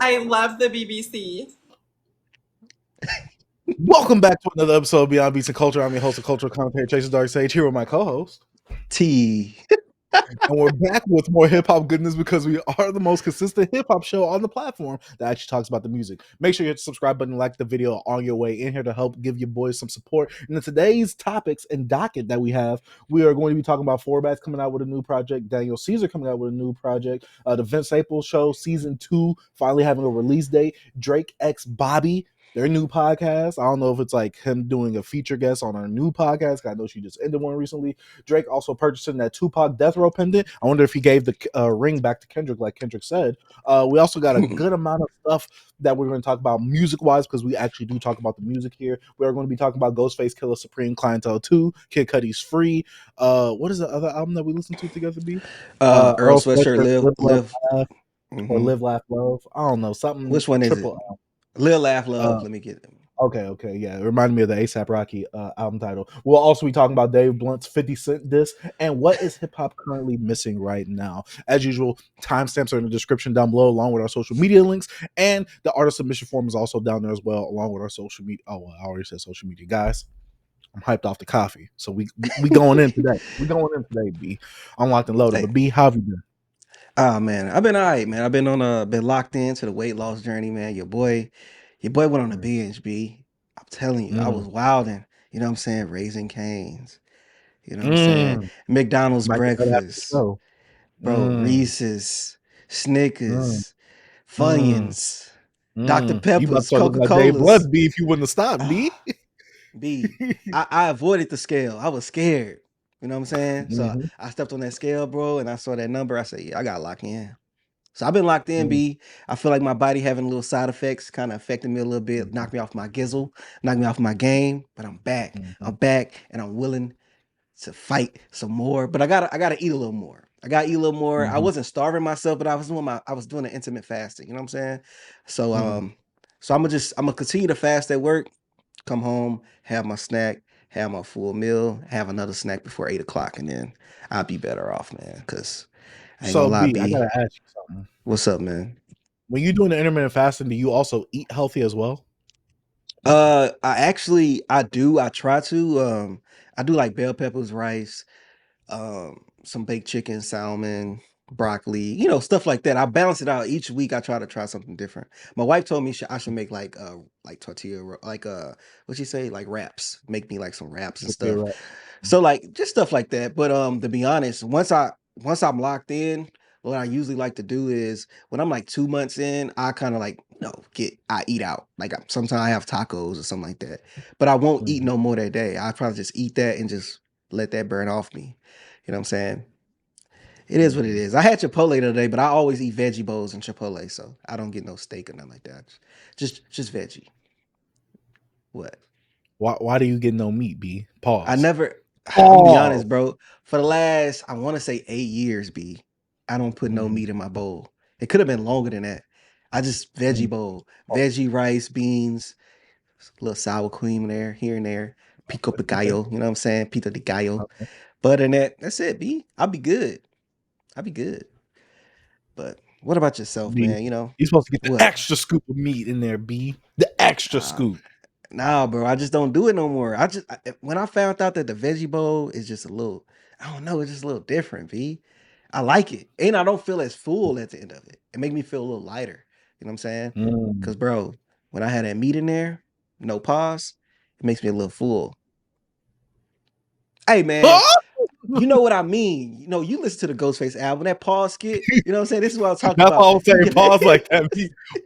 I love the BBC. Welcome back to another episode of Beyond Beats and Culture. I'm your host of cultural commentator, Chase Dark Sage, here with my co-host. T. And we're back with more hip-hop goodness because we are the most consistent hip-hop show on the platform that actually talks about the music. Make sure you hit the subscribe button and like the video on your way in here to help give your boys some support. And in today's topics and docket that we have, we are going to be talking about Forbats coming out with a new project, Daniel Caesar coming out with a new project, the Vince Staples Show Season 2 finally having a release date, Drake x Bobby, their new podcast. I don't know if it's like him doing a feature guest on our new podcast. I know she just ended one recently. Drake also purchasing that Tupac Death Row pendant. I wonder if he gave the ring back to Kendrick, like Kendrick said. We also got a good amount of stuff that we're going to talk about music-wise, because we actually do talk about the music here. We're going to be talking about Ghostface, Killah, Supreme, Clientele 2, Kid Cudi's Free. What is the other album that we listened to together, B? Earl Sweatshirt, Live. Or Live, Laugh, Love. I don't know. Something. Which one is it? Live, Laugh, Love. Let me get it. Okay, yeah. It reminded me of the A$AP Rocky album title. We'll also be talking about Dave Blunt's 50 Cent disc and what is hip-hop currently missing right now. As usual, timestamps are in the description down below, along with our social media links, and the artist submission form is also down there as well, along with our social media. Oh, well, I already said social media. Guys, I'm hyped off the coffee, so we going in today. We going in today, B. I'm locked and loaded. But B, how have you been? Oh man, I've been all right, man. I've been been locked into the weight loss journey, man. Your boy went on a binge, B. I'm telling you, I was wilding. You know what I'm saying? Raising Cane's. You know what I'm saying? McDonald's breakfast. Bro, Reese's, Snickers, Funyuns, Dr. Pepper's, Coca-Cola's. B, if you wouldn't have stopped, B. B, I avoided the scale. I was scared. You know what I'm saying? So I stepped on that scale, bro, and I saw that number. I said, yeah, I got locked in. So I've been locked in, B. I feel like my body having little side effects, kind of affecting me a little bit, knocked me off my gizzle, knocked me off my game, but I'm back. I'm back, and I'm willing to fight some more. But I gotta eat a little more. I wasn't starving myself, but I was doing an intermittent fasting. You know what I'm saying? So so I'm gonna continue to fast at work. Come home, have my snack, have my full meal, have another snack before 8 o'clock, and then I'll be better off, man. Cause I ain't gonna lie, B, I gotta ask you something. What's up, man? When you're doing the intermittent fasting, do you also eat healthy as well? I do. I try to. I do like bell peppers, rice, some baked chicken, salmon, broccoli, stuff like that. I balance it out each week. I try to try something different. My wife told me I should make like tortilla, what'd she say? Like wraps. Make me like some wraps and stuff. Right. So like just stuff like that. But to be honest, once I'm locked in, what I usually like to do is when I'm like 2 months in, I kind of like I eat out. Like sometimes I have tacos or something like that. But I won't eat no more that day. I probably just eat that and just let that burn off me. You know what I'm saying? It is what it is. I had Chipotle today, but I always eat veggie bowls and Chipotle, so I don't get no steak or nothing like that. Just veggie. What? Why do you get no meat, B? Pause. I'm gonna be honest, bro. For the last, I want to say 8 years, B, I don't put no meat in my bowl. It could have been longer than that. I just veggie bowl, veggie, rice, beans, a little sour cream there, here and there, pico de gallo, you know what I'm saying? Pico de gallo. Butter in that's it, B. I'll be good. But what about yourself, B, man? You're supposed to get the extra scoop of meat in there, B. The extra scoop. Nah, bro. I just don't do it no more. When I found out that the veggie bowl is just a little, I don't know, it's just a little different, B. I like it. And I don't feel as full at the end of it. It makes me feel a little lighter. You know what I'm saying? Because, bro, when I had that meat in there, no pause, it makes me a little full. Hey, man. You know what I mean? You listen to the Ghostface album, that pause skit. You know what I'm saying? This is what I'm talking about. I'm saying pause like that.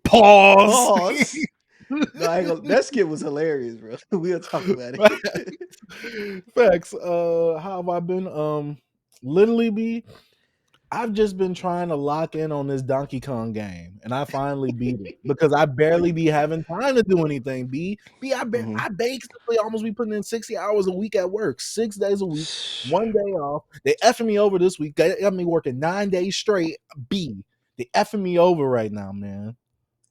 Pause. No, I ain't gonna, that skit was hilarious, bro. We'll talk about it. Facts. How have I been? Literally, B, I've just been trying to lock in on this Donkey Kong game, and I finally beat it because I barely be having time to do anything. B, I basically almost be putting in 60 hours a week at work, 6 days a week, 1 day off. They effing me over this week. They got me working 9 days straight. B, they effing me over right now, man.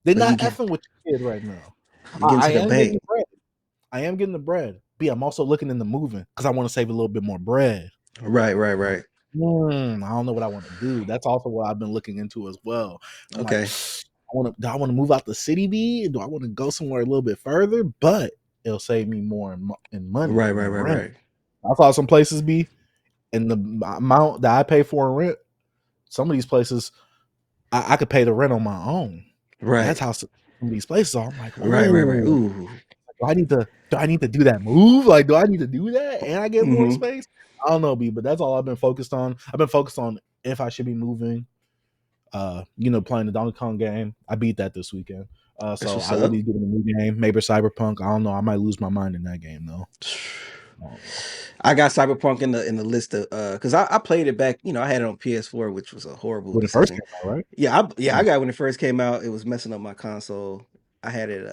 They're not effing with your kid right now. I am getting the bread. I am getting the bread. B, I'm also looking into moving because I want to save a little bit more bread. Right. I don't know what I want to do. That's also what I've been looking into as well. I'm like, Do I want to move out the city, B? Do I want to go somewhere a little bit further? But it'll save me more in money Right, in right, right, rent. right. I thought some places, B, and the amount that I pay for in rent, some of these places I could pay the rent on my own. Right. That's how some of these places are. I'm like, Right, right, right. oh, Ooh. do I need to do that move? Like, do I need to do that and I get more Mhm. space? I don't know, B, but that's all I've been focused on. I've been focused on if I should be moving. Playing the Donkey Kong game. I beat that this weekend. That's So what's I will up. be getting a new game, maybe Cyberpunk. I don't know. I might lose my mind in that game though. I got Cyberpunk in the list of because I played it back. I had it on PS4, which was a horrible When it first decision. came out, right? Yeah, I got it when it first came out. It was messing up my console. I had it.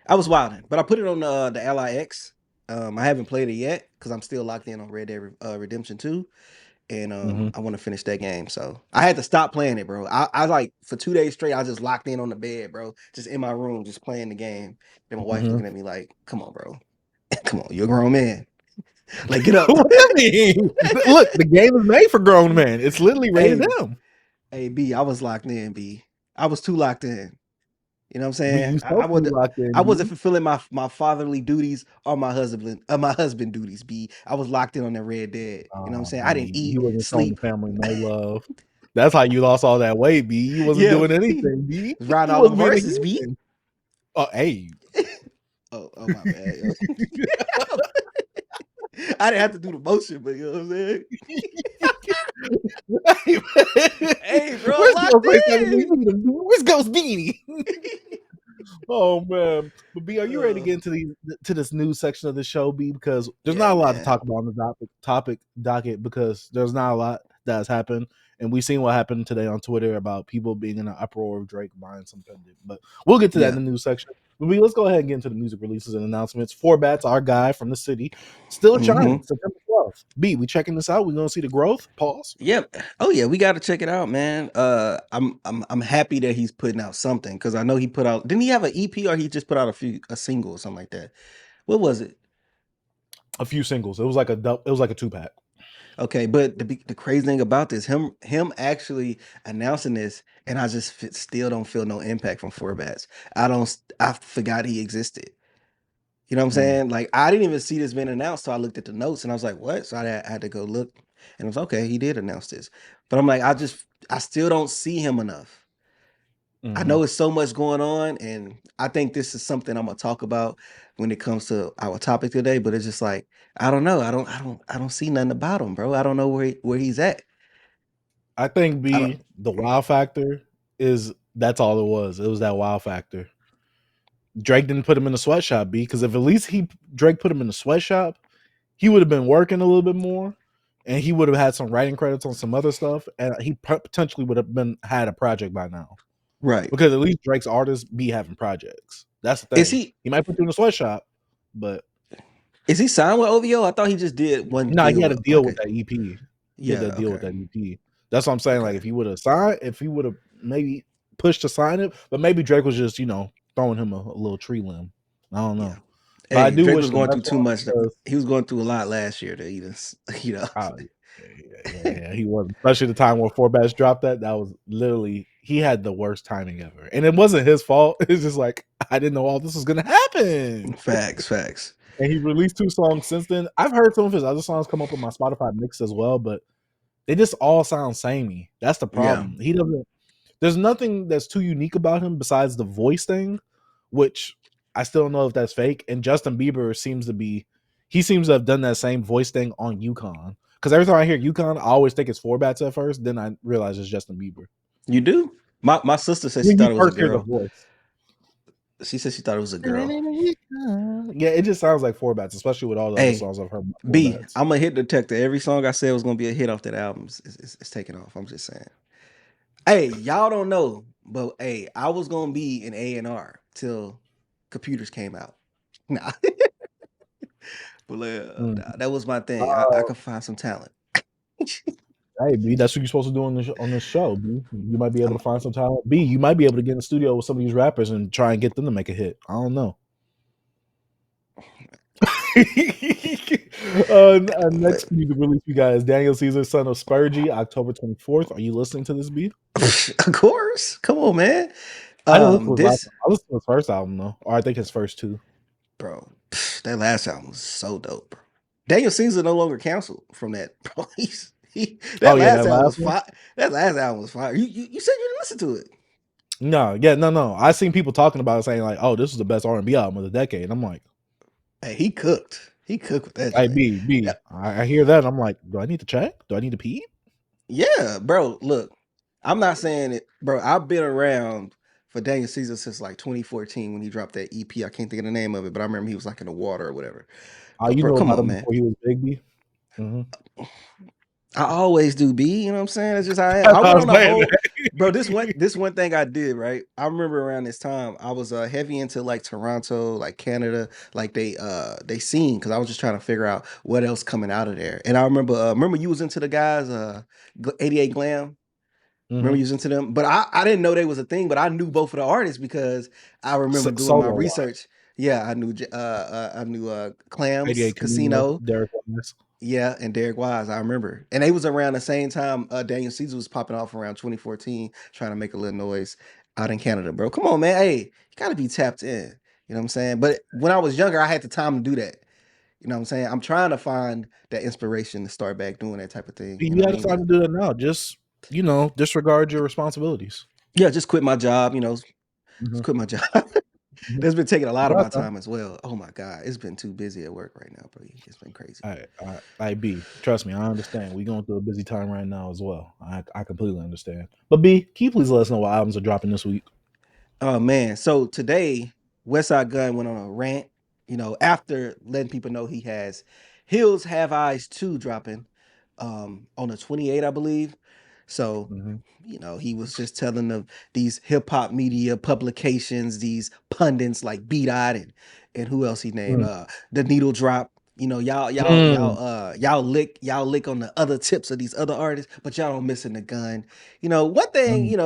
I was wilding, but I put it on the LIX. I haven't played it yet because I'm still locked in on Red Dead Redemption 2, and I want to finish that game. So I had to stop playing it, bro. I like for 2 days straight. I was just locked in on the bed, bro, just in my room, just playing the game. And my wife looking at me like, "Come on, bro, come on, you're a grown man. Like, get up." What do you mean? Look, the game is made for grown men. It's literally rated Hey, M. hey, B, I was locked in, B. I was too locked in. You know what I'm But saying? you I, I supposed to be would locked in, I wasn't B. fulfilling my fatherly duties or my husband duties, B. I was locked in on that Red Dead. You know what I'm saying? I didn't He eat, wasn't showing the sleep. family no love. That's how you lost all that weight, B. You wasn't Yeah, doing B. anything, B. Was riding You all them wasn't being a horses, B. human. Oh, hey. Oh, my bad. Yo. I didn't have to do the motion, but you know what I'm saying? Hey, man. Hey, bro, I'm Where's locked Ghostface? in. Where's Ghost Beanie? Oh man, but B, are you ready to get into this news section of the show, B? Because there's Yeah, not a lot to man. talk about on the topic docket because there's not a lot that has happened, and we've seen what happened today on Twitter about people being in an uproar of Drake buying some pendant. But we'll get to that Yeah. in the news section. But B, let's go ahead and get into the music releases and announcements. Four Bats, our guy from the city, still shining. Mm-hmm. September 12th. B, we checking this out. We're gonna see the growth. Pause. Yep. Oh yeah, we got to check it out, man. I'm happy that he's putting out something because I know he put out. Didn't he have an EP or he just put out a single or something like that? What was it? A few singles. It was like a 2-pack. Okay, but the crazy thing about this, him actually announcing this, and I just still don't feel no impact from Four Bats. I forgot he existed. You know what I'm saying? Like I didn't even see this being announced, so I looked at the notes and I was like, "What?" So I had to go look, and it was okay. He did announce this, but I'm like, I still don't see him enough. I know it's so much going on, and I think this is something I'm gonna talk about when it comes to our topic today. But it's just like I don't know. I don't see nothing about him, bro. I don't know where he's at. I think I don't. the wow factor that's all it was. It was that wow factor. Drake didn't put him in the sweatshop, B, because if at least Drake put him in the sweatshop, he would have been working a little bit more, and he would have had some writing credits on some other stuff, and he potentially would have had a project by now. Right. Because at least Drake's artists be having projects. That's the Is thing. He might put you in the sweatshop, but he signed with OVO? I thought he just did one no, he deal had a with deal like with a that EP. He had yeah. that deal with Okay. that EP. That's what I'm saying. Like Okay. if he would have maybe pushed to sign it, but maybe Drake was just throwing him a little tree limb. I don't Yeah. know, but I Hey, do Drake wish was the going best through too for him much. because He was going through a lot last year to even, you know. he was, especially the time where Four Bats dropped that was literally he had the worst timing ever, and it wasn't his fault. It's just like I didn't know all this was gonna happen. Facts. And he released 2 songs since then. I've heard some of his other songs come up on my Spotify mix as well, but they just all sound samey. That's the Yeah. problem. He doesn't. There's nothing that's too unique about him besides the voice thing, which I still don't know if that's fake. And Justin Bieber seems to have done that same voice thing on UConn. Because every time I hear UConn, I always think it's Four Bats at first. Then I realize it's Justin Bieber. You do? My sister said she When you thought it was a first hear the girl. voice, She said she thought it was a girl. yeah, it just sounds like Four Bats, especially with all the other Hey, songs I've heard about Four B, Bats. I'm a hit detector. Every song I said was gonna be a hit off that album. It's taking off. I'm just saying. Hey, y'all don't know, but hey, I was gonna be in A&R till computers came out. Nah, but that was my thing. I could find some talent. Hey, B, that's what you're supposed to do on this show, B. You might be able I'm, to find some talent. B, you might be able to get in the studio with some of these rappers and try and get them to make a hit. I don't know. Next music release we got is Daniel Caesar, son of Spurgy, October 24th. Are you listening to this, B? of course. Come on, man. I didn't listen to his last This album. I listened to his first album though, or I think his first two. bro, that last album was so dope, bro. Daniel Caesar no longer canceled from that, bro. Oh That yeah, last that album last was one. fire. That last album was fire. You said you didn't listen to it. No. I seen people talking about it, saying like, "Oh, this is the best R&B album of the decade." And I'm like, Hey, he cooked. He cooked with that "I joint. B. I hear that. And I'm like, do I need to check? Do I need to pee?" Yeah, bro. Look, I'm not saying it, bro. I've been around for Daniel Caesar since like 2014 when he dropped that EP. I can't think of the name of it, but I remember he was like in the water or whatever. But You bro, know come about on, him man. before he was Big B. Mm-hmm. I always do, B. You know what I'm saying? That's just how I am. I I went was on a saying whole, that. bro. This one thing I did, right? I remember around this time I was heavy into like Toronto, like Canada, like they seen because I was just trying to figure out what else coming out of there. And I remember you was into the guys 88 Glam. Remember Mm-hmm. you was into them, but I didn't know they was a thing. But I knew both of the artists because I remember doing my Solo wise, research. Yeah, I knew Clams 88 Camino, Casino. Derek Wise. Yeah, and Derek Wise, I remember. And they was around the same time Daniel Caesar was popping off around 2014, trying to make a little noise out in Canada, bro. Come on, man. Hey, you gotta be tapped in. You know what I'm saying? But when I was younger, I had the time to do that. You know what I'm saying? I'm trying to find that inspiration to start back doing that type of thing. You know You what I got mean? time But to do that now. Just disregard your responsibilities. yeah, just quit my job, just Mm-hmm. quit my job. Mm-hmm. That's been taking a lot You of my got time. time as well. Oh my God. It's been too busy at work right now, bro. It's been crazy. I B. Trust me, I understand. We going through a busy time right now as well. I completely understand. But B, can you please let us know what albums are dropping this week? Oh man. So today, Westside Gun went on a rant, after letting people know he has Hills Have Eyes 2 dropping on the 28th, I believe. So, Mm-hmm. he was just telling of these hip hop media publications, these pundits like Beat Eyed and who else he named? The Needle Drop. Y'all lick on the other tips of these other artists, but y'all don't missing the gun. One thing,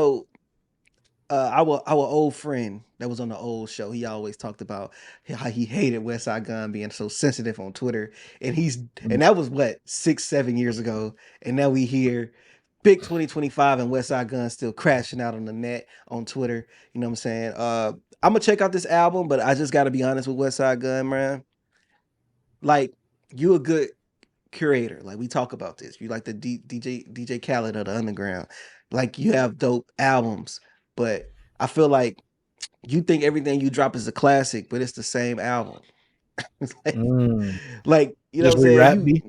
our old friend that was on the old show, he always talked about how he hated Westside Gun being so sensitive on Twitter, and that was what 6-7 years ago, and now we hear big 2025 and Westside Gun still crashing out on the net on Twitter. You know what I'm saying? I'm gonna check out this album, but I just got to be honest with Westside Gun, man. Like you a good curator. Like we talk about this. You like the DJ Khaled of the underground. Like you have dope albums, but I feel like you think everything you drop is a classic, but it's the same album. It's like, you know what Just I'm saying? re-rap B.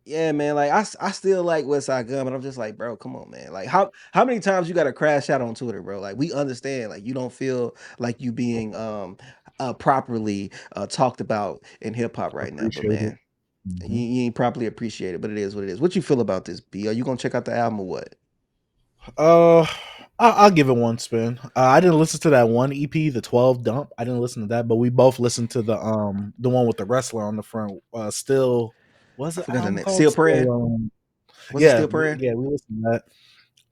Yeah, man. Like I still like Westside Gun, but I'm just like, bro, come on, man. Like how many times you got to crash out on Twitter, bro? Like we understand, like you don't feel like you being properly talked about in hip hop right now, but Appreciate it. man, you ain't properly appreciated, but it is what it is. What you feel about this, B? Are you gonna check out the album or what? Uh, I'll give it one spin. I didn't listen to that one EP, the 12 dump. I didn't listen to that, but we both listened to the one with the wrestler on the front. Still, what's I the forgot the album name. called? Still praying. Still, Was it Still praying? yeah, we listened to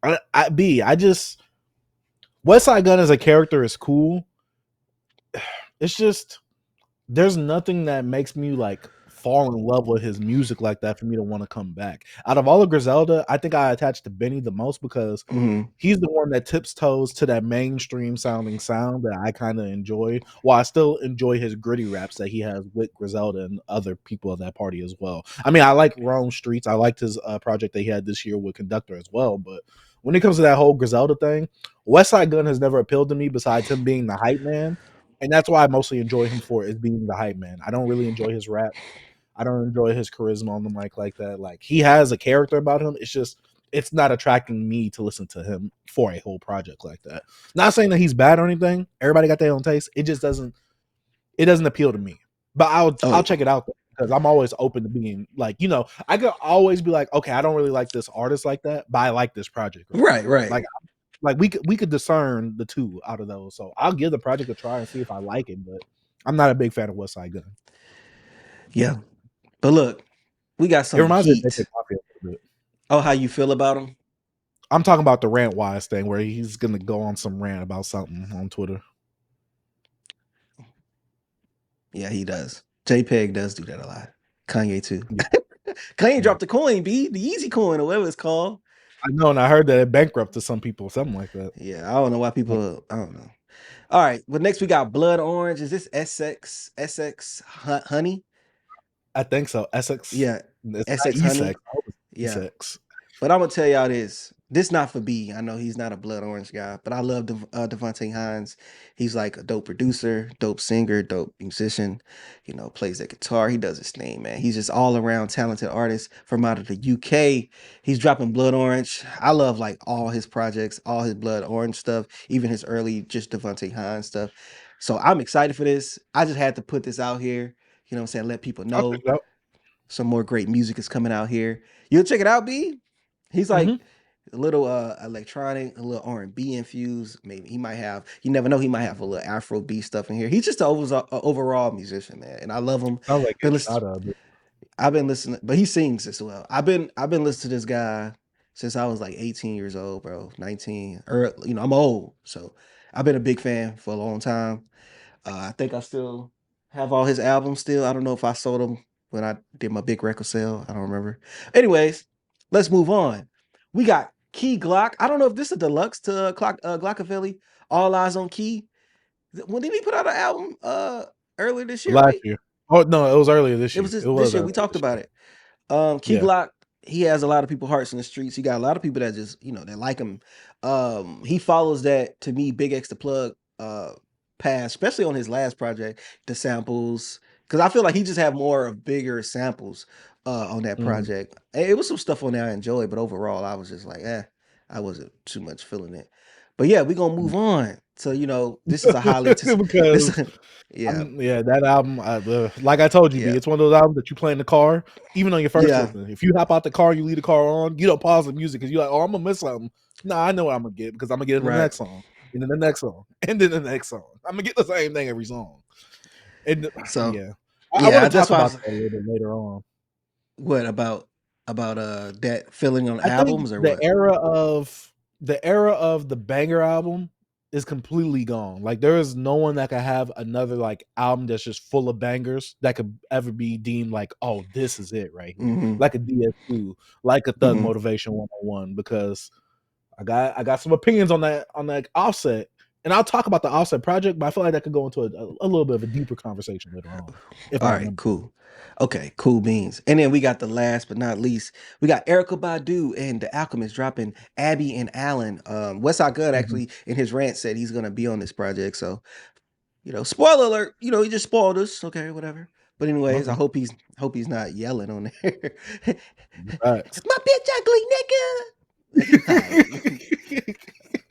that. I just West Side Gun as a character is cool. It's just there's nothing that makes me like fall in love with his music like that for me to want to come back. Out of all of Griselda, I think I attached to Benny the most because he's the one that tips toes to that mainstream sounding sound that I kind of enjoy. While I still enjoy his gritty raps that he has with Griselda and other people of that party as well. I mean, I like Rome Streets. I liked his project that he had this year with Conductor as well. But when it comes to that whole Griselda thing, Westside Gun has never appealed to me besides him being the hype man. And that's why I mostly enjoy him for is being the hype man. I don't really enjoy his rap. I don't enjoy his charisma on the mic like that. Like he has a character about him. It's just it's not attracting me to listen to him for a whole project like that. Not saying that he's bad or anything. Everybody got their own taste. It just doesn't appeal to me. But I'll check it out because I'm always open to being like, I could always be like, okay, I don't really like this artist like that, but I like this project. Right. Like we could discern the two out of those. So I'll give the project a try and see if I like it, but I'm not a big fan of Westside Gun. Yeah. But look, we got It some reminds me of heat. JJ Mafia a little bit. Oh, how you feel about him? I'm talking about the rant wise thing where he's gonna go on some rant about something on Twitter. Yeah, he does. JPEG does do that a lot. Kanye too. Yeah. Kanye dropped the coin, B, the easy coin or whatever it's called. I know, and I heard that it bankrupted some people, something like that. Yeah, I don't know why people. I don't know. All right. Well, next we got Blood Orange. Is this SX Honey? I think so. Essex. Yeah, It's not SX E-Sex. Honey. I hope it's Yeah. E-Sex. But I'm gonna tell y'all this. This not for B. I know he's not a Blood Orange guy, but I love Devontae Hines. He's like a dope producer, dope singer, dope musician. You know, plays the guitar. He does his thing, man. He's just all around talented artist from out of the UK. He's dropping Blood Orange. I love like all his projects, all his Blood Orange stuff, even his early just Devontae Hines stuff. So I'm excited for this. I just had to put this out here. You know what I'm saying? Let people I'll check know it out. some more great music is coming out here. You'll check it out, B. He's like a little electronic, a little R&B infused. Maybe he might have. You never know. He might have a little Afro beat stuff in here. He's just an overall musician, man, and I love him. Sounds like Been it. listen, Shout out. I've been listening, but he sings as well. I've been listening to this guy since I was like 18 years old, bro. 19, or you know, I'm old, so I've been a big fan for a long time. I think I still have all his albums still. I don't know if I sold them when I did my big record sale. I don't remember. Anyways, let's move on. We got Key Glock. I don't know if this is a deluxe to Glockavelli. All Eyes on Key. When did he put out an album earlier this year, Last right? year. Oh no, it was earlier this It year. was It this was year. earlier We talked this year. about it. Key Yeah. Glock, he has a lot of people hearts in the streets. He got a lot of people that just, you know, that like him. He follows that to me, BigXthaPlug path, especially on his last project, the samples. Cause I feel like he just had more of bigger samples on that Mhm. project. It was some stuff on there I enjoyed, but overall I was just like, I wasn't too much feeling it. But yeah, we're gonna move on. So, you know, this is a highly anticipated Because yeah, that album, like I told you, B, yeah, it's one of those albums that you play in the car, even on your first yeah, listen. If you hop out the car, you leave the car on, you don't pause the music because you're like, oh, I'm gonna miss something. No, I know what I'm gonna get because I'm gonna get in the right. next song, and then the next song, and then the next song. I'm gonna get the same thing every song. And So yeah, I want yeah, to that's talk why I about was that a little bit later on. what about that feeling on I think albums or what? the era of the banger album is completely gone. Like there is no one that could have another like album that's just full of bangers that could ever be deemed like, oh, this is it right here. Mhm, Like a DS2, like a Thug mhm. Motivation 101, because I got some opinions on that Offset. And I'll talk about the Offset project, but I feel like that could go into a little bit of a deeper conversation later on if I All right, remember. cool. Okay, cool beans. And then we got the last but not least, we got Erica Badu and The Alchemist dropping Abby and Allen. Westside Gun Mhm. actually in his rant said he's gonna be on this project. So, you know, spoiler alert, you know, he just spoiled us. Okay, whatever. But anyways, I Okay. hope he's not yelling on there. Facts. My bitch ugly nigga. All right.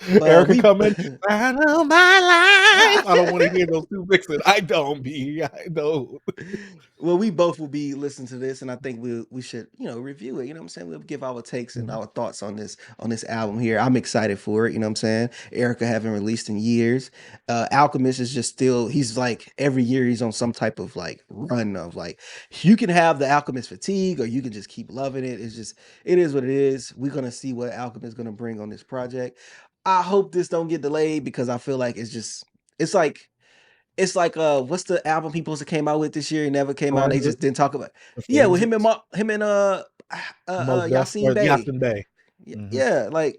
But Erica we come in. I know my life. I don't want to hear those two mixing. I don't be. I don't. well, we both will be listening to this, and I think we should, you know, review it. You know what I'm saying? We'll give our takes and Mhm. our thoughts on this album here. I'm excited for it, you know what I'm saying? Erica haven't released in years. Alchemist is just still, he's like every year he's on some type of like run of like you can have the Alchemist fatigue or you can just keep loving it. It's just it is what it is. We're gonna see what Alchemist is gonna bring on this project. I hope this don't get delayed because I feel like it's like what's the album he supposed to came out with this year? It never came out. They Forensic, just didn't talk about. the Yeah, with him and forensics, him and most deaf, Yasin or Bey. Yasin Bey. Hmm. Yeah, like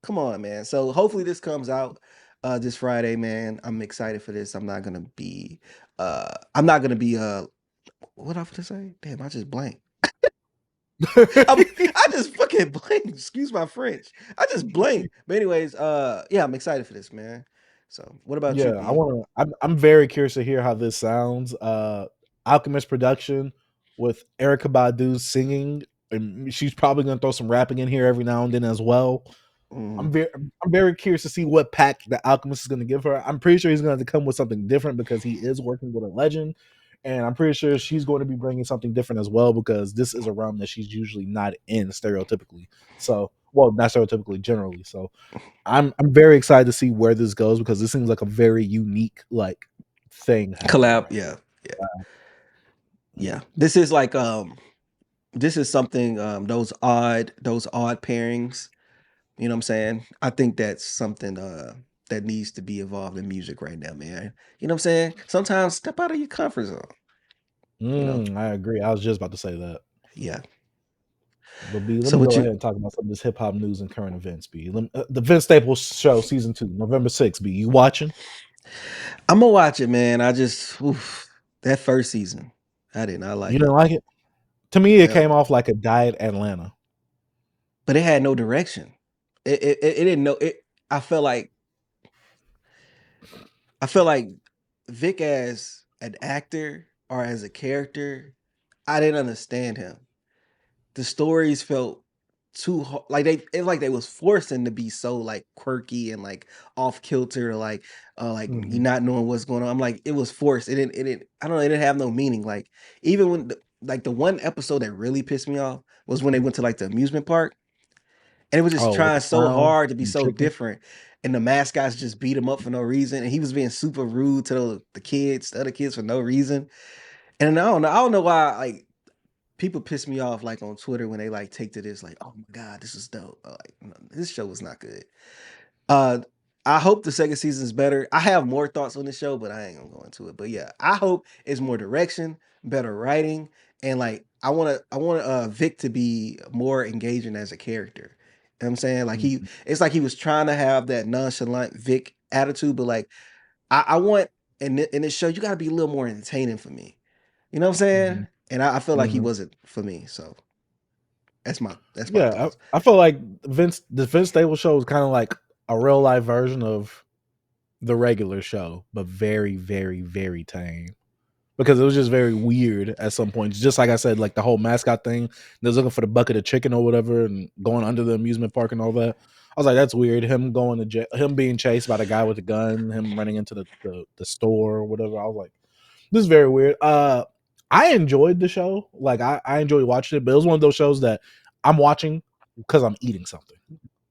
come on, man. So hopefully this comes out this Friday, man. I'm excited for this. I'm not gonna be what I have to say? Damn, I just blanked. I just fucking blanked. Excuse my French. I just blanked. But anyways, yeah, I'm excited for this, man. So what about you, Yeah, B? I'm very curious to hear how this sounds. Alchemist production with Erica Badu singing, and she's probably gonna throw some rapping in here every now and then as well. Mhm. I'm very curious to see what pack the Alchemist is going to give her. I'm pretty sure he's going to come with something different because he is working with a legend, and I'm pretty sure she's going to be bringing something different as well because this is a realm that she's usually not in stereotypically. So, well, not stereotypically, generally. So, I'm very excited to see where this goes because this seems like a very unique like thing happening Collab, right yeah, yeah, now. yeah. This is something those odd pairings, you know what I'm saying? I think that's something that needs to be involved in music right now, man. You know what I'm saying? Sometimes step out of your comfort zone, you know? I agree. I was just about to say that. Yeah. But B, let So me what go you ahead and talk about some of this hip hop news and current events. B, the Vince Staples Show season 2, November 6th. B, you watching? I'm gonna watch it, man. I just that first season, I did not You like didn't it. like it? To me, it came No, off like a diet Atlanta. but it had no direction. It didn't know it. I felt like Vic as an actor or as a character, I didn't understand him. The stories felt too like they was forcing to be so like quirky and like off kilter, like you Mhm. not knowing what's going on. I'm like, it was forced. It didn't I don't know, it didn't have no meaning. Like even when the one episode that really pissed me off was when they went to like the amusement park and it was just Oh, with trying the so clown hard to be and the so chicken? different. And the mascots just beat him up for no reason. And he was being super rude to the other kids for no reason. And I don't know why like people piss me off like on Twitter when they like take to this like, oh my god, this is dope. Like no, this show was not good. Uh, I hope the second season is better. I have more thoughts on the show, but I ain't gonna go into it. But yeah, I hope it's more direction, better writing, and like I want Vic to be more engaging as a character. You know what I'm saying? Like Mhm, it's like he was trying to have that nonchalant Vic attitude, but like I want in this show, you gotta be a little more entertaining for me. You know what I'm mhm, saying? And I feel like he mhm. wasn't for me. So that's my Yeah, thoughts. I feel like the Vince Staples show is kind of like a real life version of the regular show, but very, very, very tame. Because it was just very weird at some points. Just like I said, like the whole mascot thing. They was looking for the bucket of chicken or whatever, and going under the amusement park and all that. I was like, that's weird. Him going to jail, him being chased by the guy with the gun, him running into the store or whatever. I was like, this is very weird. I enjoyed the show. Like I enjoyed watching it, but it was one of those shows that I'm watching because I'm eating something.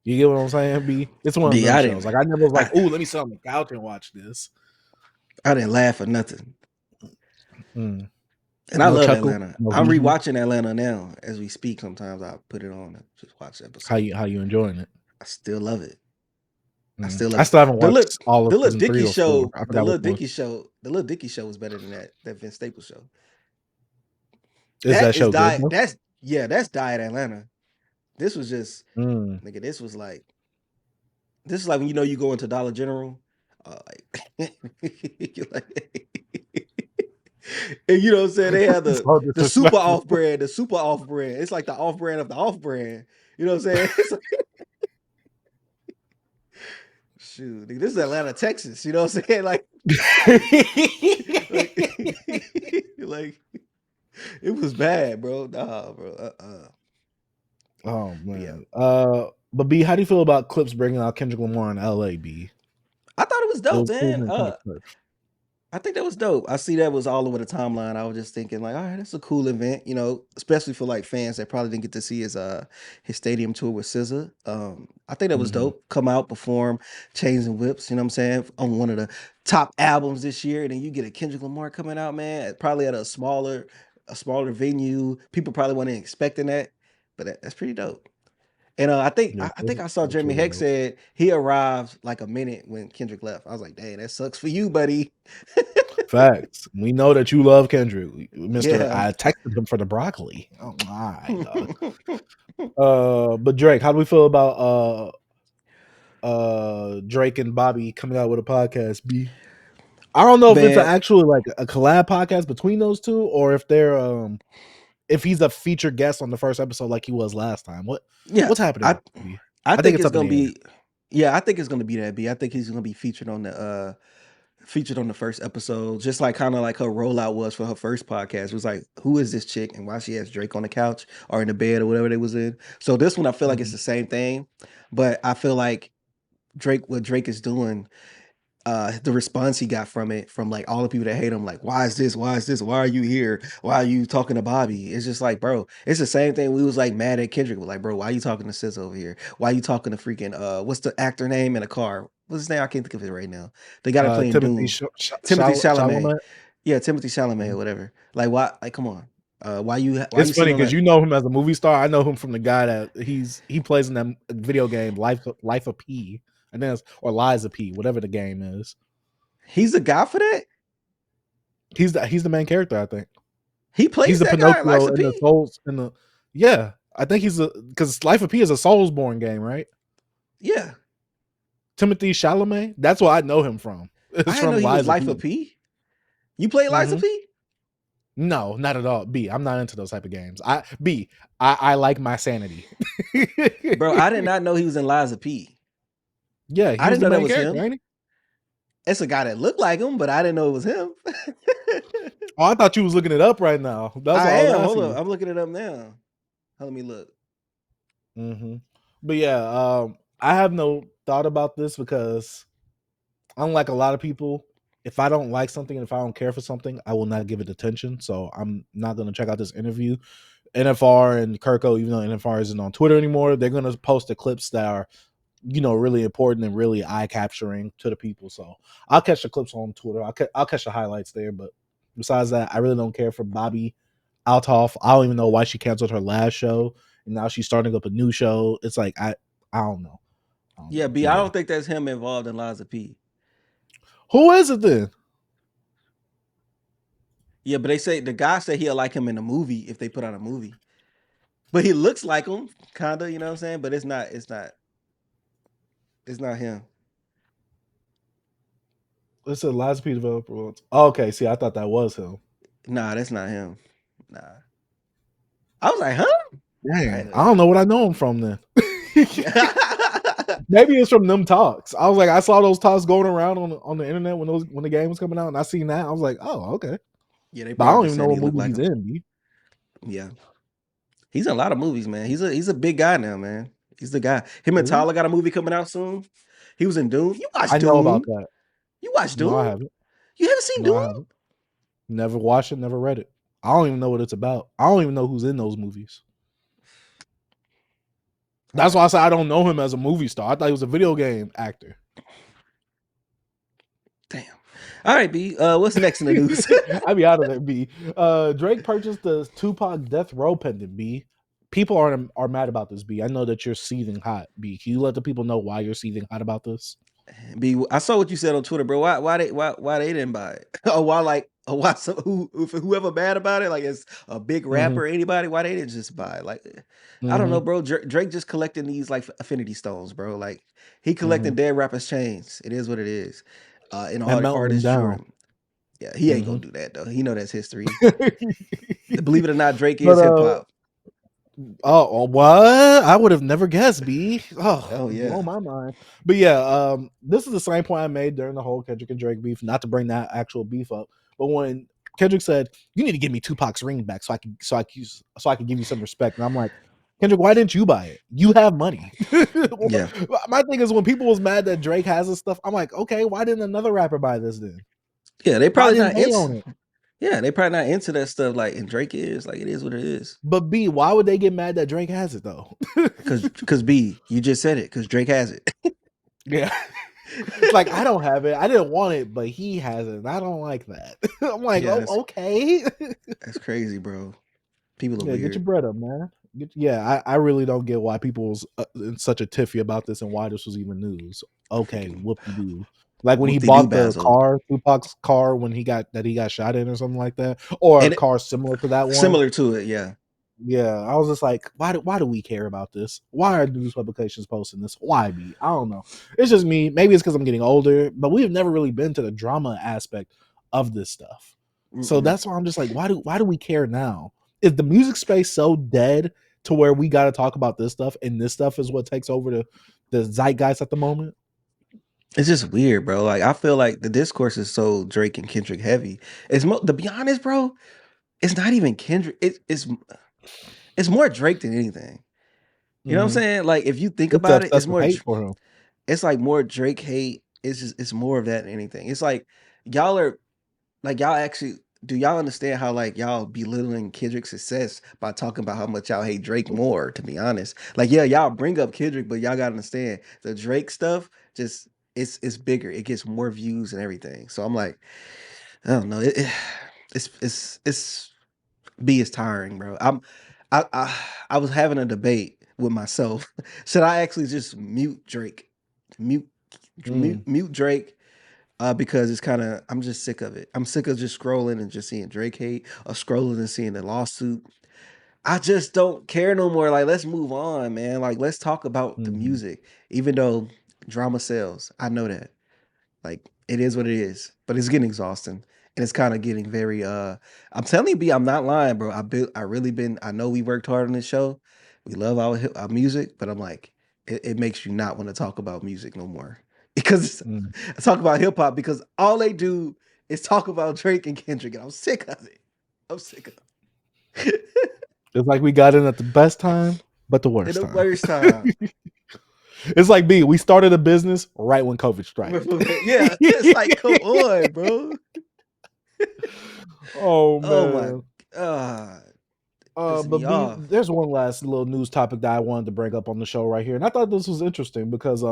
You get what I'm saying, B? It's one of D, them shows. Like I never was like, I, oh, let me sit on the couch and watch this. I didn't laugh or nothing. Mm. And I No love chuckle, Atlanta. no I'm hee hee. rewatching Atlanta now as we speak. Sometimes I put it on and just watch the episode. How you enjoying it? I still love it. I Mm. still love I it. still haven't watched all of The little season 3 Dicky or 4. show, I forgot which one. the little Dicky show was better than that Vince Staples show. Is that That is show good diet. though? That's diet Atlanta. This was just Mm. nigga. This is like when you know you go into Dollar General, like, you're like and you know what I'm saying? They have So the super disrespectful. off brand, the super off brand. It's like the off brand of the off brand. You know what I'm saying? It's like, shoot, nigga, this is Atlanta, Texas. You know what I'm saying? Like, like it was bad, bro. Nah, bro. Oh But yeah, man. But B, how do you feel about Clips bringing out Kendrick Lamar in LA, B? I thought it was It dope, was cool man. when Kendrick first. I think that was dope. I see that was all over the timeline. I was just thinking, like, all right, that's a cool event, you know, especially for like fans that probably didn't get to see his stadium tour with SZA. I think that was Mm-hmm. dope. Come out, perform Chains and Whips, you know what I'm saying, on one of the top albums this year, and then you get a Kendrick Lamar coming out, man, probably at a smaller venue. People probably weren't expecting that, but that's pretty dope. And Yeah, I think I saw that's Jeremy really Heck dope. said he arrived like a minute when Kendrick left. I was like, dang, that sucks for you, buddy. Facts. We know that you love Kendrick, Mister. Yeah. I texted him for the broccoli. Oh my god. But Drake, how do we feel about Drake and Bobby coming out with a podcast? B. I don't know if it's Man, actually like a collab podcast between those two, or if they're if he's a featured guest on the first episode like he was last time. yeah, What's happening I with that, B? I I think think it's it's up in gonna the air. be yeah, I think it's gonna be that B. I think he's gonna be featured on the first episode, just like kind of like her rollout was for her first podcast. It was like, who is this chick and why she has Drake on the couch or in the bed or whatever they was in. So this one I feel like it's Mhm. the same thing, but I feel like what Drake is doing the response he got from it, from like all the people that hate him, like, why is this? Why is this? Why are you here? Why are you talking to Bobby? It's just like, bro, it's the same thing. We was like mad at Kendrick, like, bro, why are you talking to Sis over here? Why are you talking to freaking what's the actor name in the car? What's his name? I can't think of it right now. The guy that playing Timothy Doom, Timothy Chalamet. Chalamet. Yeah, Timothy Chalamet or Mhm. whatever. Like, why? Like, come on. Why It's you sitting funny on because that? you know him as a movie star. I know him from the guy that he plays in that video game Life of P. I think that's or Lies of P, whatever the game is. He's the guy for that. He's the main character. I think He he's plays the that guy in Life Pinocchio of in the P. Souls in the yeah. I think he's a because Life of P is a Soulsborne game, right? Yeah. Timothy Chalamet. That's what I know him from. It's I didn't know from he was Liza Life of P. P. You play Liza Mhm. P? No, not at all. B, I'm not into those type of games. I like my sanity. Bro, I did not know he was in Liza P. Yeah, he I was didn't the know that main was character, him. ain't he? It's a guy that looked like him, but I didn't know it was him. Oh, I thought you was looking it up right now. That's I why I was am. Hold asking up. you. I'm looking it up now. Let me look. But yeah, I have no thought about this because unlike a lot of people, if I don't like something and if I don't care for something, I will not give it attention. So I'm not going to check out this interview. NFR and Kirko, even though NFR isn't on Twitter anymore, they're going to post the clips that are, really important and really eye capturing to the people. So I'll catch the clips on Twitter. I'll catch the highlights there. But besides that, I really don't care for Bobby Althoff. I don't even know why she canceled her last show and now she's starting up a new show. It's like I don't know. Yeah, B, I don't think that's him involved in Liza P. Who is it then? Yeah, but they say the guy said he'll like him in a movie if they put out a movie. But he looks like him, kinda, you know what I'm saying? But it's not him. It's a Liza P developer. Oh, okay, see, I thought that was him. Nah, that's not him. Nah. I was like, huh? Dang, I don't know what I know him from then. Maybe it's from them talks. I was like, I saw those talks going around on the internet when the game was coming out, and I seen that. I was like, oh, okay. Yeah, they But I probably don't just even know saying he what looked movie like he's him. in. B. Yeah. He's in a lot of movies, man. He's a big guy now, man. He's the guy. Him and Is he? Tyler got a movie coming out soon. He was in Doom. You watched I know about Doom. that. You watched No, Doom? I haven't. You haven't seen No, Doom? I haven't. Never watched it. Never read it. I don't even know what it's about. I don't even know who's in those movies. That's why I said I don't know him as a movie star. I thought he was a video game actor. Damn. All right, B. What's next in the news? I'd be out of there, B. Drake purchased the Tupac death row pendant, B. People are mad about this, B. I know that you're seething hot, B. Can you let the people know why you're seething hot about this? B, I saw what you said on Twitter, bro. Why they didn't buy it? Or why whoever mad about it, like it's a big rapper, anybody, why they didn't just buy it? Like I don't know, bro. Drake just collecting these like affinity stones, bro. Like he collecting dead rappers' chains. It is what it is. And all And the melting them artists down. Jordan. Yeah, he ain't gonna do that though. He know that's history. Believe it or not, Drake But is hip hop. what? I would have never guessed, B. Oh yeah. Blow my mind. But yeah, this is the same point I made during the whole Kendrick and Drake beef. Not to bring that actual beef up, but when Kendrick said, "You need to give me Tupac's ring back so I can give you some respect," and I'm like, Kendrick, why didn't you buy it? You have money. Yeah. My thing is when people was mad that Drake has this stuff, I'm like, okay, why didn't another rapper buy this then? Yeah, they Why probably didn't not they own into. it? Yeah, they probably not into that stuff. Like, and Drake is like, it is what it is. But B, why would they get mad that Drake has it though? Because B, you just said it. Because Drake has it. Yeah. Like I don't have it. I didn't want it, but he has it. And I don't like that. I'm like, Yeah, oh, okay. that's crazy, bro. People are Yeah, get weird. your bread up, man. I really don't get why people was in such a tiffy about this and why this was even news. Okay, whoop de doo. Like when he Whoop-de-doo bought the bazzle. car, Tupac's car, when he got shot in or something like that, or a And car similar to that one. similar to it, yeah. Yeah, I was just like, why do we care about this? Why are news publications posting this? Why be? I don't know. It's just me. Maybe it's because I'm getting older, but we've never really been to the drama aspect of this stuff. So that's why I'm just like, why do we care now? Is the music space so dead to where we got to talk about this stuff, and this stuff is what takes over the zeitgeist at the moment? It's just weird, bro. Like I feel like the discourse is so Drake and Kendrick heavy. To be honest, bro, it's not even Kendrick. It's more Drake than anything. You know what I'm saying? Like if you think It's the about it, it's obsessive more. hate for him. It's like more Drake hate. It's more of that than anything. It's like y'all are like y'all actually do y'all understand how like y'all belittling Kendrick's success by talking about how much y'all hate Drake more, to be honest. Like, yeah, y'all bring up Kendrick, but y'all gotta understand the Drake stuff just it's bigger. It gets more views and everything. So I'm like, I don't know. It's B is tiring, bro. I was having a debate with myself. Should I actually just mute Drake? Mute mute Drake because it's kind of I'm just sick of it. I'm sick of just scrolling and just seeing Drake hate or scrolling and seeing the lawsuit. I just don't care no more. Like, let's move on, man. Like, let's talk about the music. Even though drama sells, I know that. Like, It is what it is, but it's getting exhausting, and it's kind of getting very. I'm telling you, B, I'm not lying, bro. I really been. I know we worked hard on this show. We love our music, but I'm like, it makes you not want to talk about music no more because Mm. I talk about hip hop because all they do is talk about Drake and Kendrick, and I'm sick of it. I'm sick of it. It's like we got in at the best time, but the In worst the time. worst time. It's like B. We started a business right when COVID struck. Yeah, it's like, come on, bro. Oh Oh my man. god. Pissing But me B, off. there's one last little news topic that I wanted to bring up on the show right here, and I thought this was interesting because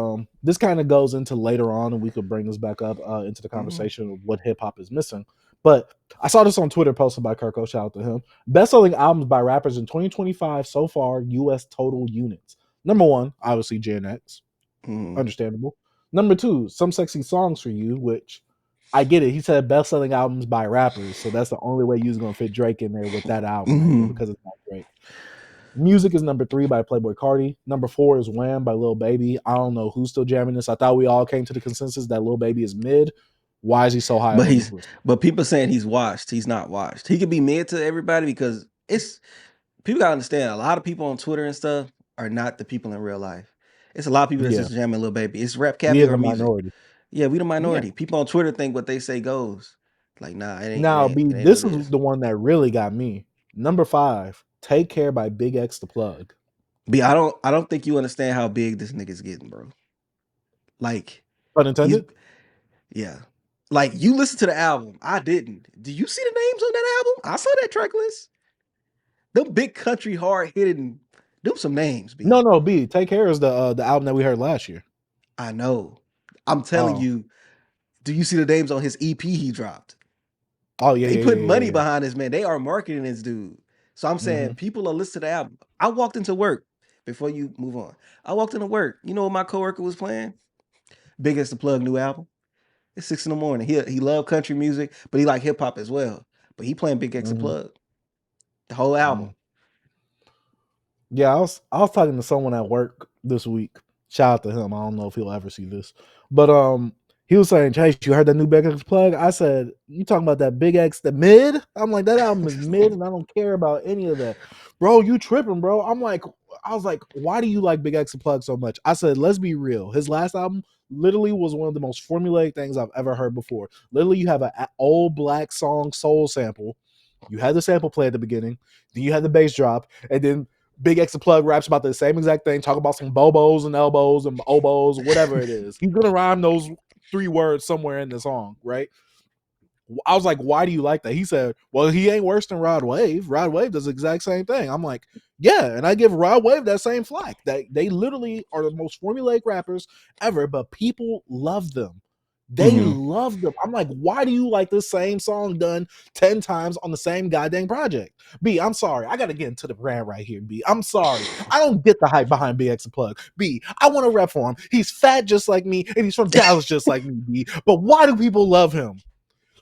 this kind of goes into later on, and we could bring this back up into the conversation of what hip hop is missing. But I saw this on Twitter posted by Kirko. Shout out to him. Best-selling albums by rappers in 2025 so far. U.S. total units. Number one, obviously Gen X. Understandable. Number two, Some Sexy Songs for You, which I get it. He said best selling albums by rappers, so that's the only way you're gonna fit Drake in there with that album right there because it's not Drake. Music is number three by Playboi Carti. Number four is Wham by Lil Baby. I don't know who's still jamming this. I thought we all came to the consensus that Lil Baby is mid. Why is he so high up on this list? But people saying he's washed. He's not washed. He could be mid to everybody because it's people gotta understand. A lot of people on Twitter and stuff are not the people in real life. It's a lot of people that's Yeah, just jamming Lil Baby. It's rap we are caviar the music. minority. Yeah, we the Yeah. minority. People on Twitter think what they say goes. Like, nah, it ain't. It Now, ain't. B, It ain't what this it is is. the one that really got me. Number five, Take Care by BigXthaPlug. B, I don't think you understand how big this nigga's getting, bro. Like, Pun he's intended? yeah. Like you listen to the album. I didn't. Do you see the names on that album? I saw that track list. Them big country hard hitting. Them some names, B. No, B. Take Care is the album that we heard last year. I know. I'm telling Oh, you. Do you see the names on his EP he dropped? oh yeah, They yeah, put yeah, money yeah. behind this man. They are marketing this dude. So I'm saying Mm-hmm. people are listening to the album. I walked into work before you move on. I walked into work. You know what my coworker was playing? BigXthaPlug new album. It's 6 a.m. He loved country music, but he like hip hop as well. But he playing Mm-hmm. BigXthaPlug. The whole album. Yeah, I was talking to someone at work this week. Shout out to him. I don't know if he'll ever see this, but he was saying, "Chase, you heard that new Big X plug?" I said, "You talking about that Big X, the mid?" I'm like, "That album is mid, and I don't care about any of that, bro. You tripping, bro?" I was like, "Why do you like Big X plug so much?" I said, "Let's be real. His last album literally was one of the most formulaic things I've ever heard before. Literally, you have an old black song soul sample. You had the sample play at the beginning, then you had the bass drop, and then." Big X plug raps about the same exact thing, talk about some bobos and elbows and oboes, whatever it is. He's gonna rhyme those three words somewhere in the song, right? I was like, why do you like that? He said, well, he ain't worse than Rod Wave. Rod Wave does the exact same thing. I'm like, yeah, and I give Rod Wave that same flack. They literally are the most formulaic rappers ever, but people love them. They love them. I'm like, why do you like the same song done 10 times on the same goddamn project? B, I'm sorry. I got to get into the brand right here, B. I'm sorry. I don't get the hype behind BX Plug. B, I want to rep for him. He's fat just like me, and he's from Dallas just like me, B. But why do people love him?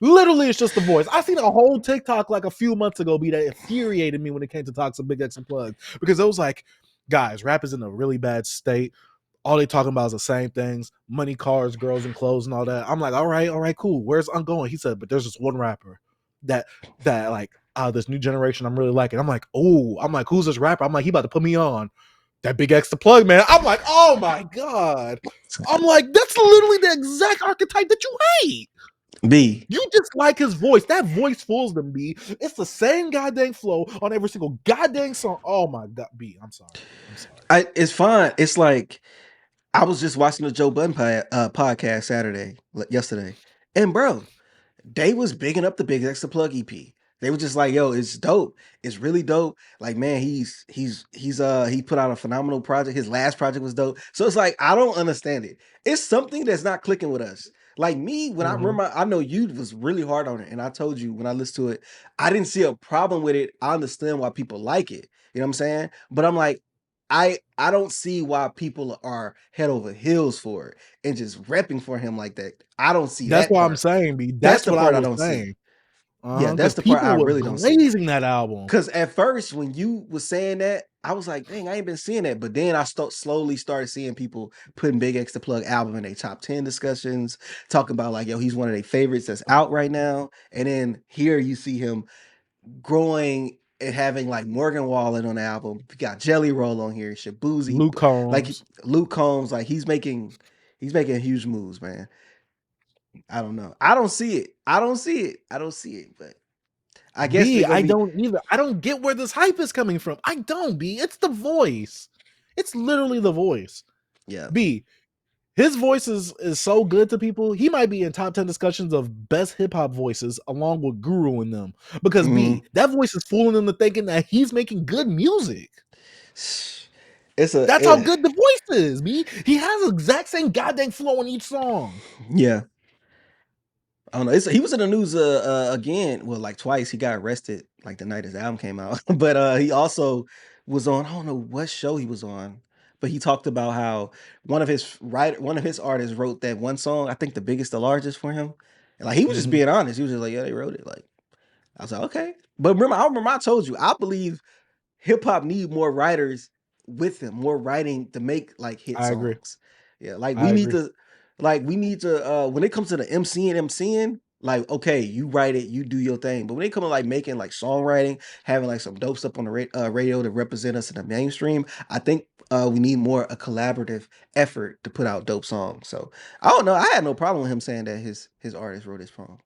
Literally, it's just the voice. I seen a whole TikTok like a few months ago, B, that infuriated me when it came to talks of Big X and Plug because it was like, guys, rap is in a really bad state. All they talking about is the same things: money, cars, girls, and clothes, and all that. I'm like, all right, cool. Where's Ungoing? He said, but there's this one rapper that like this new generation I'm really liking. I'm like, who's this rapper? I'm like, he about to put me on. That Big X the plug, man. I'm like, oh my god. I'm like, that's literally the exact archetype that you hate. B. You just like his voice. That voice fools them, B. It's the same goddamn flow on every single goddamn song. Oh my god, B. I'm sorry. It's fine. It's like I was just watching the Joe Budden podcast yesterday, and bro, they was bigging up the Big X the Plug EP. They were just like, yo, it's dope. It's really dope. Like, man, he put out a phenomenal project. His last project was dope. So it's like, I don't understand it. It's something that's not clicking with us. Like me, when I remember, I know you was really hard on it. And I told you when I listened to it, I didn't see a problem with it. I understand why people like it. You know what I'm saying? But I'm like, I don't see why people are head over heels for it and just repping for him like that. I don't see That's that what I'm part. saying, B. That's That's the what I part I was don't see. saying. Yeah, Because that's the part I people were really don't see. blazing that album. Because at first, when you was saying that, I was like, dang, I ain't been seeing that. But then I slowly started seeing people putting BigXthaPlug album in their top 10 discussions, talking about like, yo, he's one of their favorites that's out right now. And then here you see him growing and having like Morgan Wallen on the album. You got Jelly Roll on here, Shabuzi, Luke like Combs. Luke Combs, like he's making huge moves, man. I don't know. I don't see it. I don't see it, but I guess they're B, gonna I be don't either. I don't get where this hype is coming from. I don't, B. It's the voice. It's literally the voice. yeah. B, his voice is so good to people. He might be in top 10 discussions of best hip hop voices along with Guru in them. Because B, that voice is fooling them to thinking that he's making good music. That's how good the voice is, B. He has the exact same goddamn flow in each song. Yeah. I don't know. He was in the news again. Well, like twice. He got arrested like the night his album came out. But he also was on, I don't know what show he was on, but he talked about how one of his artists wrote that one song, I think the biggest, the largest for him. And like he was just being honest. He was just like, yeah, they wrote it. Like I was like, okay. But remember I told you, I believe hip hop need more writers with him, more writing to make like hit I agree. songs. Yeah, like I agree. we need to when it comes to the MCing, like okay, you write it, you do your thing. But when it comes to like making like songwriting, having like some dope stuff on the radio to represent us in the mainstream, I think we need more a collaborative effort to put out dope songs. So I don't know. I had no problem with him saying that his artist wrote his song.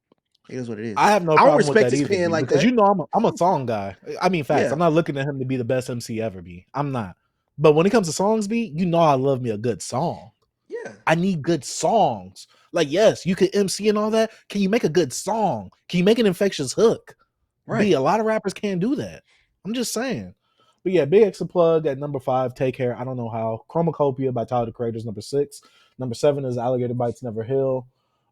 It is what it is. I have no I don't problem with respect that his either, pen B, like because that. you know I'm a song guy. I mean, facts. Yeah. I'm not looking at him to be the best MC ever, B. I'm not. But when it comes to songs, B, you know I love me a good song. Yeah. I need good songs. Like, yes, you can MC and all that. Can you make a good song? Can you make an infectious hook? Right. B, a lot of rappers can't do that. I'm just saying. But yeah, BigXthaPlug at number 5, Take Care, I don't know how. Chromacopia by Tyler the Creator is number 6. Number 7 is Alligator Bites Never Heal,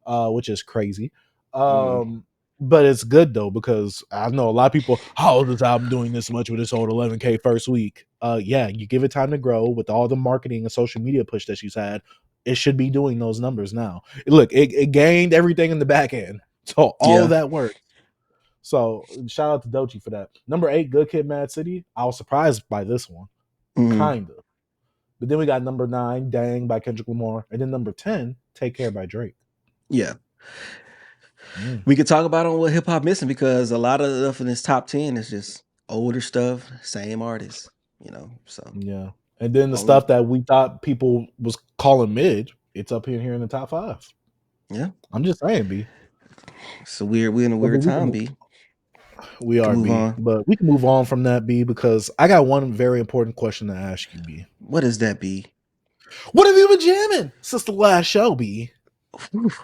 which is crazy. But it's good though, because I know a lot of people, how is this album doing this much with it sold 11K first week? Yeah, you give it time to grow with all the marketing and social media push that she's had. It should be doing those numbers now. Look, it gained everything in the back end. So all of that work. So shout out to Doechii for that. Number 8, Good Kid, Mad City. I was surprised by this one, kind of. But then we got number 9, Dang by Kendrick Lamar, and then number 10, Take Care by Drake. Yeah. We could talk about on what hip hop missing, because a lot of the stuff in this top 10 is just older stuff, same artists, you know. So yeah. And then the stuff that we thought people was calling mid, it's up here in the top 5. Yeah. I'm just saying, B. So we're in a weird time, B. We are, B. But we can move on from that, B, because I got one very important question to ask you, B. What is that, B? What have you been jamming since the last show, B?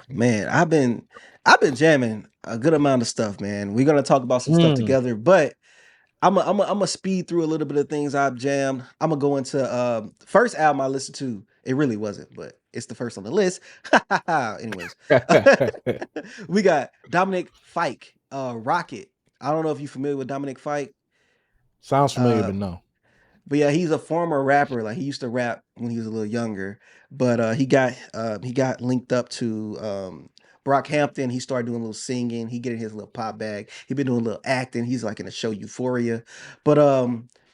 Man, I've been jamming a good amount of stuff, man. We're gonna talk about some stuff together, but I'm a speed through a little bit of things I've jammed. I'm gonna go into first album I listened to. It really wasn't, but it's the first on the list. Anyways, we got Dominic Fike, Rocket. I don't know if you're familiar with Dominic Fike. Sounds familiar, but no. But yeah, he's a former rapper. Like he used to rap when he was a little younger. But he got linked up to Brockhampton. He started doing a little singing. He getting his little pop bag. He been doing a little acting. He's like in the show Euphoria. But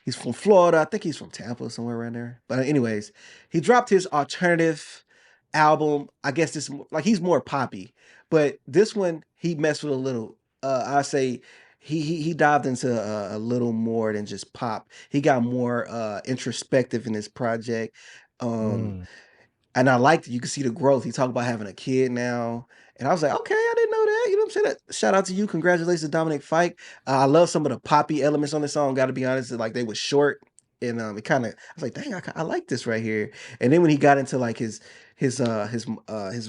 he's from Florida. I think he's from Tampa, somewhere around there. But anyways, he dropped his alternative album. I guess this, like, he's more poppy. But this one, he messed with a little. I say he dived into a little more than just pop. He got more introspective in this project. And I liked it. You can see the growth. He talked about having a kid now. And I was like, okay, I didn't know that. You know what I'm saying? Shout out to you. Congratulations, Dominic Fike. I love some of the poppy elements on the song. Got to be honest, like they were short. And it kind of, I was like, dang, I like this right here. And then when he got into like his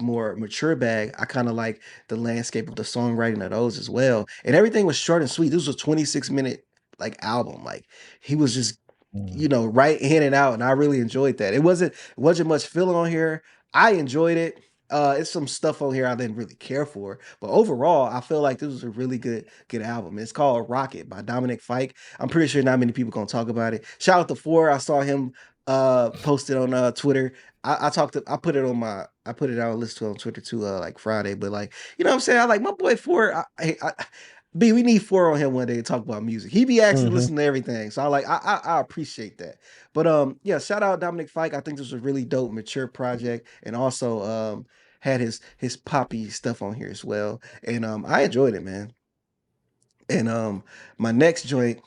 more mature bag, I kind of like the landscape of the songwriting of those as well. And everything was short and sweet. This was a 26-minute like album. Like he was just, you know, right in and out, and I really enjoyed that. It wasn't much feeling on here. I enjoyed it. It's some stuff on here I didn't really care for, but overall, I feel like this was a really good album. It's called Rocket by Dominic Fike. I'm pretty sure not many people gonna talk about it. Shout out to Four. I saw him posted on Twitter. I put it out and listened to it on Twitter too, like Friday. But like, you know what I'm saying? I like my boy Four. B, we need 4 on here one day to talk about music. He be actually Mhm. listening to everything. So I appreciate that. But yeah, shout out Dominic Fike. I think this was a really dope, mature project. And also had his poppy stuff on here as well. And I enjoyed it, man. And my next joint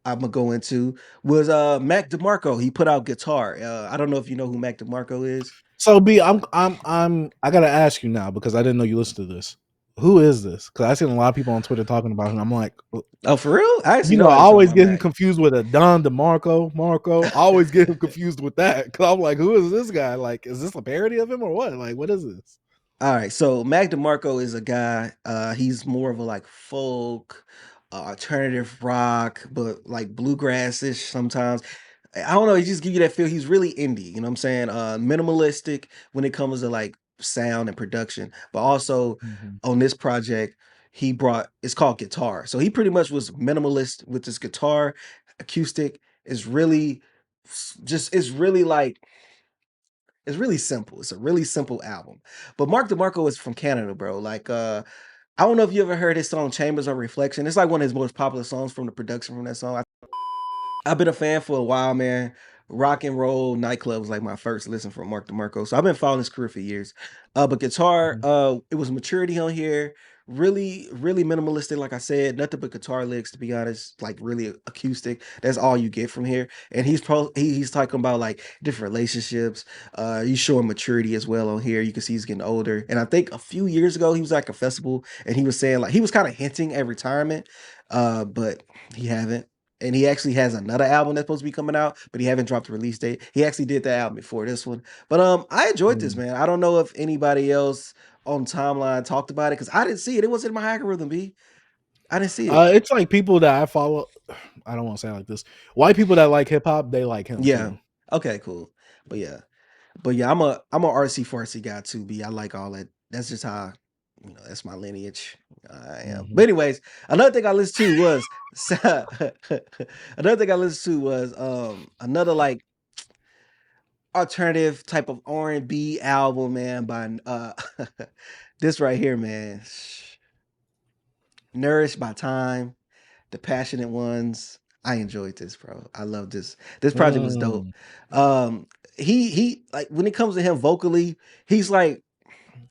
I'm gonna go into was Mac DeMarco. He put out Guitar. I don't know if you know who Mac DeMarco is. So B, I gotta ask you now because I didn't know you listened to this. Who is this? Because I seen a lot of people on Twitter talking about him. I'm like, Oh, for real? I actually you know know, I how you talking always about get him Mac. confused with a Don DeMarco, Marco. I always get him confused with that because I'm like, who is this guy? Like, is this a parody of him or what? Like, what is this? All right, so Mac DeMarco is a guy. He's more of a like folk, alternative rock, but like bluegrassish sometimes. I don't know. He just give you that feel. He's really indie. You know what I'm saying? Minimalistic when it comes to like sound and production, but also Mhm. on this project, he brought. It's called Guitar. So he pretty much was minimalist with his guitar, acoustic. Is really just. It's really like it's really simple. It's a really simple album. But Mark DeMarco is from Canada, bro. Like, I don't know if you ever heard his song Chambers of Reflection. It's like one of his most popular songs from the production from that song. I've been a fan for a while, man. Rock and roll nightclub was like my first listen for Mark DeMarco. So I've been following his career for years. But guitar, Mhm. it was maturity on here. Really, really minimalistic. Like I said, nothing but guitar licks, to be honest. Like really acoustic. That's all you get from here. And he's talking about like different relationships. He's showing maturity as well on here. You can see he's getting older. And I think a few years ago he was like a festival and he was saying like he was kind of hinting at retirement. But he haven't. And he actually has another album that's supposed to be coming out, but he haven't dropped the release date. He actually did that album before this one. But I enjoyed this, Mm. man. I don't know if anybody else on timeline talked about it because I didn't see it. It wasn't in my algorithm, B. I didn't see it. It's like people that I follow. I don't want to say it like this. White people that like hip hop, they like him Yeah. too. Okay, cool. But yeah. But yeah, I'm a RC Farsi guy too, B. I like all that. That's just how that's my lineage. I am. But Mhm. anyways, another thing I listened to was another thing I listened to was another like alternative type of R&B album, man, by this right here, man. Nourished by Time, The Passionate Ones. I enjoyed this, bro. I love this. This project was dope. Mm. Um he like when it comes to him vocally, he's like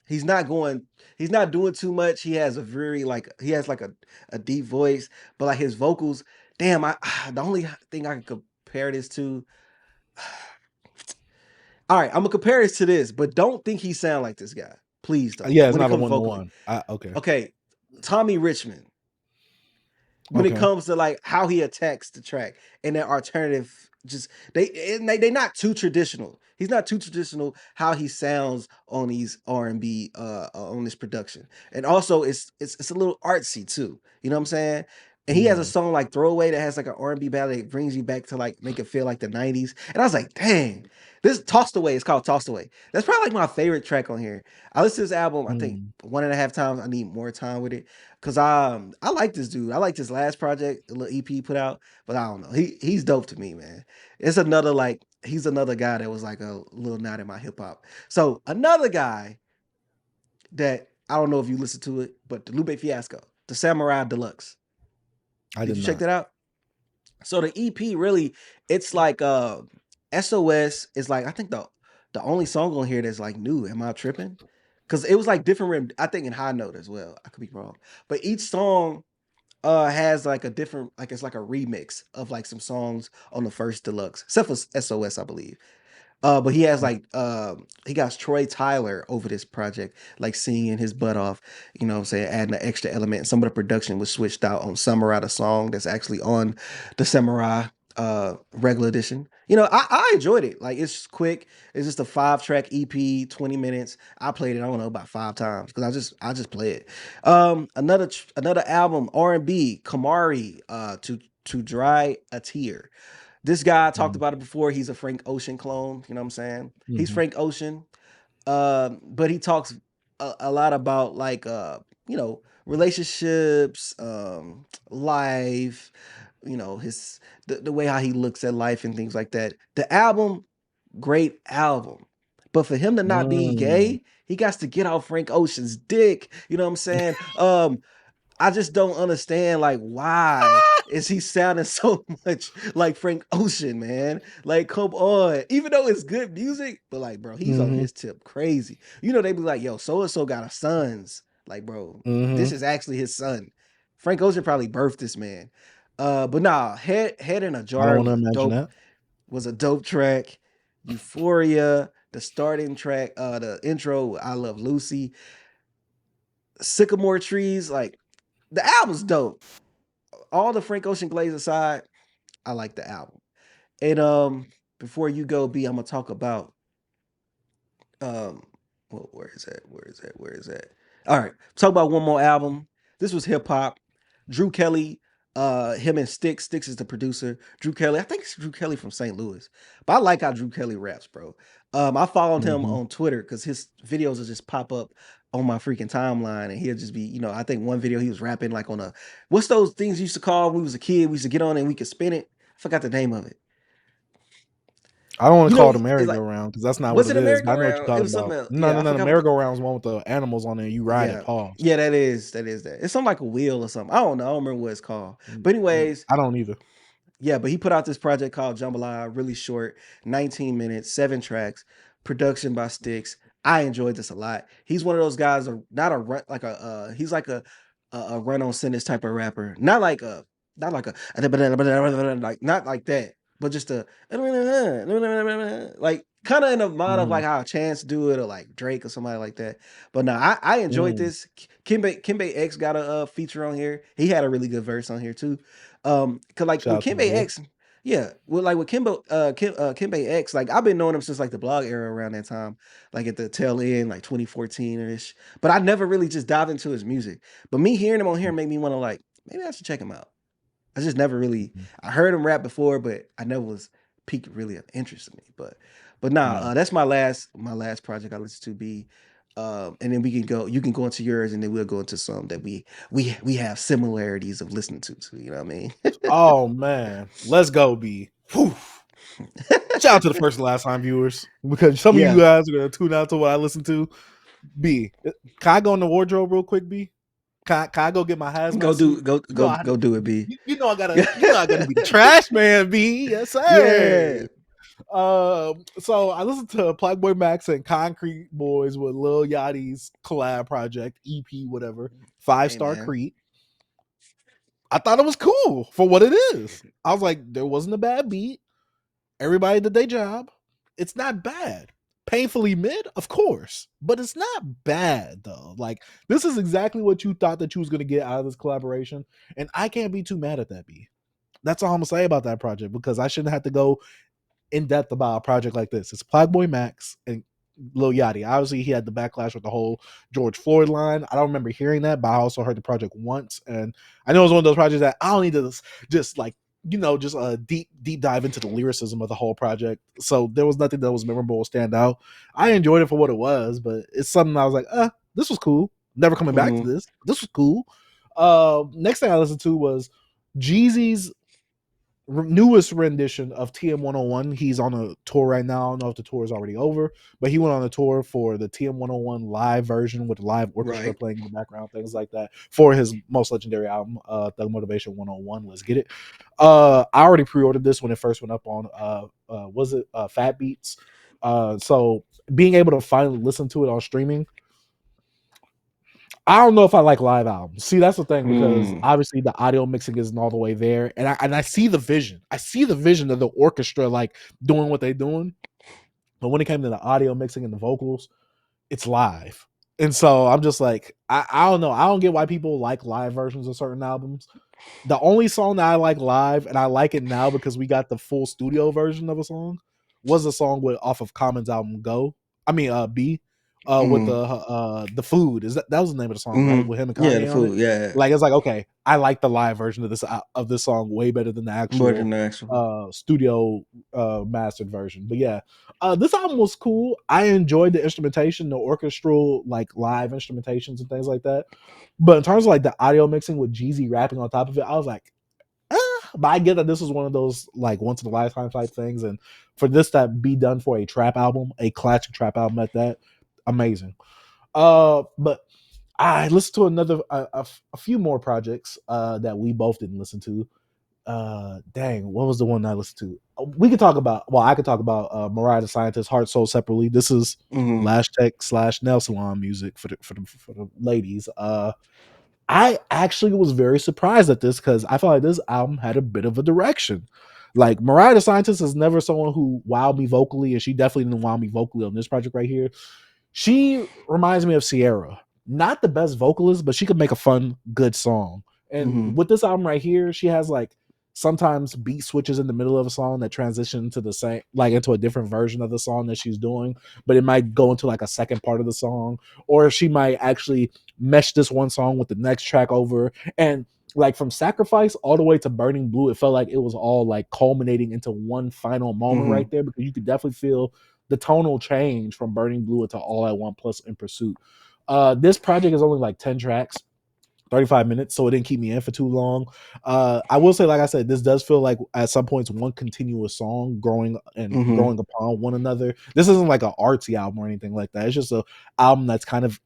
he's not going he's not doing too much. He has a very like he has like a deep voice, but like his vocals, damn, I the only thing I can compare this to all right, I'm gonna compare this to this, but don't think he sound like this guy. Please don't. Yeah, it's When it not a comes one to vocally. one. Okay. Okay, Tommy Richmond. When it Okay. comes to like how he attacks the track and that alternative, just they not too traditional. He's not too traditional how he sounds on these R&B on this production. And also it's a little artsy too. You know what I'm saying? And he has a Mm. song like Throwaway that has like an R&B ballad that brings you back to like make it feel like the 90s. And I was like, dang, this Tossed Away is called Tossed Away. That's probably like my favorite track on here. I listened to this album, I think Mm. 1.5 times. I need more time with it. Cause I like this dude. I like this last project, the little EP he put out, but I don't know. He's dope to me, man. It's another like he's another guy that was like a little nod in my hip hop. So another guy that I don't know if you listen to it, but the Lupe Fiasco, the Samurai Deluxe. I Did did you check not. that out? So the EP really, it's like SOS is like I think the only song on here that's like new. Am I tripping? Because it was like different. I think in High Note as well. I could be wrong, but each song has like a different like it's like a remix of like some songs on the first deluxe, except for SOS, I believe. But he has like he got Troy Tyler over this project, like singing his butt off, you know what I'm saying, adding an extra element. Some of the production was switched out on Samurai, the song that's actually on the Samurai regular edition. I enjoyed it. Like it's quick. It's just a 5-track EP, 20 minutes. I played it, I don't know, about 5 times because I just play it. Another album, R&B, Kamari, to Dry a Tear. This guy I talked Mm. about it before. He's a Frank Ocean clone. You know what I'm saying? He's Mhm. Frank Ocean. But he talks a lot about like relationships, life, his the way how he looks at life and things like that. The album, great album. But for him to not be Mm. gay, he got to get off Frank Ocean's dick. You know what I'm saying? I just don't understand, like, why is he sounding so much like Frank Ocean, man? Like, come on. Even though it's good music, but like, bro, he's on his tip crazy. You know, they be like, yo, so-and-so got a sons. Like, bro, this is actually his son. Frank Ocean probably birthed this man. But nah, Head in a I Jar don't want to imagine that. was a dope track. Euphoria, the starting track, the intro, I Love Lucy. Sycamore Trees, like, the album's dope. All the Frank Ocean Glaze aside, I like the album. And before you go, B, I'm gonna talk about well, where is that? All right, talk about one more album. This was hip hop. Drew Kelly, him and Sticks is the producer. Drew Kelly, I think it's Drew Kelly from St. Louis, but I like how Drew Kelly raps, bro. I followed him on Twitter because his videos will just pop up on my freaking timeline, and he'll just be, I think one video he was rapping like on what's those things you used to call when we was a kid? We used to get on and we could spin it. I forgot the name of it. I don't want to call it a It's like, merry-go-round because that's not what was it it a is. But I know what you're merry-go-round? It talking was something about. else. No, Yeah, no, I no. The forgot what merry-go-round is one with the animals on there. You ride it. Pause. Yeah, that is that. It's something like a wheel or something. I don't know. I don't remember what it's called. But anyways, I don't either. yeah, but he put out this project called Jambalaya, really short, 19 minutes, 7 tracks, production by Sticks. I enjoyed this a lot. He's one of those guys, not a run like a he's like a run on sentence type of rapper. Not like a like not like that, but just a like kind of in the mind of like how Chance do it or like Drake or somebody like that. But no, I enjoyed this. Kimbe X got a feature on here. He had a really good verse on here too. Cause like Shout with out to my Kimbe boy. X, yeah, with Kimbe X, like I've been knowing him since like the blog era around that time, like at the tail end, like 2014-ish. But I never really just dived into his music. But me hearing him on here made me want to like, maybe I should check him out. I just never really I heard him rap before, but I never was piqued really of interest in me. But nah, that's my last project I listened to be. And then you can go into yours, and then we'll go into some that we have similarities of listening to. You know what I mean? Oh man, let's go, B. Whew. Shout out to the first and last time viewers because some of you guys are gonna tune out to what I listen to. B, can I go in the wardrobe real quick? B, can I go get my hazmat suit? Go do it, B. You know I gotta be the trash man, B. Yes, sir. Yeah. So I listened to PlaqueBoyMax and Concrete Boys with Lil Yachty's collab project, EP, whatever, 5-Star Crete. I thought it was cool for what it is. I was like, there wasn't a bad beat. Everybody did their job. It's not bad. Painfully mid, of course, but it's not bad though. Like, this is exactly what you thought that you was gonna get out of this collaboration, and I can't be too mad at that. B. That's all I'm gonna say about that project because I shouldn't have to go in depth about a project like this. It's PlaqueBoyMax and Lil Yachty. Obviously, he had the backlash with the whole George Floyd line. I don't remember hearing that, but I also heard the project once, and I know it was one of those projects that I don't need to just like just a deep dive into the lyricism of the whole project. So there was nothing that was memorable or stand out. I enjoyed it for what it was, but it's something I was like, this was cool. Never coming back to this. This was cool. Next thing I listened to was Jeezy's newest rendition of TM101. He's on a tour right now. I don't know if the tour is already over, but he went on a tour for the TM101 live version with live orchestra playing in the background, things like that, for his most legendary album, Thug Motivation 101. Let's get it. I already pre-ordered this when it first went up on Fat Beats. So being able to finally listen to it on streaming, I don't know if I like live albums. See, that's the thing, because obviously the audio mixing isn't all the way there, and I see the vision. I see the vision of the orchestra like doing what they're doing, but when it came to the audio mixing and the vocals, it's live, and so I'm just like, I don't know. I don't get why people like live versions of certain albums. The only song that I like live, and I like it now because we got the full studio version of a song, was a song off of Common's album Go. I mean, B. With the food, that was the name of the song, right? With him and Kanye The on food, it. Like, it's like, okay, I like the live version of this song way better than the actual studio mastered version. But yeah, this album was cool. I enjoyed the instrumentation, the orchestral like live instrumentations and things like that. But in terms of like the audio mixing with Jeezy rapping on top of it, I was like, but I get that this was one of those like once in a lifetime type things, and for this to be done for a trap album, a classic trap album at that, amazing. But I listened to a few more projects that we both didn't listen to. Dang, what was the one I listened to? We could talk about. Well, I could talk about Mariah the Scientist, Heart Soul separately. This is Lash Tech / Nail Salon music for the ladies. I actually was very surprised at this because I felt like this album had a bit of a direction. Like Mariah the Scientist is never someone who wowed me vocally, and she definitely didn't wow me vocally on this project right here. She reminds me of Sierra. Not the best vocalist, but she could make a fun, good song. And with this album right here, she has like sometimes beat switches in the middle of a song that transition to the same, like into a different version of the song that she's doing, but it might go into like a second part of the song, or she might actually mesh this one song with the next track over. And like from Sacrifice all the way to Burning Blue, it felt like it was all like culminating into one final moment right there, because you could definitely feel the tonal change from Burning Blue into All I Want plus In Pursuit. This project is only like 10 tracks, 35 minutes, so it didn't keep me in for too long. I will say, like I said, this does feel like at some points one continuous song growing upon one another. This isn't like an artsy album or anything like that. It's just a album that's kind of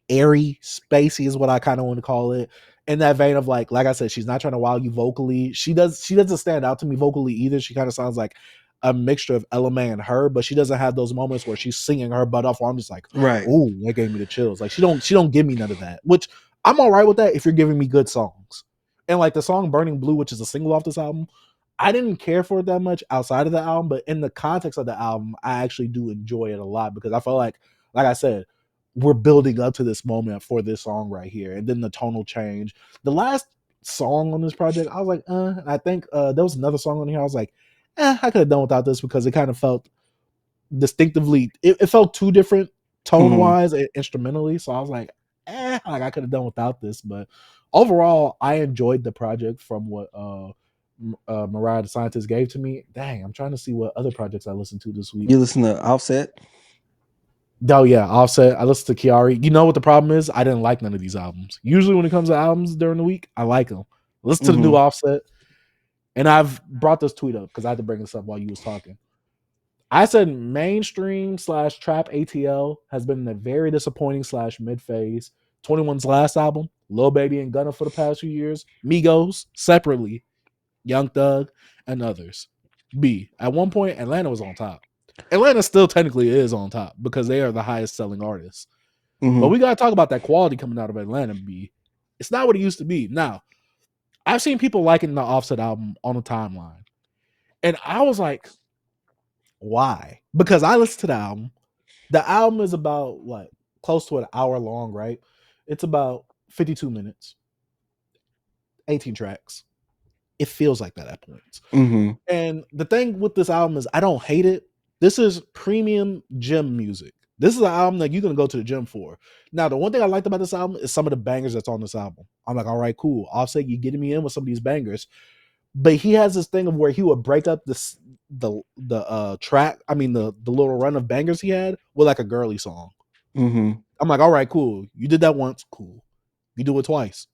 airy, spacey is what I kind of want to call it. In that vein of like I said, she's not trying to wow you vocally. She doesn't stand out to me vocally either. She kind of sounds like a mixture of Ella Mai and her, but she doesn't have those moments where she's singing her butt off where I'm just like, oh, that gave me the chills. Like she don't give me none of that, which I'm all right with that if you're giving me good songs. And like the song Burning Blue, which is a single off this album, I didn't care for it that much outside of the album, but in the context of the album, I actually do enjoy it a lot because I felt like I said, we're building up to this moment for this song right here. And then the tonal change. The last song on this project, I was like, I think there was another song on here. I was like, I could have done without this because it kind of felt distinctively, it felt too different tone wise and instrumentally. So I was like I could have done without this. But overall, I enjoyed the project from what Mariah the Scientist gave to me. Dang, I'm trying to see what other projects I listened to this week. You listen to Offset? Oh yeah, Offset. I listened to KIARI. You know what the problem is? I didn't like none of these albums. Usually when it comes to albums during the week, I like them. Listen to the new Offset. And I've brought this tweet up because I had to bring this up while you was talking. I said mainstream / trap ATL has been in a very disappointing / mid phase. 21's last album, Lil Baby and Gunna for the past few years, Migos separately, Young Thug, and others. B. At one point, Atlanta was on top. Atlanta still technically is on top because they are the highest selling artists. But we got to talk about that quality coming out of Atlanta, B. It's not what it used to be. Now, I've seen people liking the Offset album on the timeline. And I was like, why? Because I listened to the album. The album is about like close to an hour long, right? It's about 52 minutes, 18 tracks. It feels like that at points. And the thing with this album is I don't hate it. This is premium gym music. This is an album that you're going to go to the gym for. Now, the one thing I liked about this album is some of the bangers that's on this album. I'm like, all right, cool. Offset, you're getting me in with some of these bangers. But he has this thing of where he would break up the track, I mean the little run of bangers he had with like a girly song. I'm like, all right, cool. You did that once, cool. You do it twice,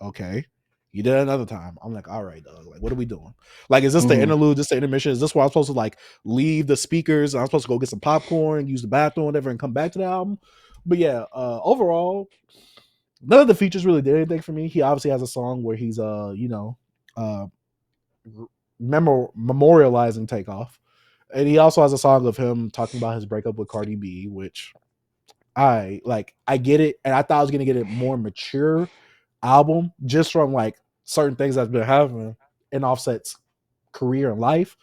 okay. You did it another time. I'm like, all right, dog. Like, what are we doing? Like, is this the interlude? This the intermission? Is this where I'm supposed to like leave the speakers? I'm supposed to go get some popcorn, use the bathroom, whatever, and come back to the album? But yeah, overall, none of the features really did anything for me. He obviously has a song where he's memorializing Takeoff, and he also has a song of him talking about his breakup with Cardi B, which I get it, and I thought I was gonna get a more mature album just from like certain things that's been happening in Offset's career and life,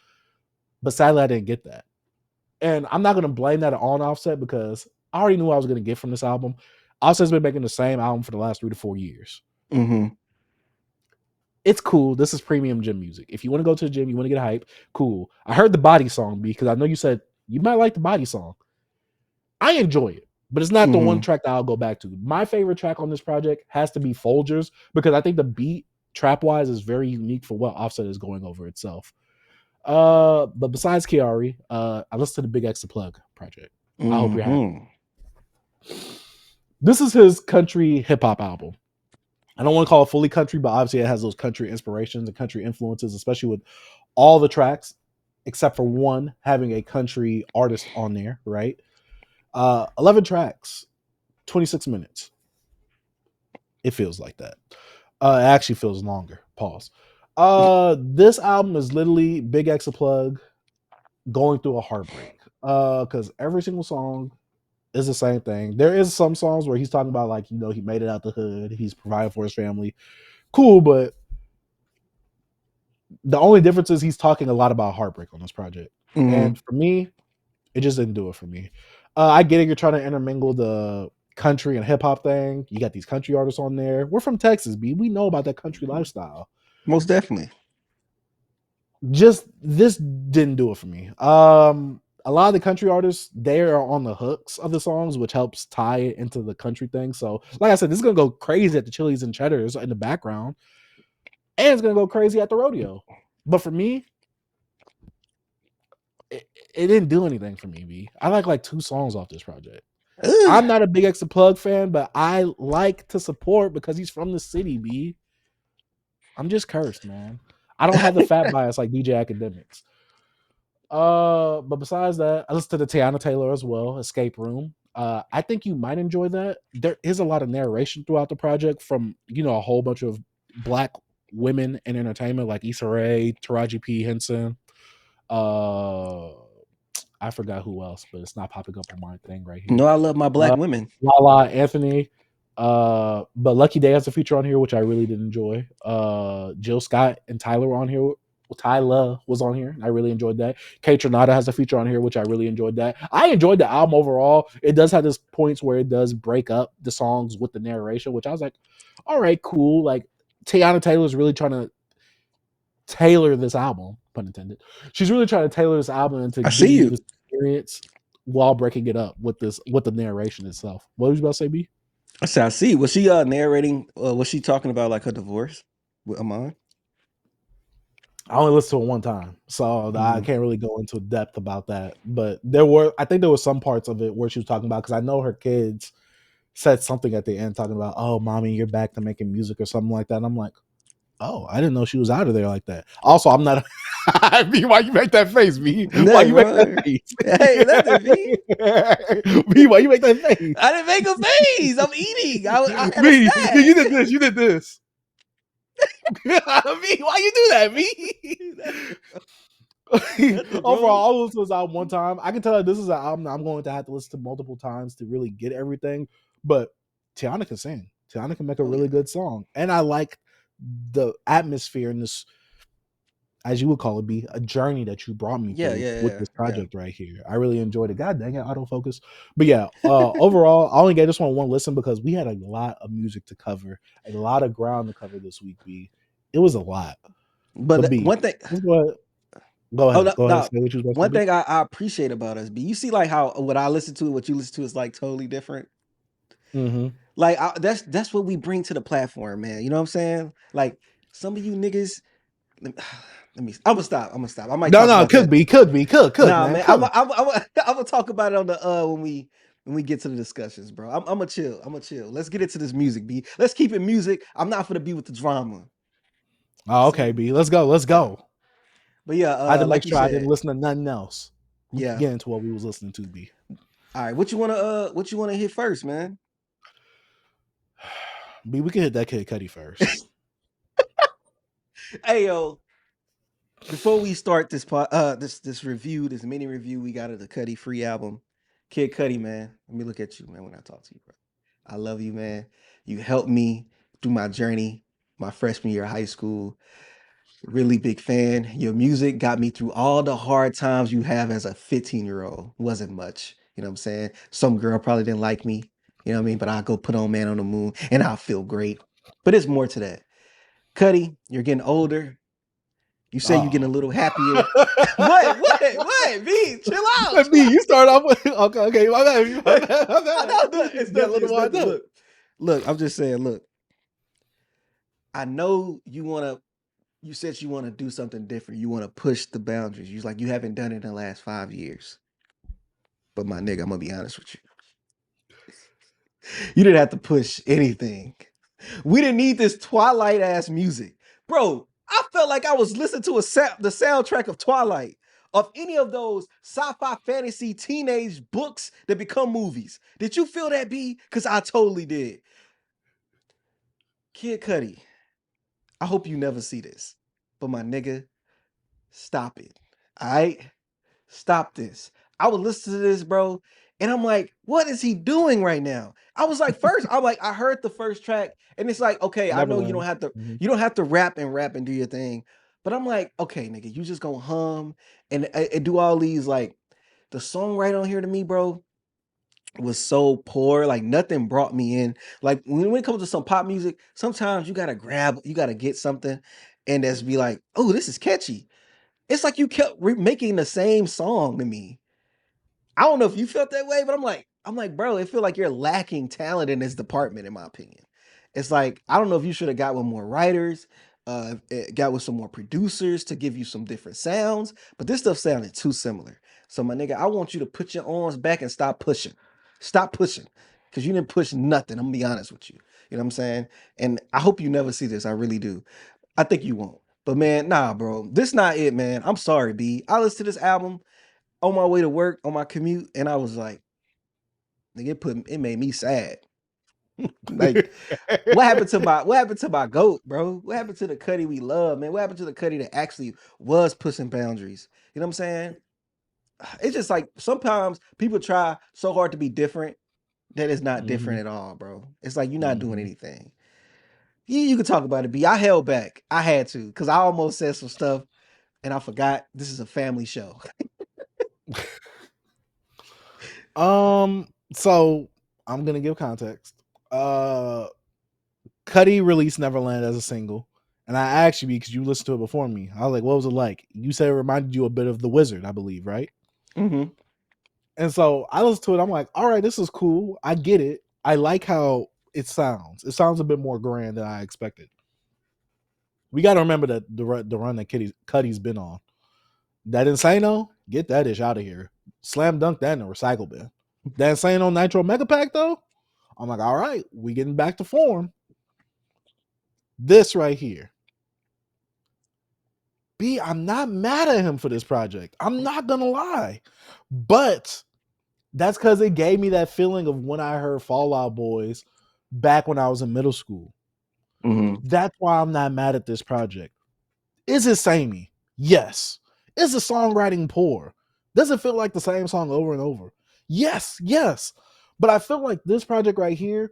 but sadly I didn't get that. And I'm not gonna blame that on Offset because I already knew what I was gonna get from this album. Offset's been making the same album for the last 3 to 4 years. It's cool. This is premium gym music. If you want to go to the gym, you want to get hype, cool. I heard the Body song because I know you said you might like the Body song. I enjoy it, but it's not the one track that I'll go back to. My favorite track on this project has to be Folgers because I think the beat trap wise is very unique for what Offset is going over itself. But besides KIARI, I listened to the BigXthaPlug project. I hope you're happy. This is his country hip hop album. I don't want to call it fully country, but obviously it has those country inspirations and country influences, especially with all the tracks, except for one having a country artist on there, right? 11 tracks, 26 minutes. It feels like that. It actually feels longer. Pause. This album is literally BigXthaPlug going through a heartbreak. Because every single song is the same thing. There is some songs where he's talking about, like, he made it out the hood, he's providing for his family. Cool, but the only difference is he's talking a lot about heartbreak on this project. And for me, it just didn't do it for me. I get it, you're trying to intermingle the country and hip hop thing. You got these country artists on there. We're from Texas, B. We know about that country lifestyle. Most definitely. Just this didn't do it for me. A lot of the country artists, they are on the hooks of the songs, which helps tie it into the country thing. So, like I said, this is gonna go crazy at the Chili's and Cheddars in the background, and it's gonna go crazy at the rodeo. But for me, it didn't do anything for me, B. I like 2 songs off this project. I'm not a BigXthaPlug fan, but I like to support because he's from the city, B. I'm just cursed, man. I don't have the fat bias like DJ Academics. But besides that, I listened to the Teyana Taylor as well, Escape Room. I think you might enjoy that. There is a lot of narration throughout the project from, a whole bunch of Black women in entertainment like Issa Rae, Taraji P. Henson. I forgot who else, but it's not popping up on my thing right here. No, I love my Black women. Lala Anthony. But Lucky Day has a feature on here, which I really did enjoy. Jill Scott and Tyler were on here. Tyler was on here. I really enjoyed that. K Tronada has a feature on here, which I really enjoyed that. I enjoyed the album overall. It does have this points where it does break up the songs with the narration, which I was like, all right, cool. Like, Teyana Taylor is really trying to tailor this album, pun intended. She's really trying to tailor this album into giving you this experience while breaking it up with the narration itself. What was you about to say, B? I said, I see. Was she narrating? Was she talking about like her divorce with Amon? I only listened to it one time, so I can't really go into depth about that. But I think there were some parts of it where she was talking about, because I know her kids said something at the end talking about, "Oh, mommy, you're back to making music" or something like that. And I'm like, oh, I didn't know she was out of there like that. Also, I'm not. B, why you make that face, B? Why you make that face? Hey, nothing, B. B, why you make that face? I didn't make a face. I'm eating. I B, you did this. You did this. B, why you do that, B? Overall, I listened to this album one time. I can tell that this is an album that I'm going to have to listen to multiple times to really get everything. But Teyana can sing. Teyana can make a really good song, and I like the atmosphere in this, as you would call it, be a journey that you brought me through with this project right here. I really enjoyed it. God dang it, autofocus. But yeah, overall, I only gave this one listen because we had a lot of music to cover, a lot of ground to cover this week. B, it was a lot. But B, one thing, go ahead. Go ahead. Say what you was one thing I appreciate about us, B, you see like how what I listen to and what you listen to is like totally different. Like that's what we bring to the platform, man. You know what I'm saying? Like some of you niggas. I'm gonna stop. I might could be, nah, man. I'm gonna talk about it on the when we get to the discussions, bro. I'm gonna chill. Let's get into this music, B. Let's keep it music. I'm not gonna be with the drama. Oh, okay, B. Let's go. But yeah, I had to like make sure I didn't listen to nothing else. We can get into what we was listening to, B. All right, what you wanna hit first, man? B, we can hit that Kid Cudi first. Hey yo, before we start this this review, this mini review we got of the Cudi free album, Kid Cudi, man. Let me look at you, man, when I talk to you, bro. I love you, man. You helped me through my journey, my freshman year of high school. Really big fan. Your music got me through all the hard times you have as a 15-year-old. Wasn't much, you know what I'm saying? Some girl probably didn't like me, you know what I mean? But I'll go put on Man on the Moon and I'll feel great. But it's more to that. Cudi, you're getting older. You say you're getting a little happier. What? B, chill out. B, you start off with okay. My bad. Look, I'm just saying, look. I know you said you want to do something different. You want to push the boundaries. You like you haven't done it in the last 5 years. But my nigga, I'm gonna be honest with you. You didn't have to push anything. We didn't need this Twilight ass music. Bro, I felt like I was listening to the soundtrack of Twilight, of any of those sci-fi fantasy teenage books that become movies. Did you feel that, B? Because I totally did. Kid Cudi, I hope you never see this, but my nigga, stop it. All right, stop this. I would listen to this, bro, and I'm like, what is he doing right now? I was like, first, I'm like, I heard the first track, and it's like, okay, I know you don't have to, rap and do your thing, but I'm like, okay, nigga, you just gonna hum and do all these like the song right on here to me, bro, was so poor. Like nothing brought me in. Like when it comes to some pop music, sometimes you gotta get something, and that's be like, oh, this is catchy. It's like you kept making the same song to me. I don't know if you felt that way, but I'm like, bro, it feel like you're lacking talent in this department, in my opinion. It's like, I don't know if you should have got with more writers, got with some more producers to give you some different sounds, but this stuff sounded too similar. So my nigga, I want you to put your arms back and stop pushing. Stop pushing. Cause you didn't push nothing. I'm gonna be honest with you. You know what I'm saying? And I hope you never see this. I really do. I think you won't. But man, nah, bro. This not it, man. I'm sorry, B. I listened to this album on my way to work, on my commute, and I was like, nigga, it made me sad. Like, what happened to my goat, bro? What happened to the Cudi we love, man? What happened to the Cudi that actually was pushing boundaries? You know what I'm saying? It's just like sometimes people try so hard to be different that it's not different at all, bro. It's like you're not doing anything. You can talk about it, B. I held back. I had to, because I almost said some stuff and I forgot this is a family show. So I'm gonna give context. Cudi released Neverland as a single, and I asked you because you listened to it before me. I was like, what was it like? You said it reminded you a bit of The Wizard, I believe, right? Mm-hmm. And so I listened to it. I'm like, all right, this is cool. I get it. I like how it sounds. It sounds a bit more grand than I expected. We got to remember that the run that Cudi's been on. That Insano, get that ish out of here. Slam dunk that in the recycle bin. That Insano Nitro Mega Pack, though, I'm like, all right, we getting back to form. This right here. B, I'm not mad at him for this project. I'm not going to lie. But that's because it gave me that feeling of when I heard Fall Out Boys back when I was in middle school. Mm-hmm. That's why I'm not mad at this project. Is it samey? Yes. Is the songwriting poor? Does it feel like the same song over and over? Yes. But I feel like this project right here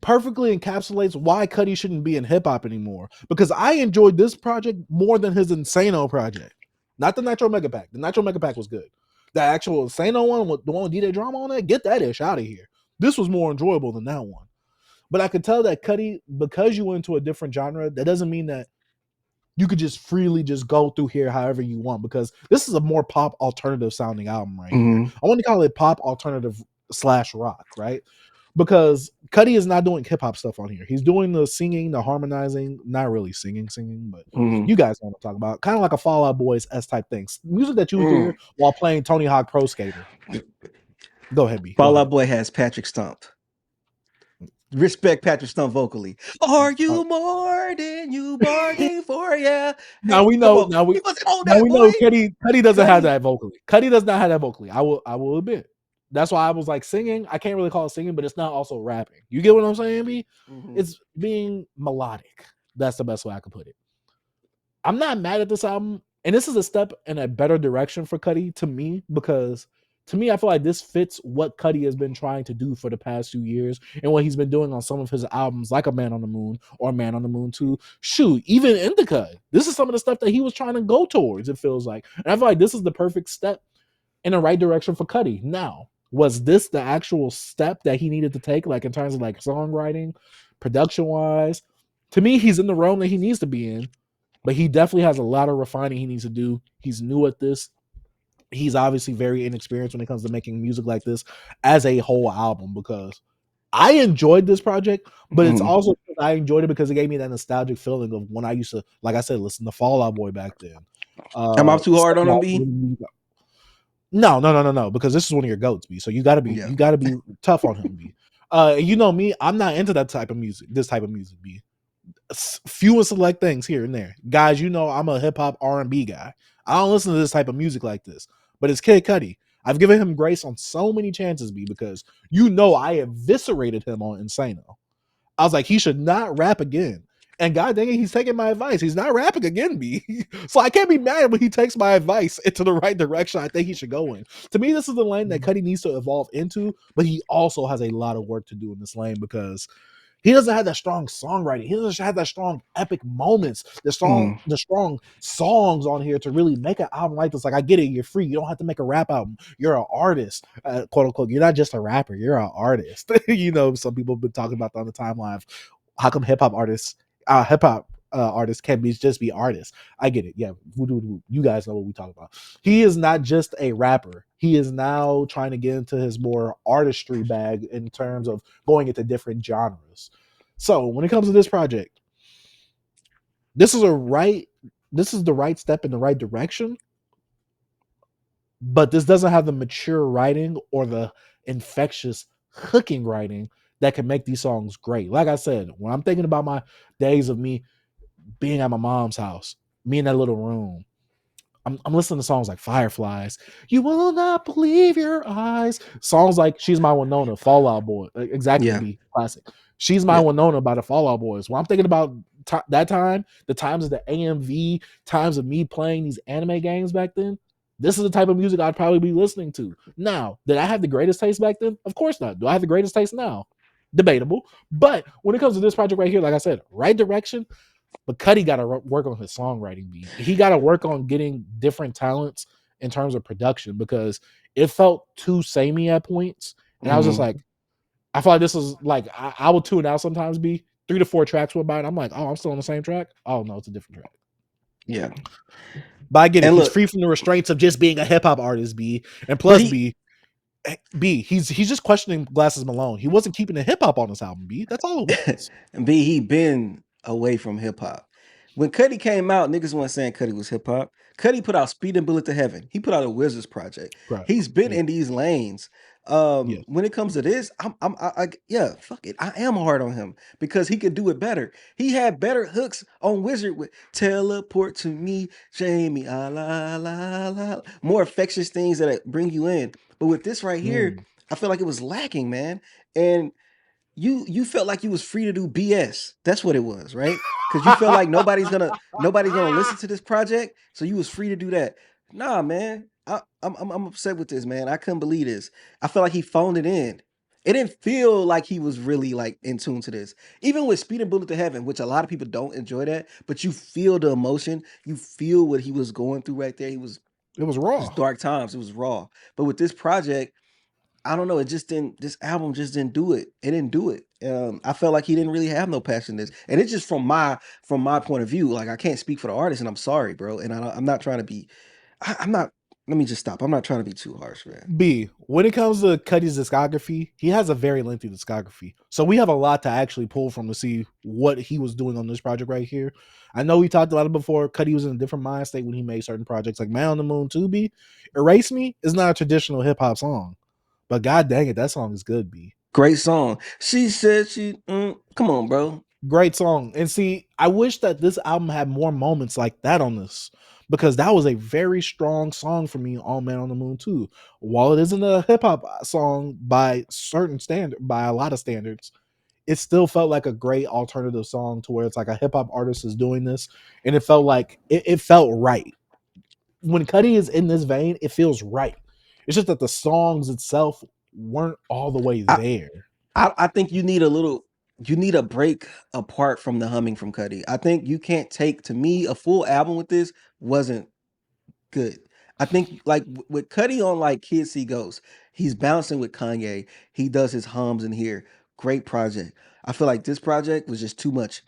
perfectly encapsulates why Cudi shouldn't be in hip hop anymore. Because I enjoyed this project more than his Insano project. Not the Nitro Mega Pack. The Nitro Mega Pack was good. The actual Insano one, the one with DJ Drama on it, get that ish out of here. This was more enjoyable than that one. But I could tell that Cudi, because you went into a different genre, that doesn't mean that you could just freely just go through here however you want, because this is a more pop alternative sounding album right here. I want to call it pop alternative / rock, right? Because Cudi is not doing hip hop stuff on here. He's doing the singing, the harmonizing, not really singing, but you guys know what I'm talking about. Kind of like a Fall Out Boys S type things. Music that you would hear while playing Tony Hawk Pro Skater. Go ahead, B. Fall Out Boy has Patrick Stump. Respect Patrick Stump vocally. Are you more than you bargained for? Yeah. Now we know. Now we know. Cudi doesn't have that vocally. Cudi does not have that vocally. I will admit. That's why I was like singing. I can't really call it singing, but it's not also rapping. You get what I'm saying, B? It's being melodic. That's the best way I could put it. I'm not mad at this album, and this is a step in a better direction for Cudi to me, because to me, I feel like this fits what Cudi has been trying to do for the past 2 years and what he's been doing on some of his albums, like A Man on the Moon or Man on the Moon 2. Shoot, even Indica. This is some of the stuff that he was trying to go towards, it feels like. And I feel like this is the perfect step in the right direction for Cudi. Now, was this the actual step that he needed to take, like in terms of like songwriting, production-wise? To me, he's in the realm that he needs to be in, but he definitely has a lot of refining he needs to do. He's new at this. He's obviously very inexperienced when it comes to making music like this as a whole album, because I enjoyed this project, but it's also I enjoyed it because it gave me that nostalgic feeling of when I used to, like I said, listen to Fall Out Boy back then. Am I too hard on him, B? No, because this is one of your goats, B. So you gotta be tough on him, B. You know me, I'm not into that type of music, B. Few and select things here and there. Guys, you know I'm a hip hop R&B guy. I don't listen to this type of music like this. But it's Kid Cudi. I've given him grace on so many chances, B, because you know I eviscerated him on Insano. I was like, he should not rap again. And god dang it, he's taking my advice. He's not rapping again, B. So I can't be mad when he takes my advice into the right direction I think he should go in. To me, this is the lane that Cudi needs to evolve into, but he also has a lot of work to do in this lane because he doesn't have that strong songwriting. He doesn't have that strong epic moments, the strong songs on here to really make an album like this. Like, I get it, you're free. You don't have to make a rap album. You're an artist, quote unquote. You're not just a rapper. You're an artist. You know, some people have been talking about that on the timeline. How come hip hop artists can be just be artists? I get it. Yeah, you guys know what we talk about. He is not just a rapper. He is now trying to get into his more artistry bag in terms of going into different genres. So when it comes to this project, this is the right step in the right direction, but this doesn't have the mature writing or the infectious hooking writing that can make these songs great. Like I said, when I'm thinking about my days of me being at my mom's house, me in that little room, I'm listening to songs like Fireflies, You Will Not Believe Your Eyes, songs like She's My Winona, Fall Out Boy, exactly, Yeah. be classic. She's My Winona by the Fall Out Boys. When I'm thinking about that time, the times of the AMV, times of me playing these anime games back then, this is the type of music I'd probably be listening to. Now, did I have the greatest taste back then? Of course not. Do I have the greatest taste now? Debatable. But when it comes to this project right here, like I said, right direction. But Cudi got to work on his songwriting beat. He got to work on getting different talents in terms of production because it felt too samey at points. And I was just like, I feel like this is like, I will tune out sometimes, be 3 to 4 tracks went by, and I'm like, oh, I'm still on the same track. Oh, no, it's a different track. Yeah. But I get it. And He's look, free from the restraints of just being a hip hop artist, B. And plus, he's just questioning Glasses Malone. He wasn't keeping the hip hop on this album, B. That's all it was. and B, he been away from hip hop. When Cudi came out, niggas weren't saying Cudi was hip hop. Cudi put out Speed and Bullet to Heaven. He put out a Wizards project. Right. He's been in these lanes. Yeah. When it comes to this, fuck it. I am hard on him because he could do it better. He had better hooks on Wizard with Teleport to Me, Jamie, ah, la, la, la, more infectious things that bring you in. But with this right here, I feel like it was lacking, man. And you felt like you was free to do BS. That's what it was, right? Because you felt like nobody's gonna listen to this project, so you was free to do that. Nah, man, I'm upset with this, man. I couldn't believe this. I felt like he phoned it in. It didn't feel like he was really like in tune to this. Even with Speed and Bullet to Heaven, which a lot of people don't enjoy that, but you feel the emotion, you feel what he was going through right there. It was It was raw. dark times. It was raw. But with this project, I don't know. It just didn't. This album just didn't do it. It didn't do it. I felt like he didn't really have no passion in this, and it's just from my point of view. Like I can't speak for the artist, and I'm sorry, bro. And I'm not trying to be. I'm not. Let me just stop. I'm not trying to be too harsh, man. B, when it comes to Cudi's discography, he has a very lengthy discography. So we have a lot to actually pull from to see what he was doing on this project right here. I know we talked about it before. Cudi was in a different mind state when he made certain projects like Man on the Moon 2, B. Erase Me is not a traditional hip hop song. But god dang it, that song is good, B. Great song. She said come on, bro. Great song. And see, I wish that this album had more moments like that on this, because that was a very strong song for me on Man on the Moon 2. While it isn't a hip hop song by a lot of standards, it still felt like a great alternative song to where it's like a hip hop artist is doing this, and it felt like it felt right. When Cudi is in this vein, it feels right. It's just that the songs itself weren't all the way there. I think you need a break apart from the humming from Cudi. I think you can't take, to me, a full album with this wasn't good. I think like with Cudi on like Kids See Ghosts, he's bouncing with Kanye. He does his hums in here. Great project. I feel like this project was just too much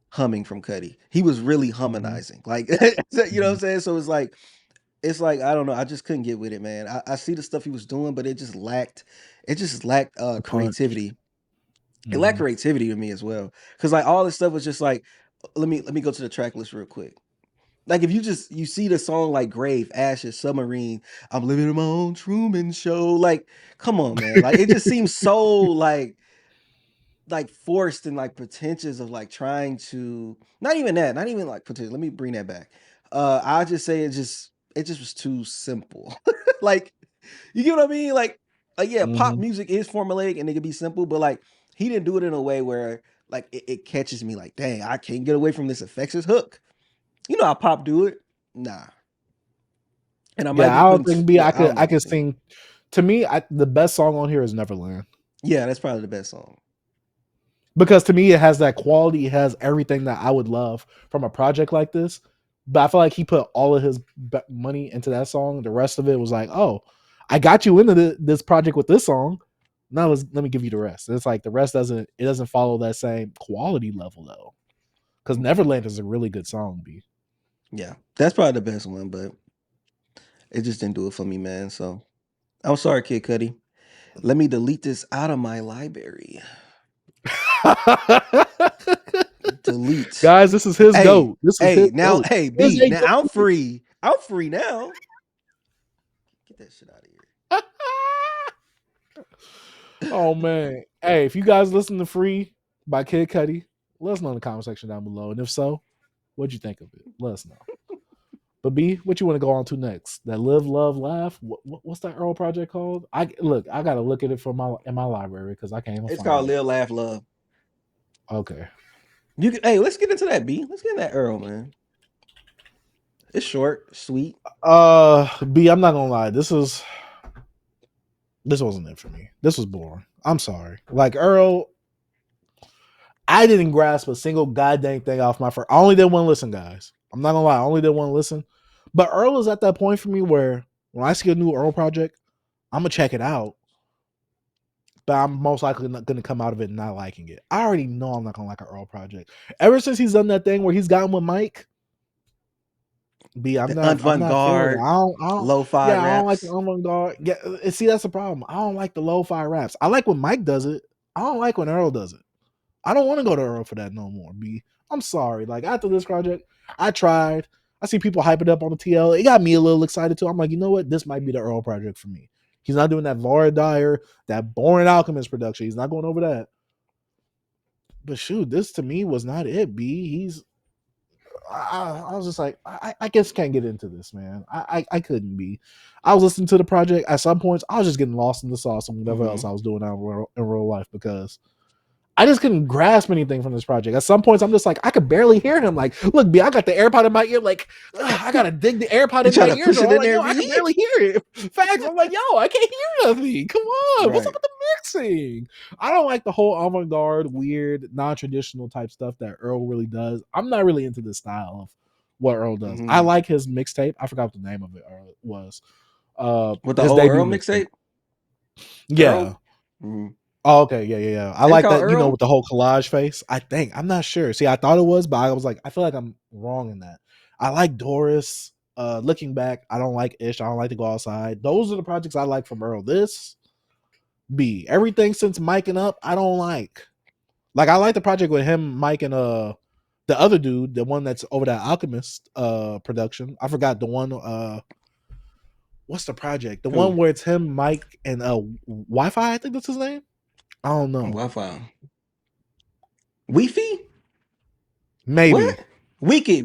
humming from Cudi. He was really harmonizing. Like you know what I'm saying? So it's like I don't know. I just couldn't get with it, man. I see the stuff he was doing, but it just lacked creativity. It lacked creativity to me as well. Cause like all this stuff was just like, let me go to the track list real quick. Like if you see the song like Grave, Ashes, Submarine, I'm living in my own Truman Show. Like, come on, man. Like it just seems so like forced and like pretentious of like trying to not even like pretentious. Let me bring that back. I'll just say it just was too simple. Like, you get what I mean? Like yeah, pop music is formulaic and it can be simple, but like he didn't do it in a way where like it catches me like, dang, I can't get away from this effects hook. You know how pop do it? Nah. And I might Yeah, be I don't putting think B. well, I don't I know could this thing. sing. To me, the best song on here is Neverland. Yeah, that's probably the best song. Because to me, it has that quality. It has everything that I would love from a project like this. But I feel like he put all of his money into that song. The rest of it was like, oh, I got you into this project with this song. Now let me give you the rest. And it's like the rest doesn't follow that same quality level though. Because Neverland is a really good song, B. Yeah, that's probably the best one, but it just didn't do it for me, man. So I'm sorry, Kid Cudi. Let me delete this out of my library. Delete. Guys, this is his Hey, goat. This is his hey, now, goat. hey, There's B, a now I'm goat. free. I'm free now. Get that shit out of here. Oh man. Hey, if you guys listen to Free by Kid Cudi, let us know in the comment section down below. And if so, what'd you think of it? Let us know. But B, what you want to go on to next? That Live, Love, Laugh? What's that Earl project called? I gotta look at it in my library because I can't even It's find called it. Live, Laugh, Love. Okay. Hey, let's get into that, B. Let's get in that Earl, man. It's short, sweet. B, I'm not gonna lie. This wasn't it for me. This was boring. I'm sorry. Like Earl, I didn't grasp a single goddamn thing off my first. I only did one listen, guys. I'm not gonna lie. I only did one listen. But Earl is at that point for me where when I see a new Earl project, I'm gonna check it out. But I'm most likely not gonna come out of it not liking it. I already know I'm not gonna like an Earl project. Ever since he's done that thing where he's gotten with Mike, B, I'm The not feeling it. avant-garde, lo-fi I don't like the raps. avant-garde. Yeah, see, that's the problem. I don't like the lo-fi raps. I like when Mike does it. I don't like when Earl does it. I don't want to go to Earl for that no more, B. I'm sorry. Like after this project, I tried. I see people hype it up on the TL. It got me a little excited too. I'm like, you know what? This might be the Earl project for me. He's not doing that Laura Dyer, that boring Alchemist production. He's not going over that. But shoot, this to me was not it, B. I was just like, I guess can't get into this, man. I couldn't be. I was listening to the project. At some points, I was just getting lost in the sauce and whatever else I was doing out in real life because I just couldn't grasp anything from this project. At some points, I'm just like, I could barely hear him. Like, look, B, I got the AirPod in my ear. Like, I gotta dig the AirPod You in my trying to ears. push I'm it in like, there, yo, I can B? barely hear it. Facts. I'm like, yo, I can't hear nothing. Come on, what's up Right. with the mixing? I don't like the whole avant-garde, weird, non-traditional type stuff that Earl really does. I'm not really into this style of what Earl does. I like his mixtape. I forgot what the name of it was. With the His old debut Earl mixtape. mixtape? Yeah. Earl? Mm-hmm. Oh, okay, yeah. I Is it like called that, Earl? with the whole collage face. I think I'm not sure. See, I thought it was, but I was like, I feel like I'm wrong in that. I like Doris. Looking back, I don't like Ish. I don't like to go outside. Those are the projects I like from Earl. This B, everything since Mike and Up, I don't like. Like I like the project with him, Mike, and the other dude, the one that's over that Alchemist production. I forgot the one. What's the project? The one Who? where it's him, Mike, and Wi-Fi. I think that's his name. I don't know. Wi-Fi. Wi-Fi? Maybe. What? Wiki.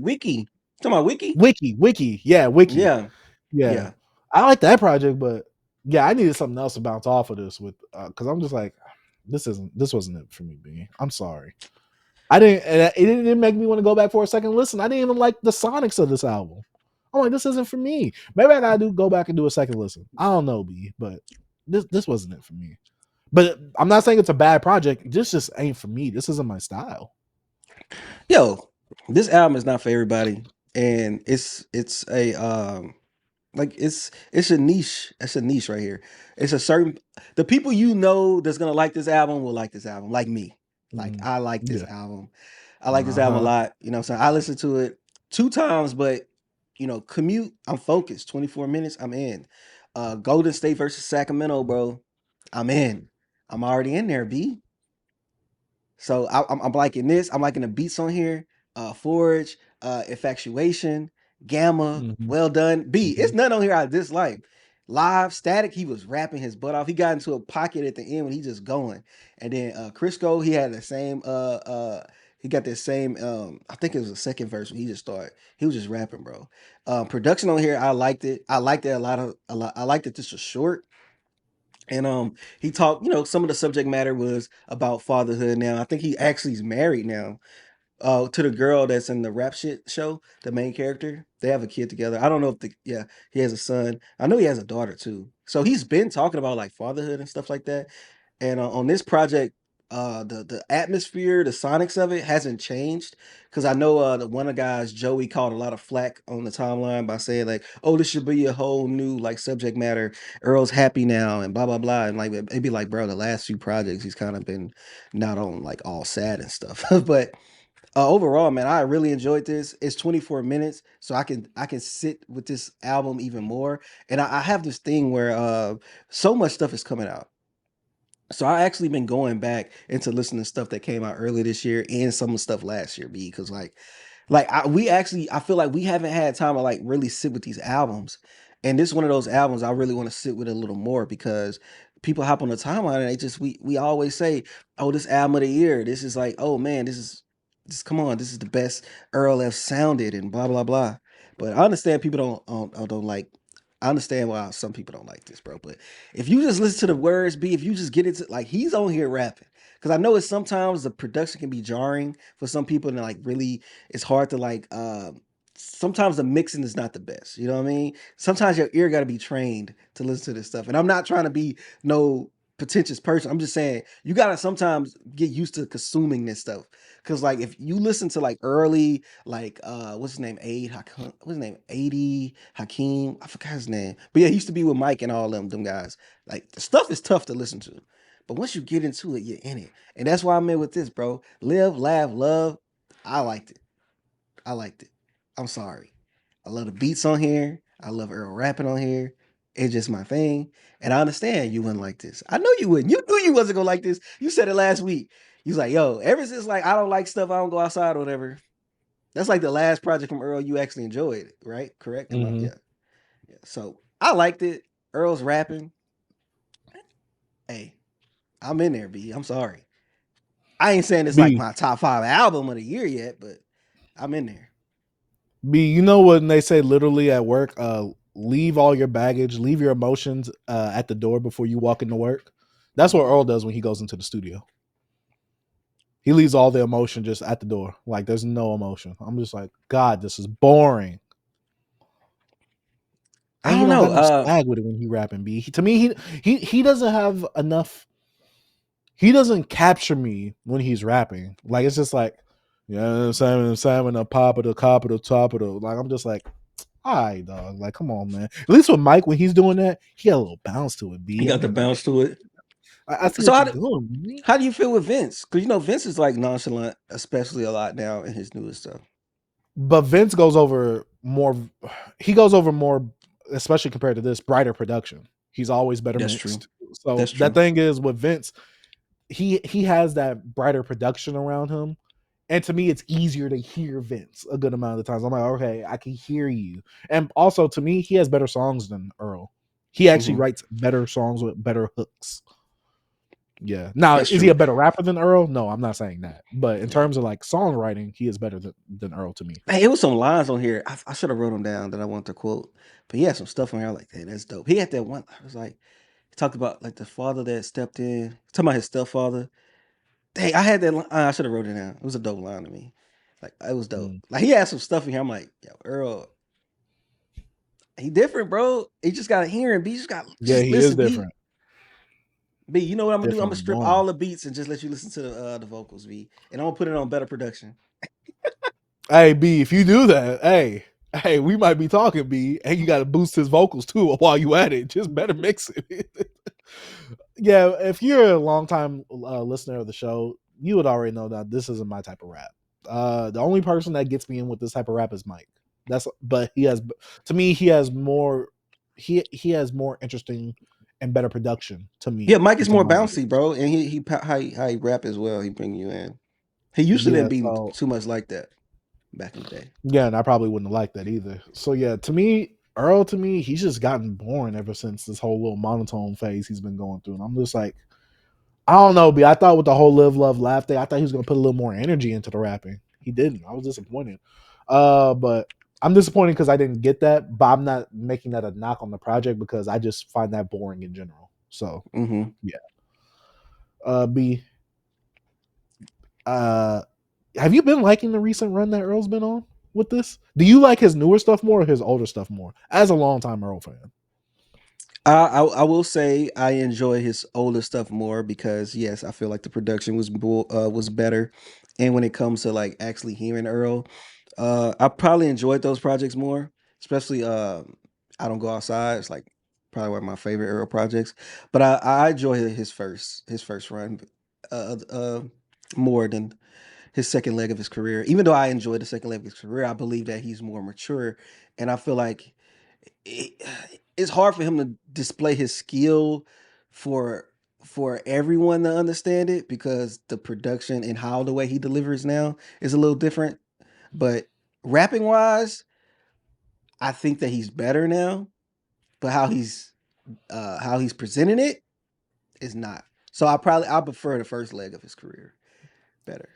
Talking about Wiki? Wiki. Yeah, Wiki. Yeah. Yeah. Yeah. I like that project, but yeah, I needed something else to bounce off of this with because I'm just like, this wasn't it for me, B. I'm sorry. It didn't make me want to go back for a second listen. I didn't even like the Sonics of this album. I'm like, this isn't for me. Maybe I gotta go back and do a second listen. I don't know, B, but this wasn't it for me. But I'm not saying it's a bad project. This just ain't for me. This isn't my style. Yo, this album is not for everybody. And it's a like it's a niche. It's a niche right here. It's a certain the people you know that's gonna like this album will like this album, like me. Like Mm, I like this yeah. album. I like this album a Uh-huh. lot. You know what I'm saying? I listened to it 2 times, but commute, I'm focused. 24 minutes, I'm in. Golden State versus Sacramento, bro. I'm in. I'm already in there, B. So I'm liking this. I'm liking the beats on here. Forge, Infatuation, Gamma, Mm-hmm. Well Done. B, Mm-hmm. it's none on here I dislike. Live, Static, he was rapping his butt off. He got into a pocket at the end when he just going. And then Crisco, he had the same he got that same I think it was the second verse when he just started. He was just rapping, bro. Production on here, I liked it. I liked it a lot. I liked that this was short. And he talked, some of the subject matter was about fatherhood. Now I think he actually is married now, to the girl that's in the rap shit show, the main character. They have a kid together. I don't know if he has a son. I know he has a daughter too. So he's been talking about like fatherhood and stuff like that. And on this project, the atmosphere, the sonics of it hasn't changed. Because I know the one of the guys, Joey, called a lot of flack on the timeline by saying like, "Oh, this should be a whole new like subject matter. Earl's happy now and blah blah blah." And like it'd be like, bro, the last few projects he's kind of been not on like all sad and stuff. But overall, man, I really enjoyed this. It's 24 minutes, so I can sit with this album even more. And I have this thing where so much stuff is coming out. So I actually been going back into listening to stuff that came out earlier this year and some of the stuff last year, because I feel like we haven't had time to like really sit with these albums. And this is one of those albums I really want to sit with a little more, because people hop on the timeline and they just we always say, "Oh, this album of the year. This is like, oh man, this come on, this is the best Earl F sounded and blah blah blah." But I understand people don't like. I understand why some people don't like this, bro. But if you just listen to the words, if you just get into like he's on here rapping, because I know it's sometimes the production can be jarring for some people, and like really it's hard to like. Sometimes the mixing is not the best. You know what I mean? Sometimes your ear got to be trained to listen to this stuff. And I'm not trying to be no pretentious person. I'm just saying you got to sometimes get used to consuming this stuff. Cause like if you listen to like early, like what's his name? What's his name? 80 Hakeem. I forgot his name. But yeah, he used to be with Mike and all them guys. Like the stuff is tough to listen to. But once you get into it, you're in it. And that's why I'm in with this, bro. Live, laugh, love. I liked it. I liked it. I'm sorry. I love the beats on here. I love Earl rapping on here. It's just my thing. And I understand you wouldn't like this. I know you wouldn't. You knew you wasn't gonna like this. You said it last week. You was like, yo, ever since like I don't like stuff, I don't go outside or whatever. That's like the last project from Earl you actually enjoyed, right? Correct? Mhm. Yeah. Yeah. So I liked it. Earl's rapping. Hey, I'm in there, B. I'm sorry. I ain't saying it's like B, my top 5 album of the year yet, but I'm in there. B, you know when they say literally at work, leave all your baggage, leave your emotions at the door before you walk into work. That's what Earl does when he goes into the studio. He leaves all the emotion just at the door. Like there's no emotion. I'm just like, God, this is boring. I And he don't don't know. got no swag with it when he rapping. B. To me, he doesn't have enough. He doesn't capture me when he's rapping. Like it's just like, yeah, Simon, a pop of the cop of the top of the. Like I'm just like, all right, dog. Like come on, man. At least with Mike when he's doing that, he got a little bounce to it. He B. got the I'm like, bounce to it. I see So what how you're do, doing, man. how do you feel with Vince? Because Vince is like nonchalant, especially a lot now in his newest stuff. But Vince goes over more. He goes over more, especially compared to this brighter production. He's always better That's true. mixed. So That's that true. thing is with Vince, he has that brighter production around him. And to me, it's easier to hear Vince a good amount of the times. I'm like, okay, I can hear you. And also, to me, he has better songs than Earl. He actually Hmm. writes better songs with better hooks. Yeah. Now, That's is he true. a better rapper than Earl? No, I'm not saying that. But in terms of like songwriting, he is better than Earl to me. Hey, it was some lines on here. I should have wrote them down that I want to quote. But he had some stuff on here. I like, hey, that's dope. He had that one. I was like, he talked about like the father that stepped in. Talking about his stepfather. Dang, I had that. I should have wrote it down. It was a dope line to me. Like it was dope. Mm. Like he had some stuff in here. I'm like, yo, Earl, he different, bro. He just got to hear him. B, Yeah, just he is listen, B. different. B, you know what I'm gonna do? I'm Different gonna on strip Bone. all the beats and just let you listen to the vocals, B. And I'm gonna put it on better production. Hey, B, if you do that, hey, we might be talking, B, and you got to boost his vocals too while you at it. Just better mix it. Yeah, if you're a longtime listener of the show, you would already know that this isn't my type of rap. The only person that gets me in with this type of rap is Mike. But he has, to me, he has more. He has more interesting and better production to Yeah, me Mike is between more all of bouncy, these. bro, and how he rap as well. He bring you in. He used to Yeah, didn't be so too much like that back in the day. yeah, and I probably wouldn't have liked that either. So yeah, to me, Earl, to me, he's just gotten boring ever since this whole little monotone phase he's been going through. And I'm just like, I don't know, B. I thought with the whole live, love, laugh thing, I thought he was gonna put a little more energy into the rapping. He didn't. I was disappointed. But I'm disappointed because I didn't get that. But I'm not making that a knock on the project because I just find that boring in general. So Mm-hmm. B, have you been liking the recent run that Earl's been on with this? Do you like his newer stuff more or his older stuff more? As a longtime Earl fan. I will say I enjoy his older stuff more because yes, I feel like the production was better, and when it comes to like actually hearing Earl, I probably enjoyed those projects more, especially I Don't Go Outside. It's like probably one of my favorite Earl projects, but I enjoy his first run more than his second leg of his career. Even though I enjoy the second leg of his career, I believe that he's more mature, and I feel like it, it's hard for him to display his skill for for everyone to understand it because the production and how the way he delivers now is a little different. But rapping wise, I think that he's better now, but how he's presenting it is not. So I prefer the first leg of his career better.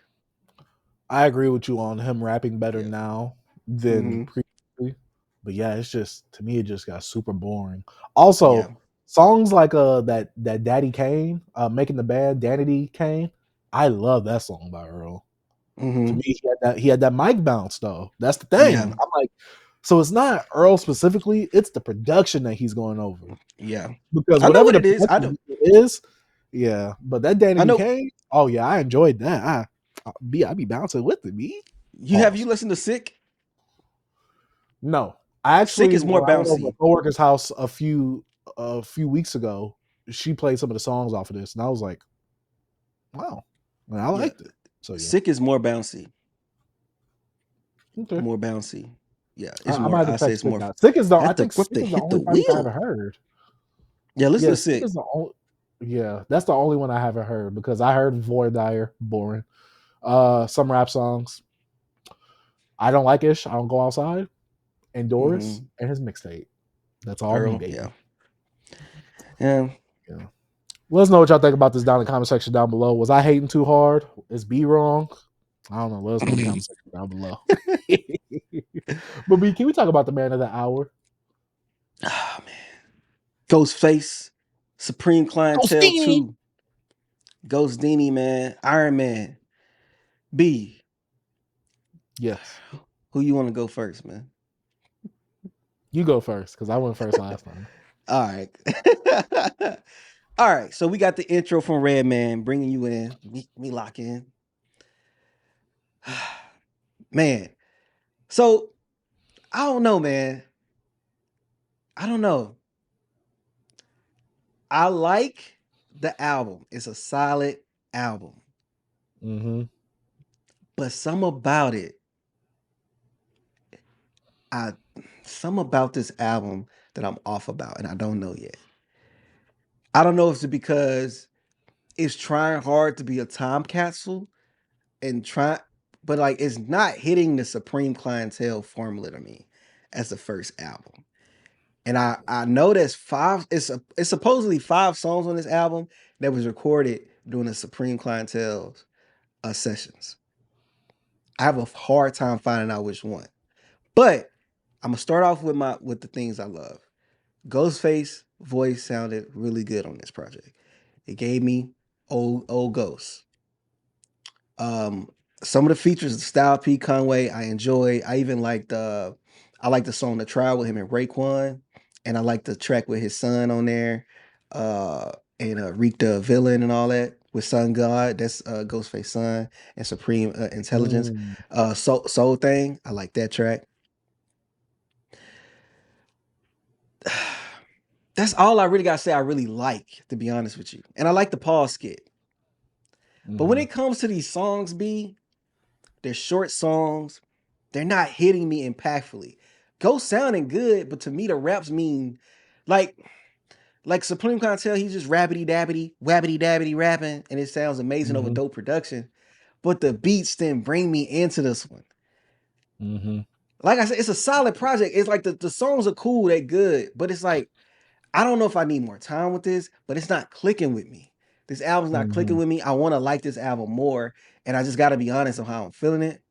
I agree with you on him rapping better Yeah. now than Hmm. previously. But yeah, it's just to me it just got super boring. Yeah. Also, songs like that Daddy Kane, Making the Band, Danity Kane, I love that song by Earl. To Hmm. me, he had that mic bounce though. That's the thing. Yeah. I'm like, so it's not Earl specifically, it's the production that he's going over. Yeah. Because I know whatever what the it is. I production know. is, yeah. But that I Danity know. Kane, oh yeah, I enjoyed that. I be bouncing with it, me. You Pause. listened to Sick? No, I Sick actually is more when I went over a bouncy. coworker's house a few weeks ago, she played some of the songs off of this, and I was like, wow, and I Yeah. liked it. So yeah, Sick is more bouncy. okay. More bouncy. Yeah, it's I might more. have to I say check it's Sick more. out. Sick is the I Have to think Sick grip the is the hit the only project I haven't wheel. heard. Yeah, listen Yeah, to Sick Sick. is the only. Yeah, that's the only one I haven't heard because I heard Void Dyer, boring. Some rap songs. I don't like Ish. I don't go outside. And Doris Hmm. and his mixtape. That's all me, Earl. baby. Yeah. Yeah. Yeah. Let us know what y'all think about this down in the comment section down below. Was I hating too hard? Is B wrong? I don't know. Let us know in the comment section down below. But B, can we talk about the man of the hour? Oh man. Ghostface. Supreme Clientele Ghostini. 2. Ghost Dini, man. Iron Man. B. Yes. Who you want to go first, man? You go first because I went first last time. All right. All right. So we got the intro from Redman bringing you in. Me lock in. Man. So I don't know, man. I don't know. I like the album. It's a solid album. Mm-hmm. But some about it, I some about this album that I'm off about, and I don't know yet. I don't know if it's because it's trying hard to be a time capsule and try, but like it's not hitting the Supreme Clientele formula to me as the first album. And I know there's five. It's supposedly 5 songs on this album that was recorded during the Supreme Clientele's sessions. I have a hard time finding out which one, but I'm gonna start off with the things I love. Ghostface voice sounded really good on this project. It gave me old Ghost. Um, some of the features, Style P Conway, I enjoy. I like the song "The Trial" with him and Raekwon, and I like the track with his son on there, and Reek the Villain and all that with Sun God. That's Ghostface son and Supreme Intelligence. Mm. Soul Thing, I like that track. That's all I really gotta say. I really like, to be honest with you, and I like the pause skit. But when Mm-hmm. it comes to these songs, they're short songs. They're not hitting me impactfully. Ghost sounding good, but to me the raps mean like Supreme Clientele, he's just rabbity dabbity, wabbity dabbity rapping, and it sounds amazing over Mm-hmm. dope production. But the beats didn't bring me into this one. Mm-hmm. Like I said, it's a solid project. It's like the songs are cool, they're good, but it's like I don't know if I need more time with this, but it's not clicking with me. This album's not clicking Mm-hmm. with me. I want to like this album more, and I just got to be honest on how I'm feeling it,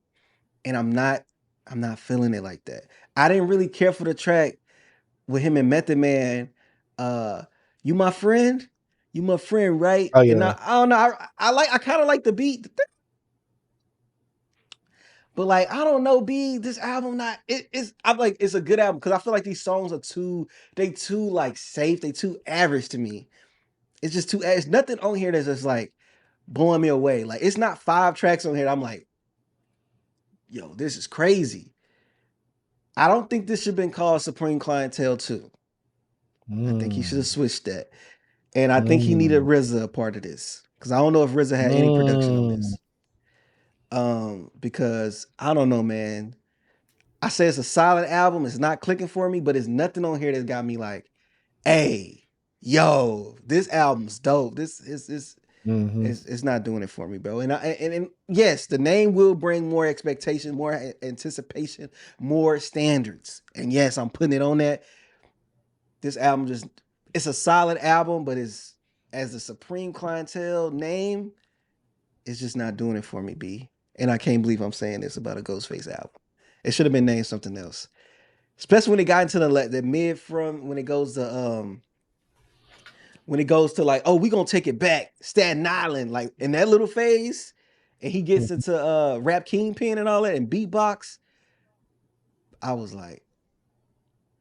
and I'm not feeling it like that. I didn't really care for the track with him and Method Man. Uh, You My Friend. You my friend, right? Oh, And yeah. I don't know. I kind of like the beat. But like, I don't know, B. This album I'm like, it's a good album because I feel like these songs are too like safe, they too average to me. It's just too it's nothing on here that's just like blowing me away. Like it's not 5 tracks on here. I'm like, yo, this is crazy. I don't think this should have been called Supreme Clientele 2. I think he should have switched that. And I think he needed RZA a part of this. Because I don't know if RZA had any production on this. Because I don't know, man. I say it's a solid album. It's not clicking for me, but it's nothing on here that's got me like, hey, yo, this album's dope. This is it's not doing it for me, bro. And yes, the name will bring more expectation, more anticipation, more standards. And yes, I'm putting it on that. This album it's a solid album, but it's as the Supreme Clientele name, it's just not doing it for me, B. And I can't believe I'm saying this about a Ghostface album. It should have been named something else. Especially when it got into the mid from when it goes to like, oh, we gonna take it back, Staten Island, like in that little phase, and he gets into Rap Kingpin and all that and beatbox. I was like,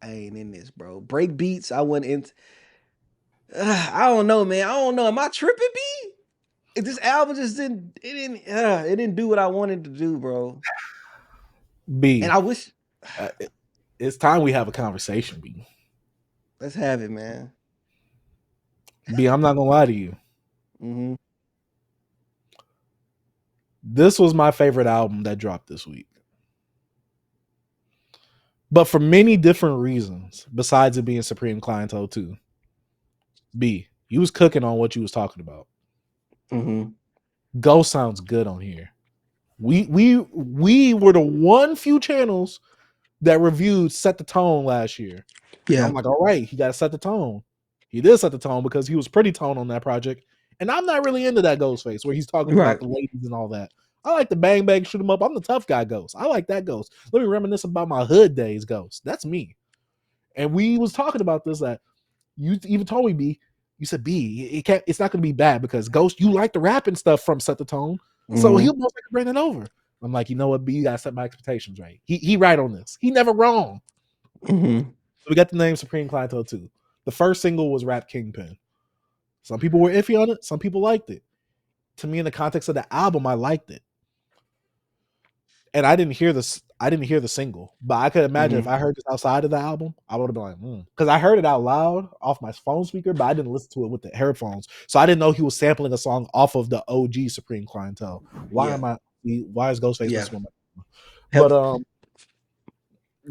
I ain't in this, bro. Break beats, I went into. I don't know, man. I don't know. Am I tripping, B? This album just didn't do what I wanted to do, bro. B. And I wish It's time we have a conversation, B. Let's have it, man. B, I'm not gonna lie to you. Mm-hmm. This was my favorite album that dropped this week. But for many different reasons, besides it being Supreme Clientele 2. B, you was cooking on what you was talking about. Mm-hmm. Ghost sounds good on here. We were the few channels that reviewed Set the Tone last year. Yeah. And I'm like, all right, he got to set the tone. He did set the tone because he was pretty tone on that project. And I'm not really into that Ghostface where he's talking about the ladies and all that. I like the bang bang shoot him up. I'm the tough guy Ghost. I like that Ghost. Let me reminisce about my hood days Ghost. That's me. And we was talking about this that you even told me, B, you said, B, it's not gonna be bad because Ghost, you like the rapping stuff from Set the Tone. So he'll most likely bring it over. I'm like, you know what, B, you gotta set my expectations right. He right on this. He never wrong. Mm-hmm. So we got the name Supreme Clientele 2. The first single was Rap Kingpin. Some people were iffy on it. Some people liked it. To me, in the context of the album, I liked it. And I didn't hear this. I didn't hear the single, but I could imagine if I heard this outside of the album, I would have been like, because I heard it out loud off my phone speaker, but I didn't listen to it with the headphones, so I didn't know he was sampling a song off of the OG Supreme Clientele. Why is Ghostface listening? But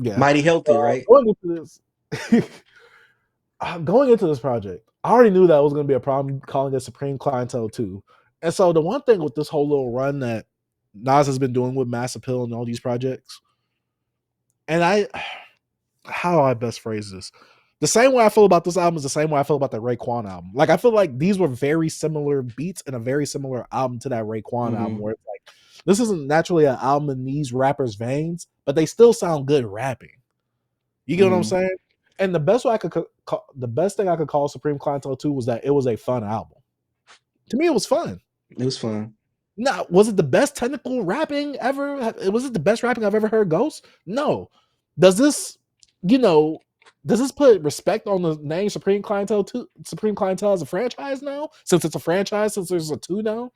yeah, Mighty Healthy, right? Going into this project, I already knew that was going to be a problem calling it Supreme Clientele 2. And so the one thing with this whole little run that Nas has been doing with Mass Appeal and all these projects, and how do I best phrase this? The same way I feel about this album is the same way I feel about the Raekwon album. Like, I feel like these were very similar beats and a very similar album to that Raekwon album, where it's like, this isn't naturally an album in these rappers' veins, but they still sound good rapping. You get what I'm saying? And the best thing I could call Supreme Clientele 2 was that it was a fun album. To me, it was fun. It was fun. Now, was it the best technical rapping ever? Was it the best rapping I've ever heard Ghost? No. Does this put respect on the name Supreme Clientele 2, Supreme Clientele as a franchise now? Since it's a franchise, since there's a 2 now?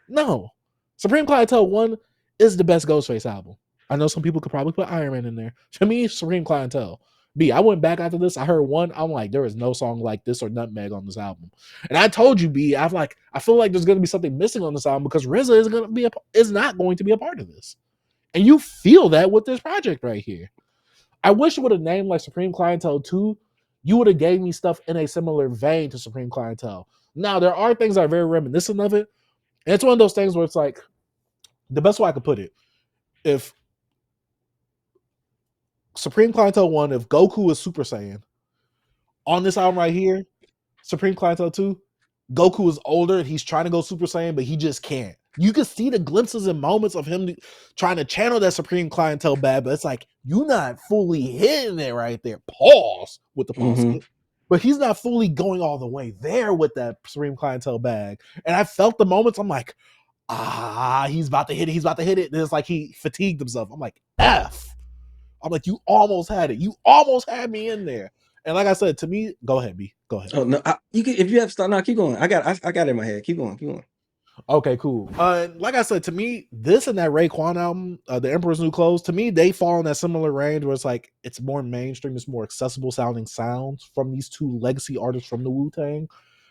No. Supreme Clientele 1 is the best Ghostface album. I know some people could probably put Iron Man in there. To me, Supreme Clientele. B, I went back after this. I heard 1. I'm like, there is no song like this or Nutmeg on this album. And I told you, B, I feel like there's going to be something missing on this album because RZA is not going to be a part of this. And you feel that with this project right here. I wish it would have named like Supreme Clientele 2. You would have gave me stuff in a similar vein to Supreme Clientele. Now, there are things that are very reminiscent of it. And it's one of those things where it's like, the best way I could put it, if Supreme Clientele 1, if Goku is Super Saiyan, on this album right here, Supreme Clientele 2, Goku is older and he's trying to go Super Saiyan, but he just can't. You can see the glimpses and moments of him trying to channel that Supreme Clientele bad, but it's like, you're not fully hitting it right there. Pause with the pause. but he's not fully going all the way there with that Supreme Clientele bag. And I felt the moments. I'm like, he's about to hit it. He's about to hit it. And it's like he fatigued himself. I'm like, F. I'm like, you almost had it. You almost had me in there. And like I said, to me, go ahead, B. Go ahead. Oh no, you can, if you have to start now, keep going. I got it in my head. Keep going. Okay, cool. Like I said, to me, this and that Raekwon album, The Emperor's New Clothes, to me, they fall in that similar range where it's like it's more mainstream, it's more accessible sounding sounds from these two legacy artists from the Wu-Tang.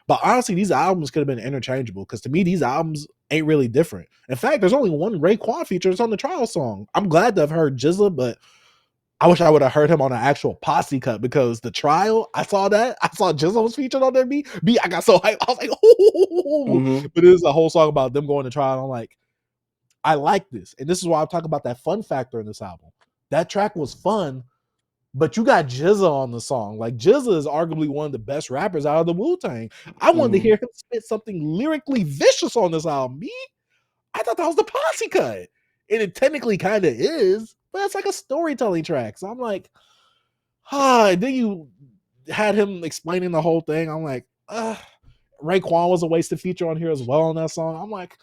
But honestly, these albums could have been interchangeable because to me, these albums ain't really different. In fact, there's only one Raekwon feature. It's on the Trial song. I'm glad to have heard GZA, but I wish I would have heard him on an actual posse cut because the Trial, I saw that. I saw GZA was featured on there. I got so hyped. I was like, ooh. But it is a whole song about them going to trial. I'm like, I like this. And this is why I'm talking about that fun factor in this album. That track was fun, but you got GZA on the song. Like, GZA is arguably one of the best rappers out of the Wu-Tang. I wanted to hear him spit something lyrically vicious on this album. I thought that was the posse cut. And it technically kind of is, but it's like a storytelling track. So I'm like, and then you had him explaining the whole thing. I'm like, Raekwon was a wasted feature on here as well on that song. I'm like,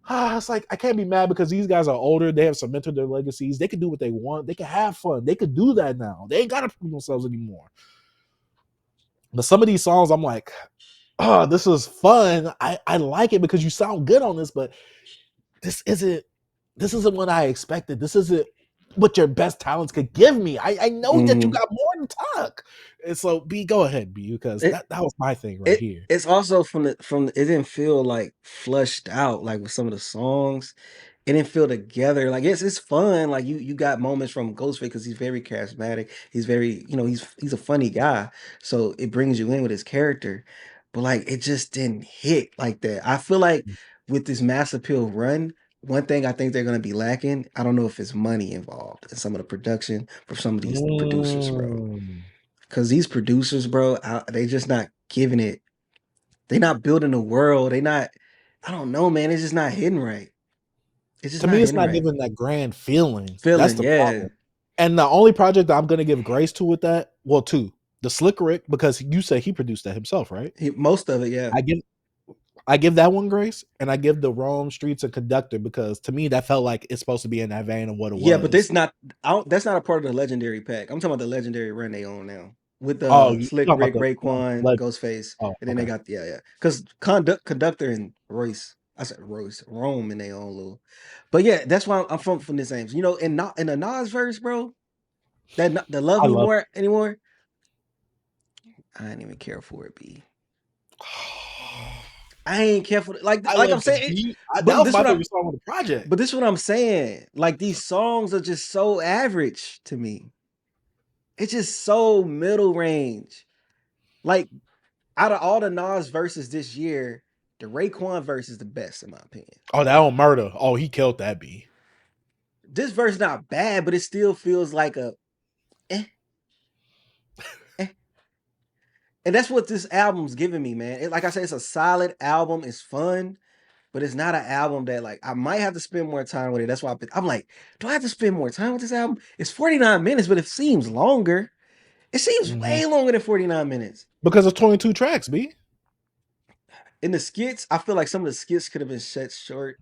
it's like I can't be mad because these guys are older. They have cemented their legacies. They can do what they want. They can have fun. They could do that now. They ain't gotta prove themselves anymore. But some of these songs, I'm like, this is fun. I like it because you sound good on this, but this isn't what I expected. This isn't what your best talents could give me. I know that you got more than talk. And so B, go ahead, B, because that was my thing right here. It's also from it didn't feel like flushed out like with some of the songs. It didn't feel together. Like it's fun. Like you got moments from Ghostface because he's very charismatic. He's very, he's a funny guy. So it brings you in with his character. But like it just didn't hit like that. I feel like with this Mass Appeal run, one thing I think they're gonna be lacking, I don't know if it's money involved in some of the production for some of these producers, bro. Cause these producers, bro, they just not giving it. They not building a world. They not. I don't know, man. It's just not hitting right. It's just To not me, it's hitting not right. giving that grand feeling. That's Feeling, the yeah. problem. And the only project that I'm gonna give grace to with that, well, two. The Slick Rick, because you say he produced that himself, right? Most of it, yeah. I give that one grace, and I give the Rome Streets a Conductor because to me that felt like it's supposed to be in that vein of what it was. Yeah, but that's not a part of the legendary pack. I'm talking about the legendary run they own now with the Slick Rick, Raekwon, Ghostface, and then they got because Conductor and Royce. I said Royce, Rome in their own little. But yeah, that's why I'm from this Ames. In the Nas verse, bro, that the Love Me More anymore. I ain't even care for it, B. I ain't care for it. Like I'm saying, that was my favorite song on the project. But this is what I'm saying. Like these songs are just so average to me. It's just so middle range. Like out of all the Nas verses this year, the Raekwon verse is the best in my opinion. Oh, that on Murder. Oh, he killed that B. This verse not bad, but it still feels like a And that's what this album's giving me, man. Like I said, it's a solid album. It's fun, but it's not an album that like I might have to spend more time with it. That's why I'm like, do I have to spend more time with this album? It's 49 minutes, but it seems longer. It seems way longer than 49 minutes. Because of 22 tracks, B. In the skits, I feel like some of the skits could have been set short.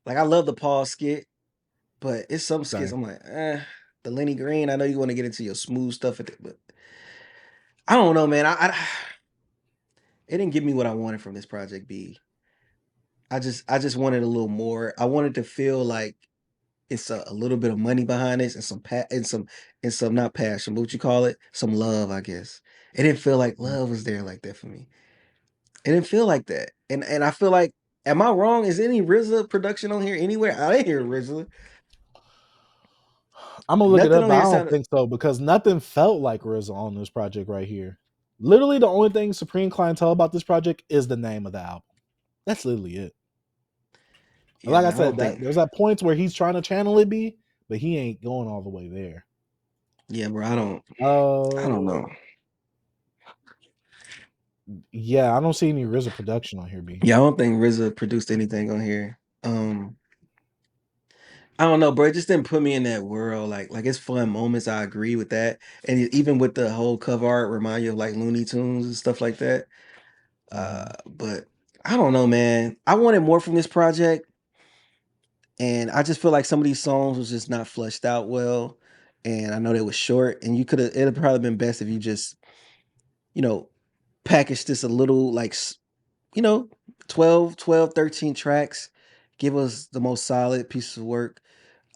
Like I love the Paul skit, but it's some skits I'm like, the Lenny Green. I know you want to get into your smooth stuff, but I don't know, man. It didn't give me what I wanted from this project B. I just wanted a little more. I wanted to feel like it's a little bit of money behind this and some not passion, but what you call it? Some love, I guess. It didn't feel like love was there like that for me. It didn't feel like that. And I feel like, am I wrong? Is any RZA production on here anywhere? I didn't hear RZA. I'm gonna look it up, but I don't think so because nothing felt like RZA on this project right here. Literally, the only thing Supreme Clientele about this project is the name of the album. That's literally it. Yeah, like I said, there's that points where he's trying to channel it, B, but he ain't going all the way there. Yeah, bro. I don't know. Yeah, I don't see any RZA production on here, B. Yeah, I don't think RZA produced anything on here. I don't know, bro. It just didn't put me in that world. Like it's fun moments. I agree with that, and even with the whole cover art, remind you of like Looney Tunes and stuff like that. But I don't know, man. I wanted more from this project, and I just feel like some of these songs was just not fleshed out well. And I know they was short, and you could have. It'd probably been best if you just, you know, packaged this a little like, you know, 13 tracks. Give us the most solid piece of work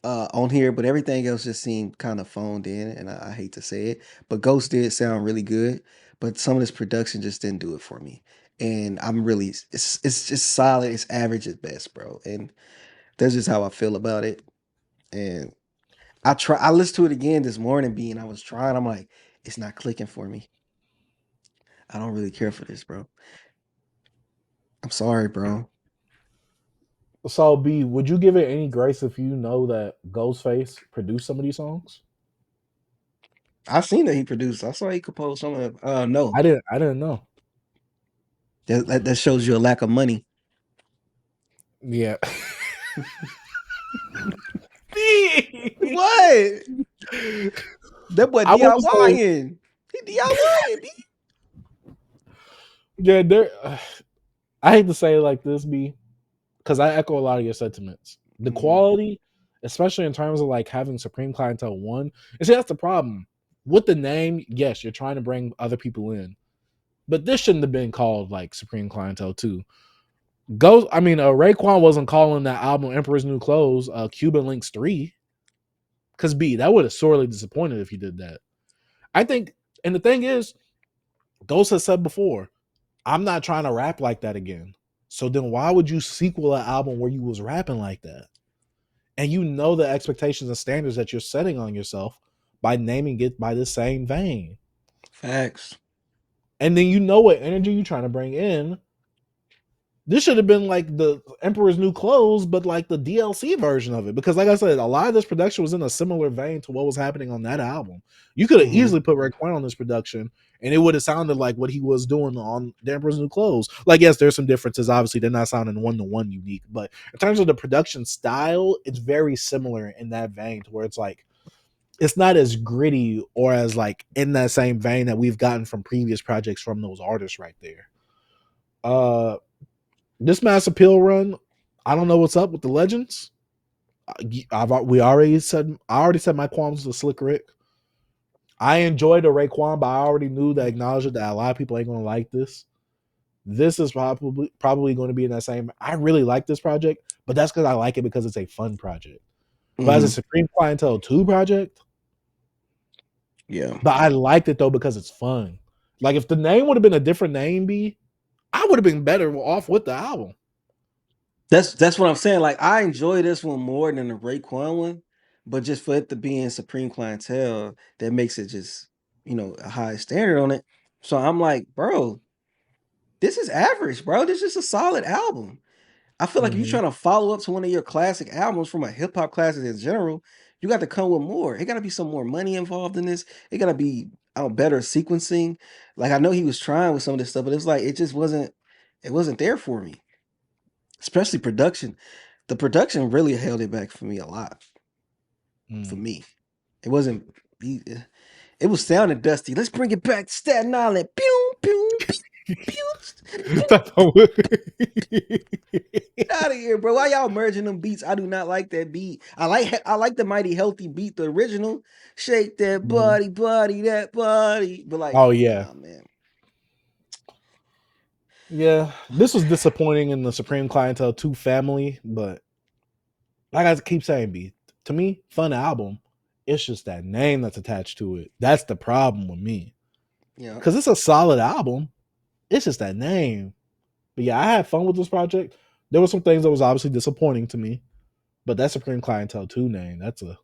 on here, but everything else just seemed kind of phoned in, and I hate to say it, but Ghost did sound really good, but some of this production just didn't do it for me. And I'm really, it's just solid. It's average at best, bro. And that's just how I feel about it. And I listened to it again this morning, B, and I was trying. I'm like, it's not clicking for me. I don't really care for this, bro. I'm sorry, bro. So, B, would you give it any grace if you know that Ghostface produced some of these songs? I seen that he produced. I saw he composed some of. No, I didn't know. that shows you a lack of money. Yeah. What? That boy I want to say, DIYing. He DIYing. B. yeah, there. I hate to say it like this, B, because I echo a lot of your sentiments. The quality, especially in terms of like having Supreme Clientele 1, and see that's the problem with the name. Yes, you're trying to bring other people in, but this shouldn't have been called like Supreme Clientele 2. Raekwon wasn't calling that album Emperor's New Clothes Cuban Links 3. Because B, that would have sorely disappointed if he did that. I think, and the thing is, Ghost has said before, I'm not trying to rap like that again. So then why would you sequel an album where you was rapping like that? And you know the expectations and standards that you're setting on yourself by naming it by the same vein. Facts. And then you know what energy you're trying to bring in. This should have been like the Emperor's New Clothes, but like the DLC version of it. Because like I said, a lot of this production was in a similar vein to what was happening on that album. You could have easily put Raekwon on this production, and it would have sounded like what he was doing on the Emperor's New Clothes. Like, yes, there's some differences. Obviously, they're not sounding one-to-one unique. But in terms of the production style, it's very similar in that vein to where it's like, it's not as gritty or as like in that same vein that we've gotten from previous projects from those artists right there. This Mass Appeal run, I don't know what's up with the Legends. I already said my qualms with Slick Rick. I enjoyed the Raekwon, but I already knew that acknowledged that a lot of people ain't gonna like this. This is probably going to be in that same. I really like this project, but that's because I like it because it's a fun project. But as a Supreme Clientele 2 project, yeah. But I liked it though because it's fun. Like if the name would have been a different name, I would have been better off with the album. That's what I'm saying. Like I enjoy this one more than the Raekwon one, but just for it to be in Supreme Clientele, that makes it just, a high standard on it. So I'm like, bro, this is average, bro. This is a solid album. I feel like if you're trying to follow up to one of your classic albums from a hip hop classic in general, you got to come with more. It got to be some more money involved in this. It got to be better sequencing. Like I know he was trying with some of this stuff, but it's like it just wasn't. It wasn't there for me, especially production. The production really held it back for me a lot. For me, it wasn't. It was sounding dusty. Let's bring it back to Staten Island. Pew, pew, pew, pew. Get out of here, bro. Why y'all merging them beats? I do not like that beat. I like the Mighty Healthy beat, the original. Shake that body, that body. But like, oh yeah, nah, man. Yeah, this was disappointing in the Supreme Clientele 2 family, but like I keep saying, to me, fun album. It's just that name that's attached to it. That's the problem with me. Yeah. Because it's a solid album. It's just that name. But yeah, I had fun with this project. There were some things that was obviously disappointing to me. But that Supreme Clientele 2 name, that's a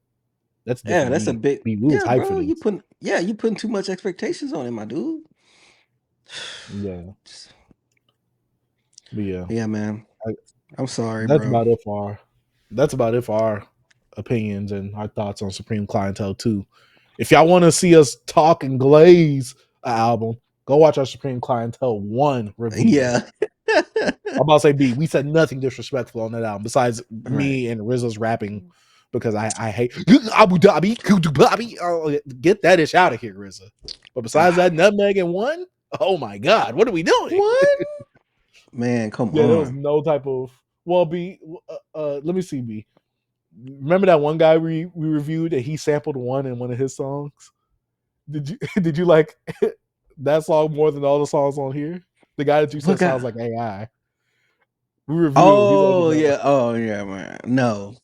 different That's a big we was hyped for bro. this. You putting too much expectations on it, my dude. Yeah. But yeah. Yeah, man. I'm sorry, That's bro. about it for our opinions and our thoughts on Supreme Clientele 2. If y'all want to see us talk and glaze an album, go watch our Supreme Clientele 1 review. Yeah. I'm about to say, we said nothing disrespectful on that album besides Right. me and RZA's rapping because I hate Abu Dhabi. Oh, get that ish out of here, RZA. But besides that, nutmeg and one. Oh my God, what are we doing? What? Man, come Yeah, there was on. no type of let me see, B. Remember that one guy we reviewed that he sampled one in one of his songs? Did you like that song more than all the songs on here? The guy that you said What sounds guy? like AI. We reviewed him. He's like, Oh yeah. Oh yeah, man. No.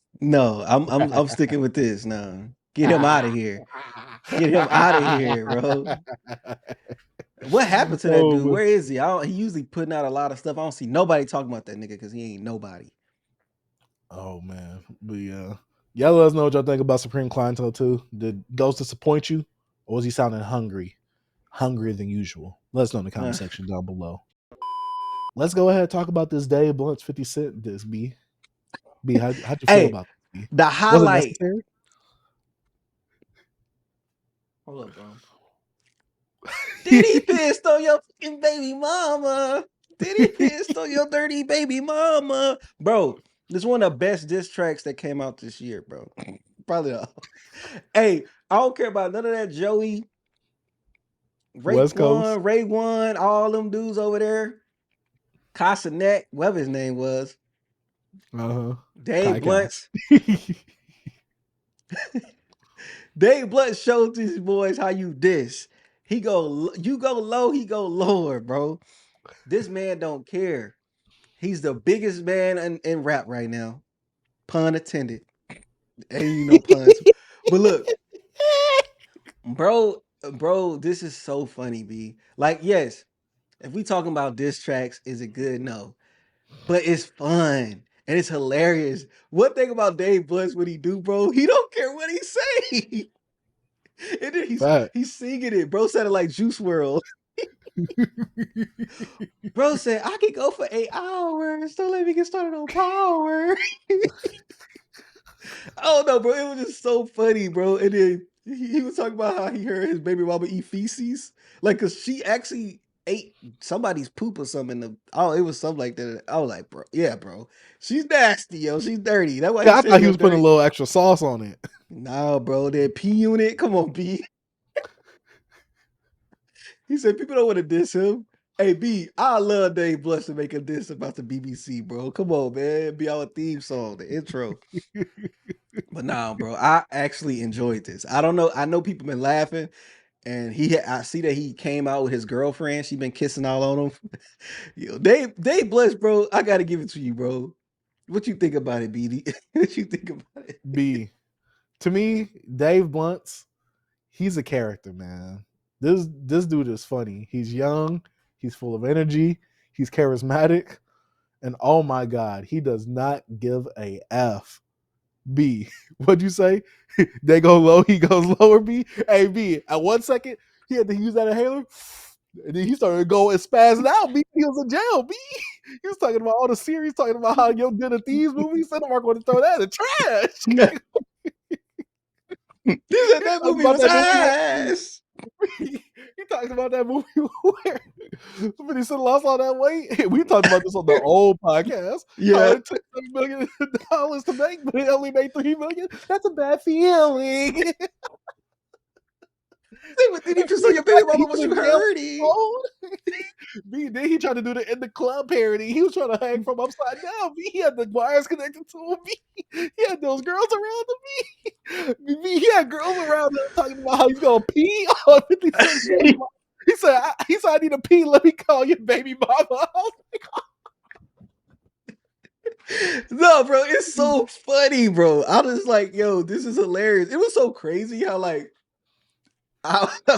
I'm sticking with this. No. Get him out of here. Get him out of here, bro. What happened to that Oh, dude? man. Where is he? He usually putting out a lot of stuff. I don't see nobody talking about that nigga because he ain't nobody. Oh man. But yeah. Y'all let us know what y'all think about Supreme Clientele too. Did Ghost disappoint you? Or was he sounding hungry? Hungrier than usual? Let us know in the comment section down below. Let's go ahead and talk about this Dave Blunt's 50 Cent disc, B. B, how'd you feel Hey, about this, B? the Was it highlight. necessary? Hold up, bro. Did he pissed on your fucking baby mama? Did he pissed on your dirty baby mama? Bro, this is one of the best diss tracks that came out this year, bro. Probably the Hey, I don't care about none of that Joey, West Coast. Ray One, all them dudes over there. Casanet, whatever his name was. Uh-huh. Dave Blunt's. Dave Blunt showed these boys how you diss. You go low, he go lower, bro. This man don't care. He's the biggest man in rap right now. Pun intended. Ain't you no puns. But look, bro, this is so funny, B. Like, yes, if we talking about diss tracks, is it good? No. But it's fun. And it's hilarious. One thing about Dave Blunt, what he do, bro, he don't care what he say. And then he's singing it. Bro sounded like Juice WRLD. Bro said, I could go for 8 hours. Don't let me get started on power. Oh no, bro. It was just so funny, bro. And then he was talking about how he heard his baby mama eat feces. Like, cause she actually ate somebody's poop or something. It was something like that. I was like, bro, yeah, bro. She's nasty, yo. She's dirty. That's why Yeah, I said thought he yo was putting a dirty. little extra sauce on it. Nah, bro. That P unit. Come on, B. He said people don't want to diss him. Hey, B, I love Dave Blunt to make a diss about the BBC, bro. Come on, man. Be our theme song, the intro. But nah, bro, I actually enjoyed this. I don't know. I know people been laughing, and I see that he came out with his girlfriend. She been kissing all on him. Yo, Dave Blunt, bro. I gotta give it to you, bro. What you think about it, BD? What you think about it? B. To me, Dave Blunt's, he's a character, man. This dude is funny. He's young, he's full of energy, he's charismatic, and oh my God, he does not give a F. B, what'd you say? They go low, he goes lower. B, hey B, at 1 second he had to use that inhaler, and then he started going spazzing out. B, he was in jail. B, he was talking about all the series, talking about how Yo did a Thieves movie. He said, "I'm going to throw that in the trash." He said that movie was ass. He talked about that movie where somebody said lost all that weight. We talked about this on the old podcast. Yeah. How it took $7 million to make, but it only made $3 million. That's a bad feeling. Did he piss on your baby mama? Was you hurting? Then he tried to do the In the Club parody. He was trying to hang from upside down. He had the wires connected to him. He had those girls around him. He had girls around him talking about how he's gonna pee on 50 Cent. He said, I need to pee. Let me call your baby mama. No, bro, it's so funny, bro. I was like, yo, this is hilarious. It was so crazy how like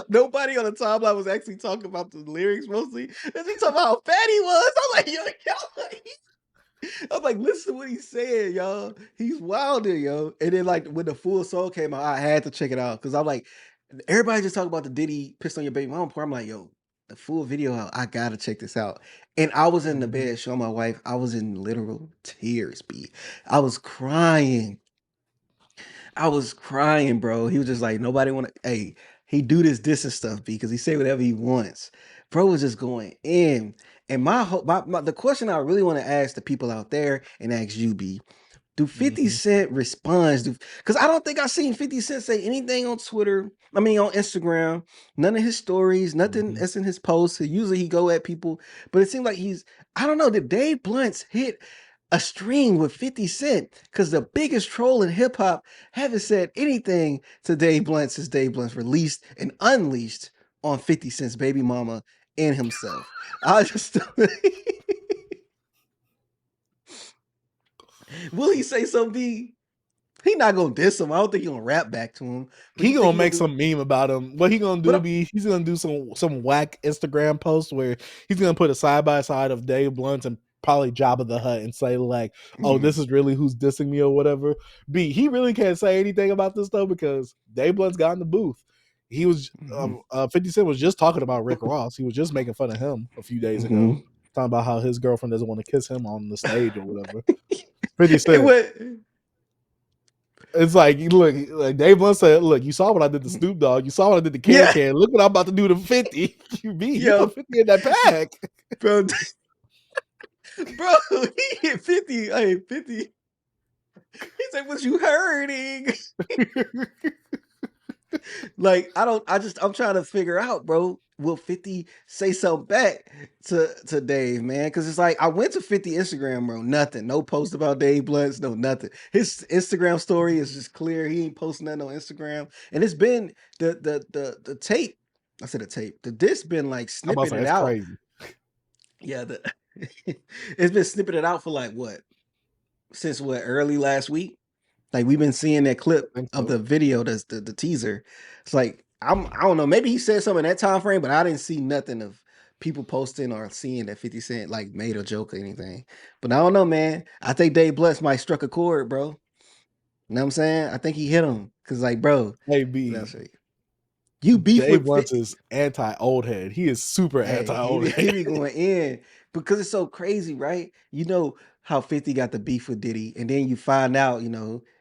nobody on the timeline was actually talking about the lyrics mostly. And he talking about how fat he was. I'm like, I'm like, listen to what he's saying, y'all. He's wilder, yo. And then like when the full song came out, I had to check it out because I'm like, everybody just talking about the Diddy pissed on your baby mama part. I'm like, yo, the full video out. I gotta check this out. And I was in the bed showing my wife. I was in literal tears, B. I was crying. Bro. He was just like, nobody want to. Hey, he do this and stuff because he say whatever he wants. Bro was just going in. And the question I really want to ask the people out there and ask you, B, Do 50 Cent responds? Because I don't think I seen 50 Cent say anything on Twitter. I mean, on Instagram. None of his stories, nothing that's in his posts. Usually he go at people, but it seems like I don't know, did Dave Blunts hit a string with 50 Cent? Because the biggest troll in hip hop haven't said anything to Dave Blunt since Dave Blunt's released and unleashed on 50 Cent's baby mama and himself. I just will he say something? He not gonna diss him. I don't think he gonna rap back to him. But He gonna make some meme about him. What he gonna do? He's gonna do some whack Instagram post where he's gonna put a side by side of Dave Blunt and probably Jabba the Hutt and say like, "Oh, this is really who's dissing me or whatever." B, he really can't say anything about this though because Dave Blunt's got in the booth. He was 50 Cent was just talking about Rick Ross. He was just making fun of him a few days ago, talking about how his girlfriend doesn't want to kiss him on the stage or whatever. 50 Cent. It's like, look, like Dave Blunt said, look, you saw what I did to Snoop Dogg. You saw what I did to Can. Look what I'm about to do to 50. You put 50 in that pack. Bro, he hit 50. Hey, 50. He said, "Was you hurting?" Like, I'm trying to figure out, bro. Will 50 say something back to Dave, man? Because it's like I went to 50 Instagram, bro. Nothing. No post about Dave Blunts. No, nothing. His Instagram story is just clear. He ain't posting nothing on Instagram. And it's been the tape. I said the tape. The disc been like snipping it out. Crazy. Yeah, it's been snipping it out for like since early last week. Like we've been seeing that clip of the video, that's the teaser. It's like I don't know, maybe he said something in that time frame, but I didn't see nothing of people posting or seeing that 50 Cent like made a joke or anything. But I don't know, man. I think Dave Blunts might struck a chord, bro. You know what I'm saying? I think he hit him because, like, bro, hey B, you beef Dave with Blunt is anti-old head. He is super anti-old head. He be going in because it's so crazy, right? You know how 50 got the beef with Diddy, and then you find out,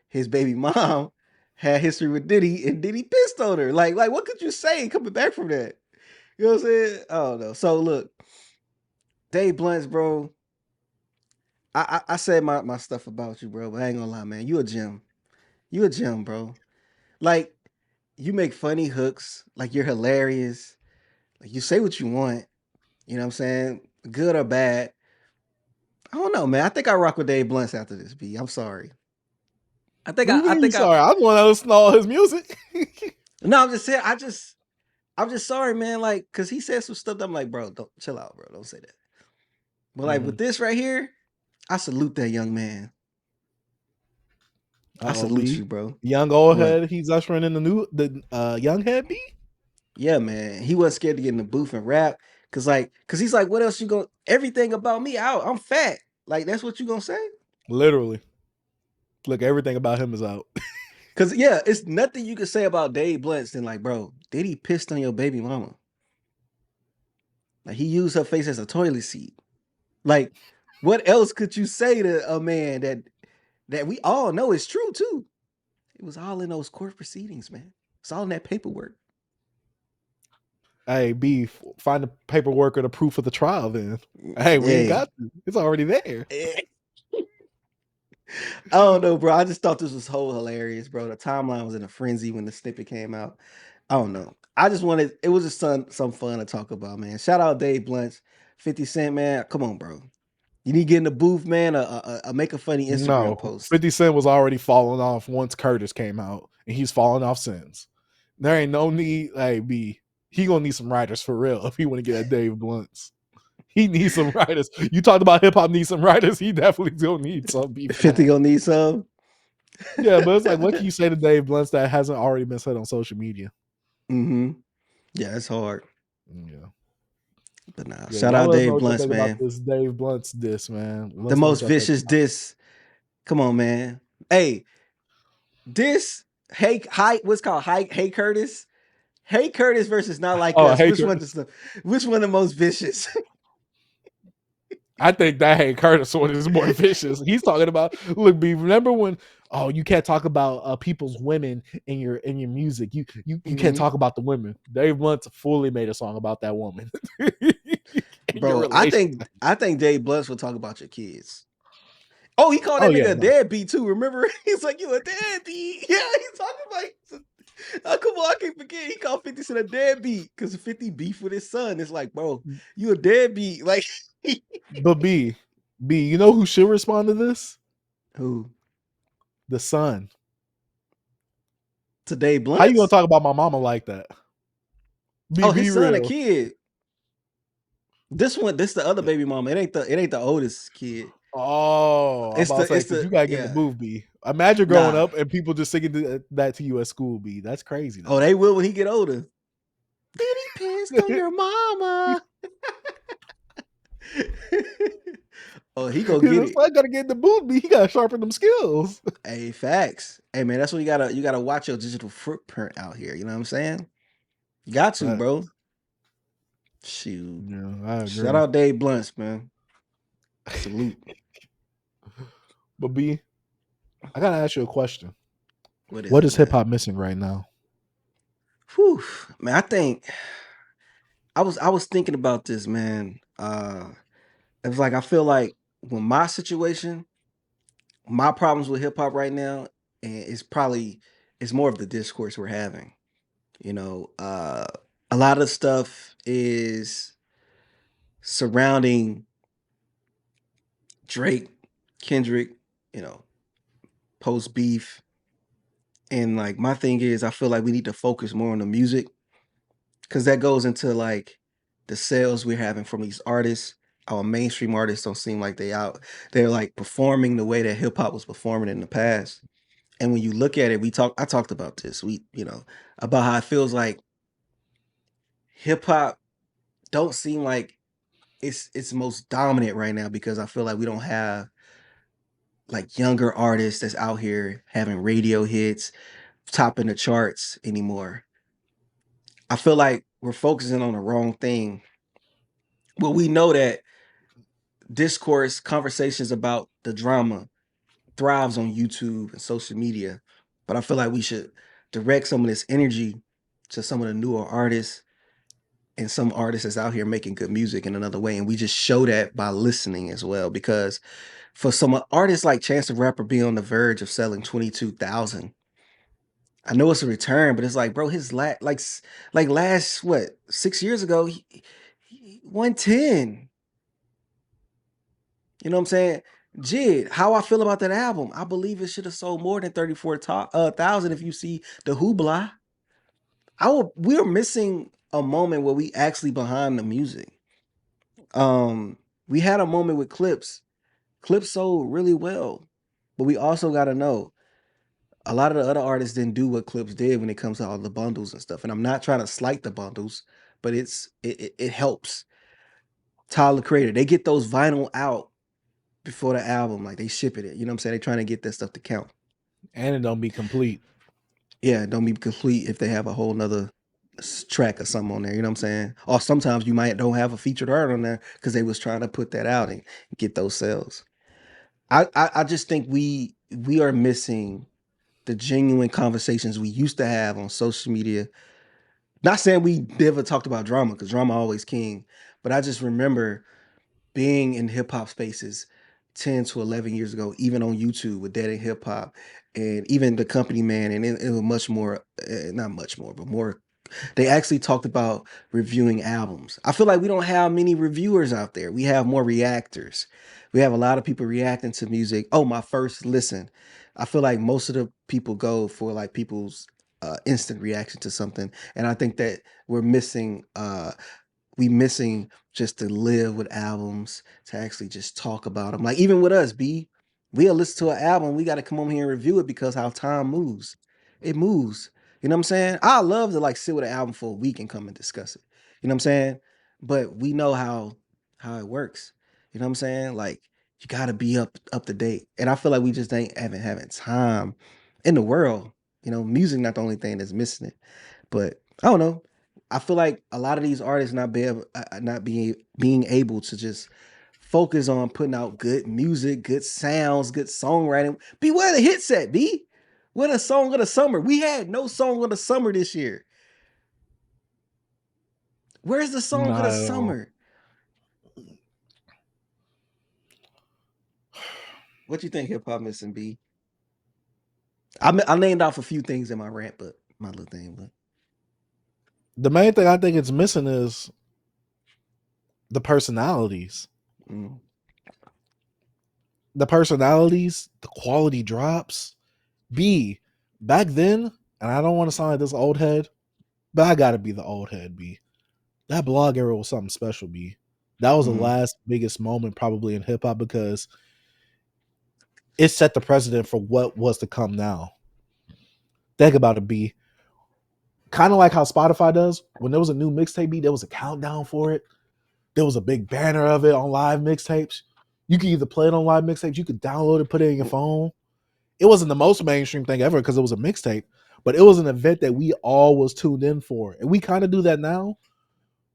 his baby mom had history with Diddy, and Diddy pissed on her. Like what could you say coming back from that? You know what I'm saying? I don't know. So look, Dave Blunts, bro. I said my stuff about you, bro, but I ain't gonna lie, man. You a gem. You a gem, bro. Like, you make funny hooks. Like, you're hilarious. Like, you say what you want. You know what I'm saying? Good or bad. I don't know, man. I think I rock with Dave Blunts after this, B. I'm sorry. I think I'm going to listen to all his music. No, I'm just saying. I'm just sorry, man. Like, cause he said some stuff that I'm like, bro, don't chill out, bro. Don't say that. But like with this right here, I salute that young man. I salute you, bro. Young old head. He's ushering in the young head B. Yeah, man. He wasn't scared to get in the booth and rap. Cause he's like, what else you gonna? Everything about me out. I'm fat. Like, that's what you gonna say? Literally. Look, everything about him is out. Cause yeah, it's nothing you can say about Dave Blunts than like, bro, did he pissed on your baby mama? Like, he used her face as a toilet seat. Like, what else could you say to a man that we all know is true too? It was all in those court proceedings, man. It's all in that paperwork. Hey, B, find the paperwork or the proof of the trial then. Hey, we ain't got to. It's already there. I don't know, bro. I just thought this was whole hilarious, bro. The timeline was in a frenzy when the snippet came out. I don't know. I just wanted, it was just some fun to talk about, man. Shout out Dave Blunts, 50 Cent, man. Come on, bro. You need to get in the booth, man, make a funny Instagram post. 50 Cent was already falling off once Curtis came out, and he's falling off since. There ain't no need, hey, B, he gonna need some writers for real if he want to get at Dave Blunts. He needs some writers. You talked about hip hop needs some writers. He definitely gonna need some people. 50 gonna need some. Yeah, but it's like, what can you say to Dave Blunts that hasn't already been said on social media? Mm-hmm. Yeah, it's hard. Yeah. But nah, shout out Dave Blunts, man. About this Dave Blunts diss, man. The most vicious diss. Come on, man. Hey, this what's called Hey Curtis. Hey Curtis versus Not Like Us. Which one the most vicious? I think that Hey Curtis one is more vicious. He's talking about, look, B, remember when you can't talk about people's women in your music. You can't talk about the women. Dave Blunt fully made a song about that woman. Bro, I think Dave Blunt will talk about your kids. Oh, he called Oh that yeah, nigga a no. deadbeat too. Remember? He's like, you a deadbeat. Yeah, he's talking about. Come on, I can't forget. He called 50 Cent a deadbeat because 50 beef with his son. It's like, bro, you a deadbeat. Like, But B, you know who should respond to this? who? The son. Today How you gonna Blunts? talk about my mama like that? Oh, Be his son a real. kid. This the other baby mama. It ain't the oldest kid. Oh, I'm about to say because you gotta get in the yeah. move, B. Imagine growing Nah. up and people just singing that to you at school, B. That's crazy. Oh, they will when he get older. Did he pissed on your mama? Oh, he gonna get His it. son gotta get in the booth, B. He gotta sharpen them skills. Hey, facts. Hey man, that's what you gotta watch your digital footprint out here. You know what I'm saying? You got to, bro. Shoot. Yeah, I agree. Shout out Dave Blunts, man. Salute. But B, I gotta ask you a question. What is it, hip man? hop missing right now? Whew, man, I think I was thinking about this, man. It was like I feel like when my situation, my problems with hip hop right now, and it's more of the discourse we're having. You know, a lot of stuff is surrounding Drake, Kendrick, you know, post beef. And like my thing is I feel like we need to focus more on the music because that goes into like the sales we're having from these artists. Our mainstream artists don't seem like they're like performing the way that hip hop was performing in the past. And when you look at it, I talked about this. About how it feels like hip hop don't seem like it's most dominant right now because I feel like we don't have like younger artists that's out here having radio hits, topping the charts anymore. I feel like we're focusing on the wrong thing. Well, we know that discourse, conversations about the drama thrives on YouTube and social media, but I feel like we should direct some of this energy to some of the newer artists and some artists that's out here making good music in another way. And we just show that by listening as well. Because for some artists like Chance the Rapper being on the verge of selling 22,000, I know it's a return, but it's like, bro, like last what 6 years ago, he 110. You know what I'm saying? Jid, how I feel about that album? I believe it should have sold more than 34,000 if you see the hoopla. We're missing a moment where we actually behind the music. We had a moment with Clips. Clips sold really well, but we also got to know a lot of the other artists didn't do what Clips did when it comes to all the bundles and stuff. And I'm not trying to slight the bundles, but it helps. Tyler Creator, they get those vinyl out before the album, like they ship it. You know what I'm saying? They trying to get that stuff to count. And it don't be complete. Yeah, don't be complete if they have a whole nother track or something on there. You know what I'm saying? Or sometimes you might don't have a featured art on there because they was trying to put that out and get those sales. I just think we are missing the genuine conversations we used to have on social media. Not saying we never talked about drama because drama always king, but I just remember being in hip hop spaces 10 to 11 years ago, even on YouTube with Dead in Hip Hop and even the company man, and it was much more, not much more, but more. They actually talked about reviewing albums. I feel like we don't have many reviewers out there. We have more reactors. We have a lot of people reacting to music. Oh, my first listen. I feel like most of the people go for like people's instant reaction to something, and I think that we're missing. We missing just to live with albums, to actually just talk about them. Like even with us, B, we'll listen to an album, we got to come on here and review it because how time moves. It moves. You know what I'm saying? I love to like sit with an album for a week and come and discuss it. You know what I'm saying? But we know how it works. You know what I'm saying? Like you got to be up to date. And I feel like we just ain't having time in the world. You know, music not the only thing that's missing it. But I don't know. I feel like a lot of these artists not being able to just focus on putting out good music, good sounds, good songwriting. B, where the hits at, B? Where the song of the summer? We had no song of the summer this year. Where's the song of Not the at all. summer? What you think hip hop missing, B? I named off a few things in my rant, but my little thing, but The main thing I think it's missing is the personalities. mm. The personalities, the quality drops. B, back then, and I don't want to sound like this old head, but I gotta be the old head, B. That blog era was something special, B. That was the last biggest moment probably in hip hop because it set the precedent for what was to come now. Think about it, B. Kind of like how Spotify does. When there was a new mixtape beat, there was a countdown for it. There was a big banner of it on live mixtapes. You could either play it on live mixtapes, you could download it, put it in your phone. It wasn't the most mainstream thing ever because it was a mixtape, but it was an event that we all was tuned in for. And we kind of do that now.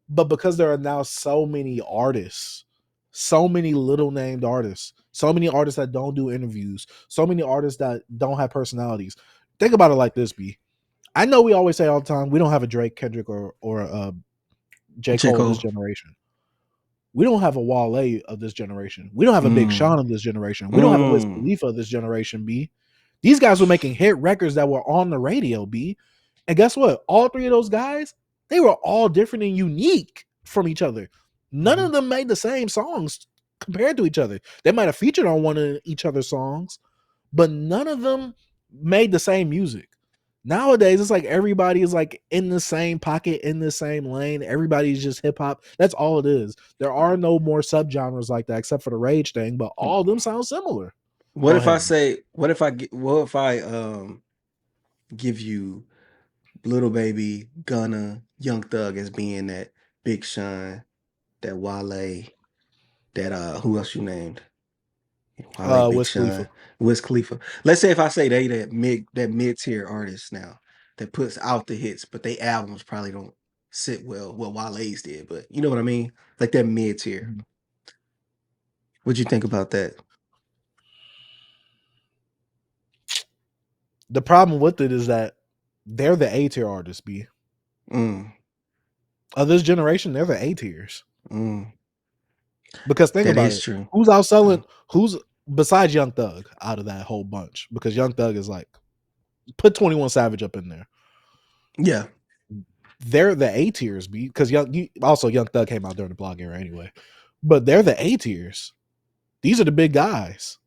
But because there are now so many artists, so many little named artists, so many artists that don't do interviews, so many artists that don't have personalities. Think about it like this, B. I know we always say all the time, we don't have a Drake, Kendrick, or J. Cole of this generation. We don't have a Wale of this generation. We don't have a Big Sean of this generation. We don't have a Wiz Khalifa of this generation, B. These guys were making hit records that were on the radio, B. And guess what? All three of those guys, they were all different and unique from each other. None of them made the same songs compared to each other. They might have featured on one of each other's songs, but none of them made the same music. Nowadays, it's like everybody is like in the same pocket, in the same lane. Everybody's just hip hop. That's all it is. There are no more subgenres like that except for the rage thing, but all of them sound similar. What if I give you Little Baby, Gunna, Young Thug as being that Big Sean, that Wale, that who else you named? Wale, Big Wiz Sean, Khalifa. Wiz Khalifa. Let's say if I say they that mid tier artists now that puts out the hits, but they albums probably don't sit well. Well, Wale's did, but you know what I mean? Like that mid tier. What'd you think about that? The problem with it is that they're the A tier artists, B. Of this generation, they're the A tiers. Because think That about is it. true. Who's outselling? Who's besides Young Thug out of that whole bunch? Because Young Thug is like, put 21 Savage up in there. Yeah. They're the A tiers, B. Because Young Thug came out during the blog era anyway. But they're the A tiers. These are the big guys.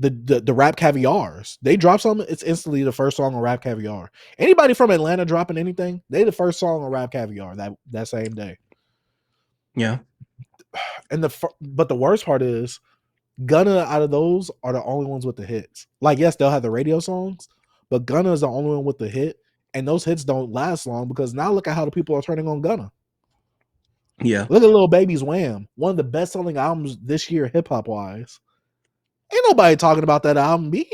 The Rap Caviars. They drop something, it's instantly the first song on Rap Caviar. Anybody from Atlanta dropping anything, they the first song on Rap Caviar that same day. Yeah. And but the worst part is Gunna out of those are the only ones with the hits. Like, yes, they'll have the radio songs, but Gunna is the only one with the hit. And those hits don't last long because now look at how the people are turning on Gunna. Yeah. Look at Lil Baby's Wham. One of the best selling albums this year, hip hop wise. Ain't nobody talking about that album, B.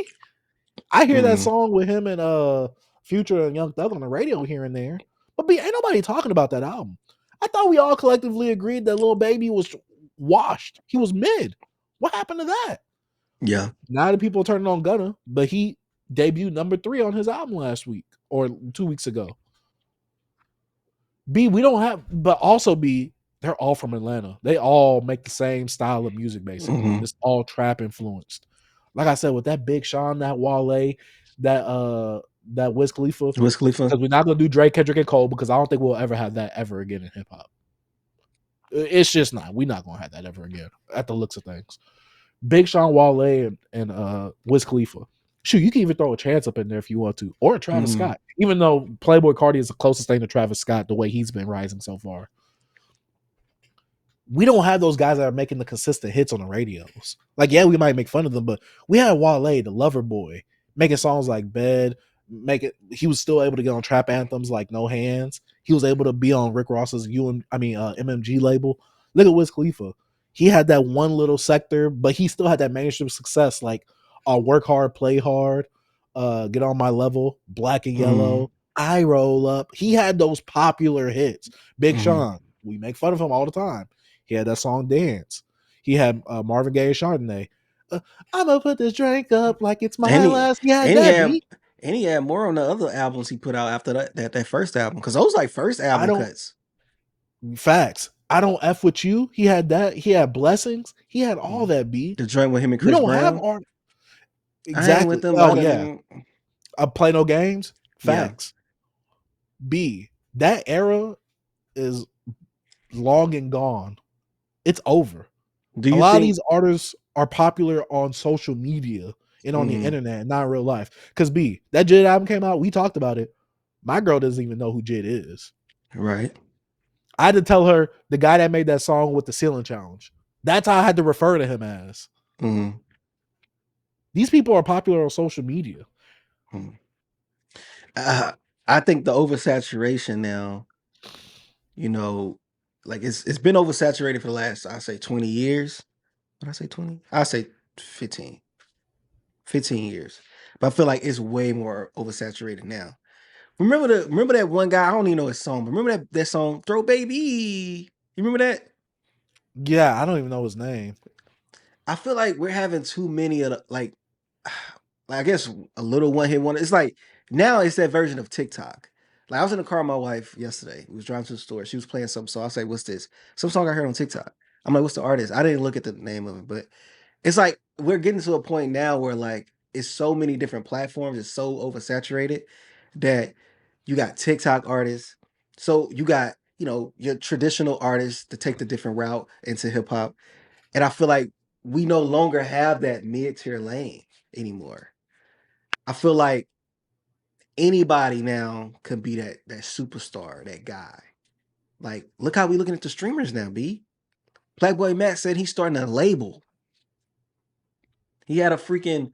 I hear that song with him and Future and Young Thug on the radio here and there. But B, ain't nobody talking about that album. I thought we all collectively agreed that Lil Baby was washed. He was mid. What happened to that? Yeah. Now the people are turning on Gunna, but he debuted number 3 on his album last week or 2 weeks ago. B, we don't have, but also B, they're all from Atlanta. They all make the same style of music, basically. It's all trap influenced. Like I said, with that Big Sean, that Wale, that Wiz Khalifa. Because we're not gonna do Drake, Kendrick, and Cole because I don't think we'll ever have that ever again in hip hop. It's just not. We're not gonna have that ever again at the looks of things. Big Sean, Wale, and Wiz Khalifa. Shoot, you can even throw a Chance up in there if you want to, or Travis Scott. Even though Playboi Carti is the closest thing to Travis Scott, the way he's been rising so far. We don't have those guys that are making the consistent hits on the radios. Like, yeah, we might make fun of them, but we had Wale, the Lover Boy, making songs like Bed. He was still able to get on trap anthems like No Hands. He was able to be on Rick Ross's MMG label. Look at Wiz Khalifa. He had that one little sector, but he still had that mainstream success like Work Hard, Play Hard, Get On My Level, Black and Yellow, I Roll Up. He had those popular hits. Big Sean, we make fun of him all the time. He had that song Dance. He had Marvin Gaye and Chardonnay. I'm gonna put this drink up like it's my last. Yeah, and he had more on the other albums he put out after that first album because those like first album cuts. Facts. I Don't F With You. He had that. He had Blessings. He had all that, B. The joint with him and We Chris don't have Brown. art. I ain't Exactly. with them. Oh, yeah. I Play No Games. Yeah. Facts. B. That era is long and gone. It's over. Do A you lot of think these artists are popular on social media and on the internet, not in real life. Because B, that Jid album came out, we talked about it. My girl doesn't even know who Jid is. right? I had to tell her the guy that made that song with the ceiling challenge. That's how I had to refer to him as. Mm-hmm. These people are popular on social media. I think the oversaturation now, you know, like it's been oversaturated for the last, I say 20 years. What I say 20? I say 15. 15 years. But I feel like it's way more oversaturated now. Remember that one guy, I don't even know his song, but remember that song, Throw Baby. You remember that? Yeah, I don't even know his name. I feel like we're having too many of the, like I guess a little one hit wonder. It's like now it's that version of TikTok. Like I was in the car with my wife yesterday. We was driving to the store. She was playing some song. I was like, "What's this?" Some song I heard on TikTok. I'm like, "What's the artist?" I didn't look at the name of it, but it's like we're getting to a point now where like it's so many different platforms. It's so oversaturated that you got TikTok artists. So you got your traditional artists to take the different route into hip hop, and I feel like we no longer have that mid tier lane anymore. I feel like anybody now can be that superstar, that guy. Like, look how we looking at the streamers now, B. PlaqueBoyMax said he's starting a label. He had a freaking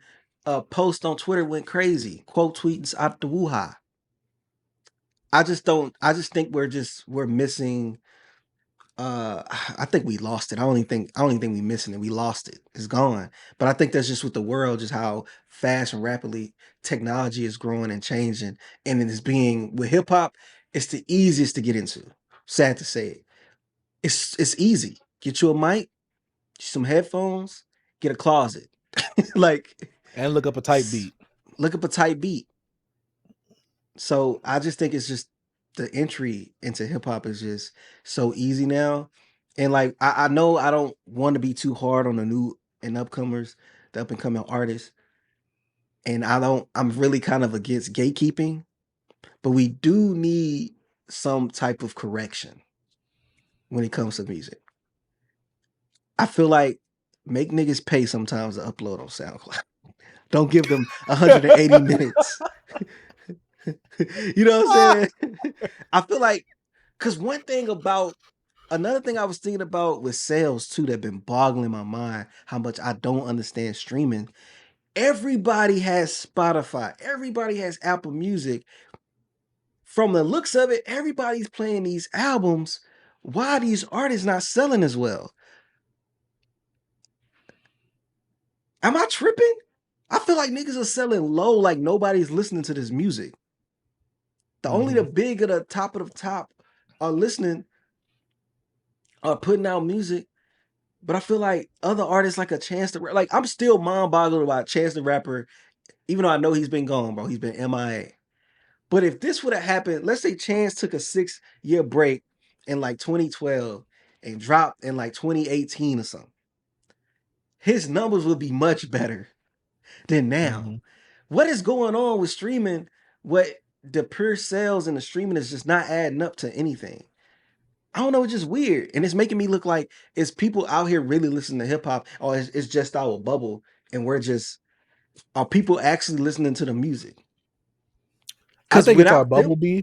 post on Twitter, went crazy. Quote tweets out the woo-ha. I just think we're missing. I think we lost it. I don't even think we missing it. We lost it. It's gone. But I think that's just with the world, just how fast and rapidly technology is growing and changing. And it is being with hip hop, it's the easiest to get into. Sad to say it. It's easy. Get you a mic, some headphones, get a closet. Like And look up a type beat. look up a tight beat. So I just think it's just the entry into hip hop is just so easy now. And like I know I don't want to be too hard on the new and upcomers, the up and coming artists. And I'm really kind of against gatekeeping, but we do need some type of correction when it comes to music. I feel like make niggas pay sometimes to upload on SoundCloud. Don't give them 180 minutes. You know what I'm saying? I feel like, because another thing I was thinking about with sales too that been boggling my mind, how much I don't understand streaming. Everybody has Spotify, everybody has Apple Music. From the looks of it, everybody's playing these albums. Why are these artists not selling as well? Am I tripping? I feel like niggas are selling low, like nobody's listening to this music. Only the big of the top are listening, are putting out music. But I feel like other artists like a Chance the Rapper, like I'm still mind boggled about Chance the Rapper, even though I know he's been gone, bro. He's been MIA. But if this would have happened, let's say Chance took a 6-year break in like 2012 and dropped in like 2018 or something, his numbers would be much better than now. What is going on with streaming? What the pure sales and the streaming is just not adding up to anything. I don't know, it's just weird. And it's making me look like is people out here really listening to hip hop or it's just our bubble and are people actually listening to the music? I Because think it's our without them, bumblebee.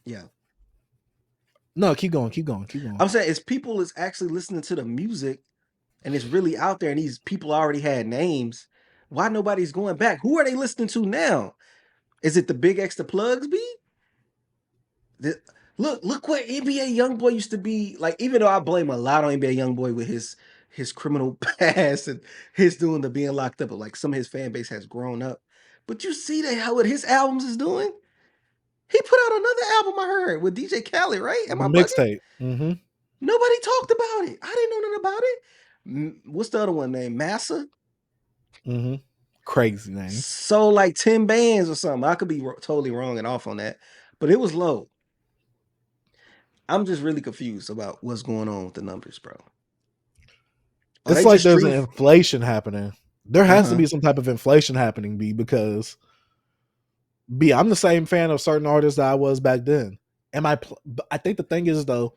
yeah. No, keep going. I'm saying is people is actually listening to the music and it's really out there and these people already had names. Why nobody's going back? Who are they listening to now? Is it the BigXthaPlugs, B? Look what NBA YoungBoy used to be like. Even though I blame a lot on NBA YoungBoy with his criminal past and his doing the being locked up, but like some of his fan base has grown up. But you see that how what his albums is doing? He put out another album I heard with DJ Khaled, right? Am The I bugging? mixtape. Nobody talked about it. I didn't know nothing about it. What's the other one named Massa? Crazy name. Sold like 10 bands or something. I could be totally wrong and off on that, but it was low. I'm just really confused about what's going on with the numbers, bro. Are It's they like just there's an stream? inflation happening. There has to Uh-huh. be some type of inflation happening, B, because B, I'm the same fan of certain artists that I was back then. I think the thing is though,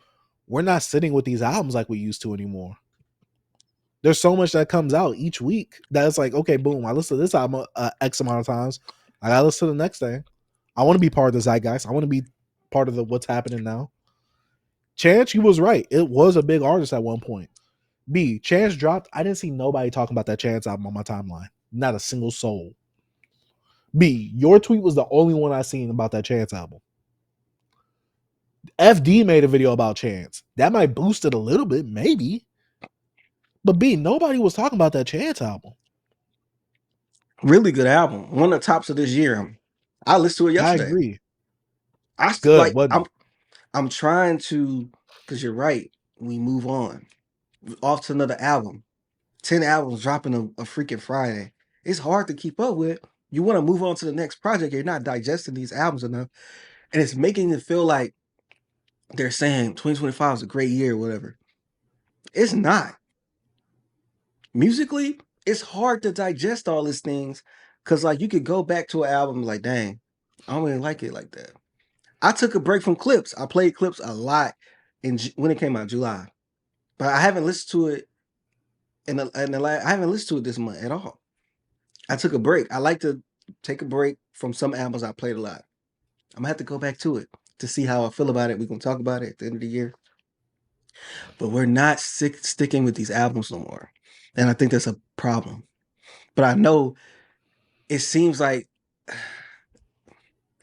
we're not sitting with these albums like we used to anymore. There's so much that comes out each week that it's like, okay, boom, I listen to this album X amount of times. I gotta listen to the next thing. I want to be part of the zeitgeist. I want to be part of the what's happening now. Chance, you was right. It was a big artist at one point. B, Chance dropped. I didn't see nobody talking about that Chance album on my timeline. Not a single soul. B, your tweet was the only one I seen about that Chance album. FD made a video about Chance. That might boost it a little bit, maybe. But B, nobody was talking about that Chance album. Really good album. One of the tops of this year. I listened to it I yesterday. agree. I Good, like wasn't it? I'm trying to, because you're right. We move on. Off to another album. 10 albums dropping a freaking Friday. It's hard to keep up with. You want to move on to the next project. You're not digesting these albums enough. And it's making it feel like they're saying 2025 is a great year or whatever. It's not. Musically, it's hard to digest all these things because like you could go back to an album like, dang, I don't really like it like that. I took a break from Clips. I played Clips a lot when it came out July, but I haven't listened to it I haven't listened to it this month at all. I took a break. I like to take a break from some albums I played a lot. I'm gonna have to go back to it to see how I feel about it. We're gonna talk about it at the end of the year. But we're not sticking with these albums no more. And I think that's a problem. But I know it seems like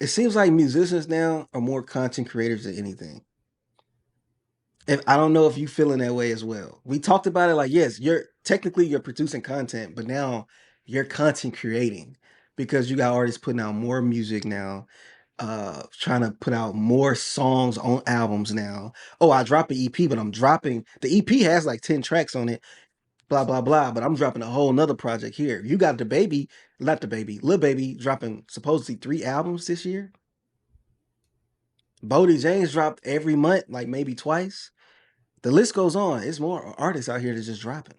musicians now are more content creators than anything. And I don't know if you feeling that way as well. We talked about it like, yes, you're producing content, but now you're content creating because you got artists putting out more music now, trying to put out more songs on albums now. Oh, I dropped an EP, but I'm dropping the EP has like 10 tracks on it, blah, blah, blah. But I'm dropping a whole nother project here. You got Lil Baby dropping supposedly 3 albums this year. Bodie James dropped every month, like maybe twice. The list goes on. It's more artists out here that's just dropping.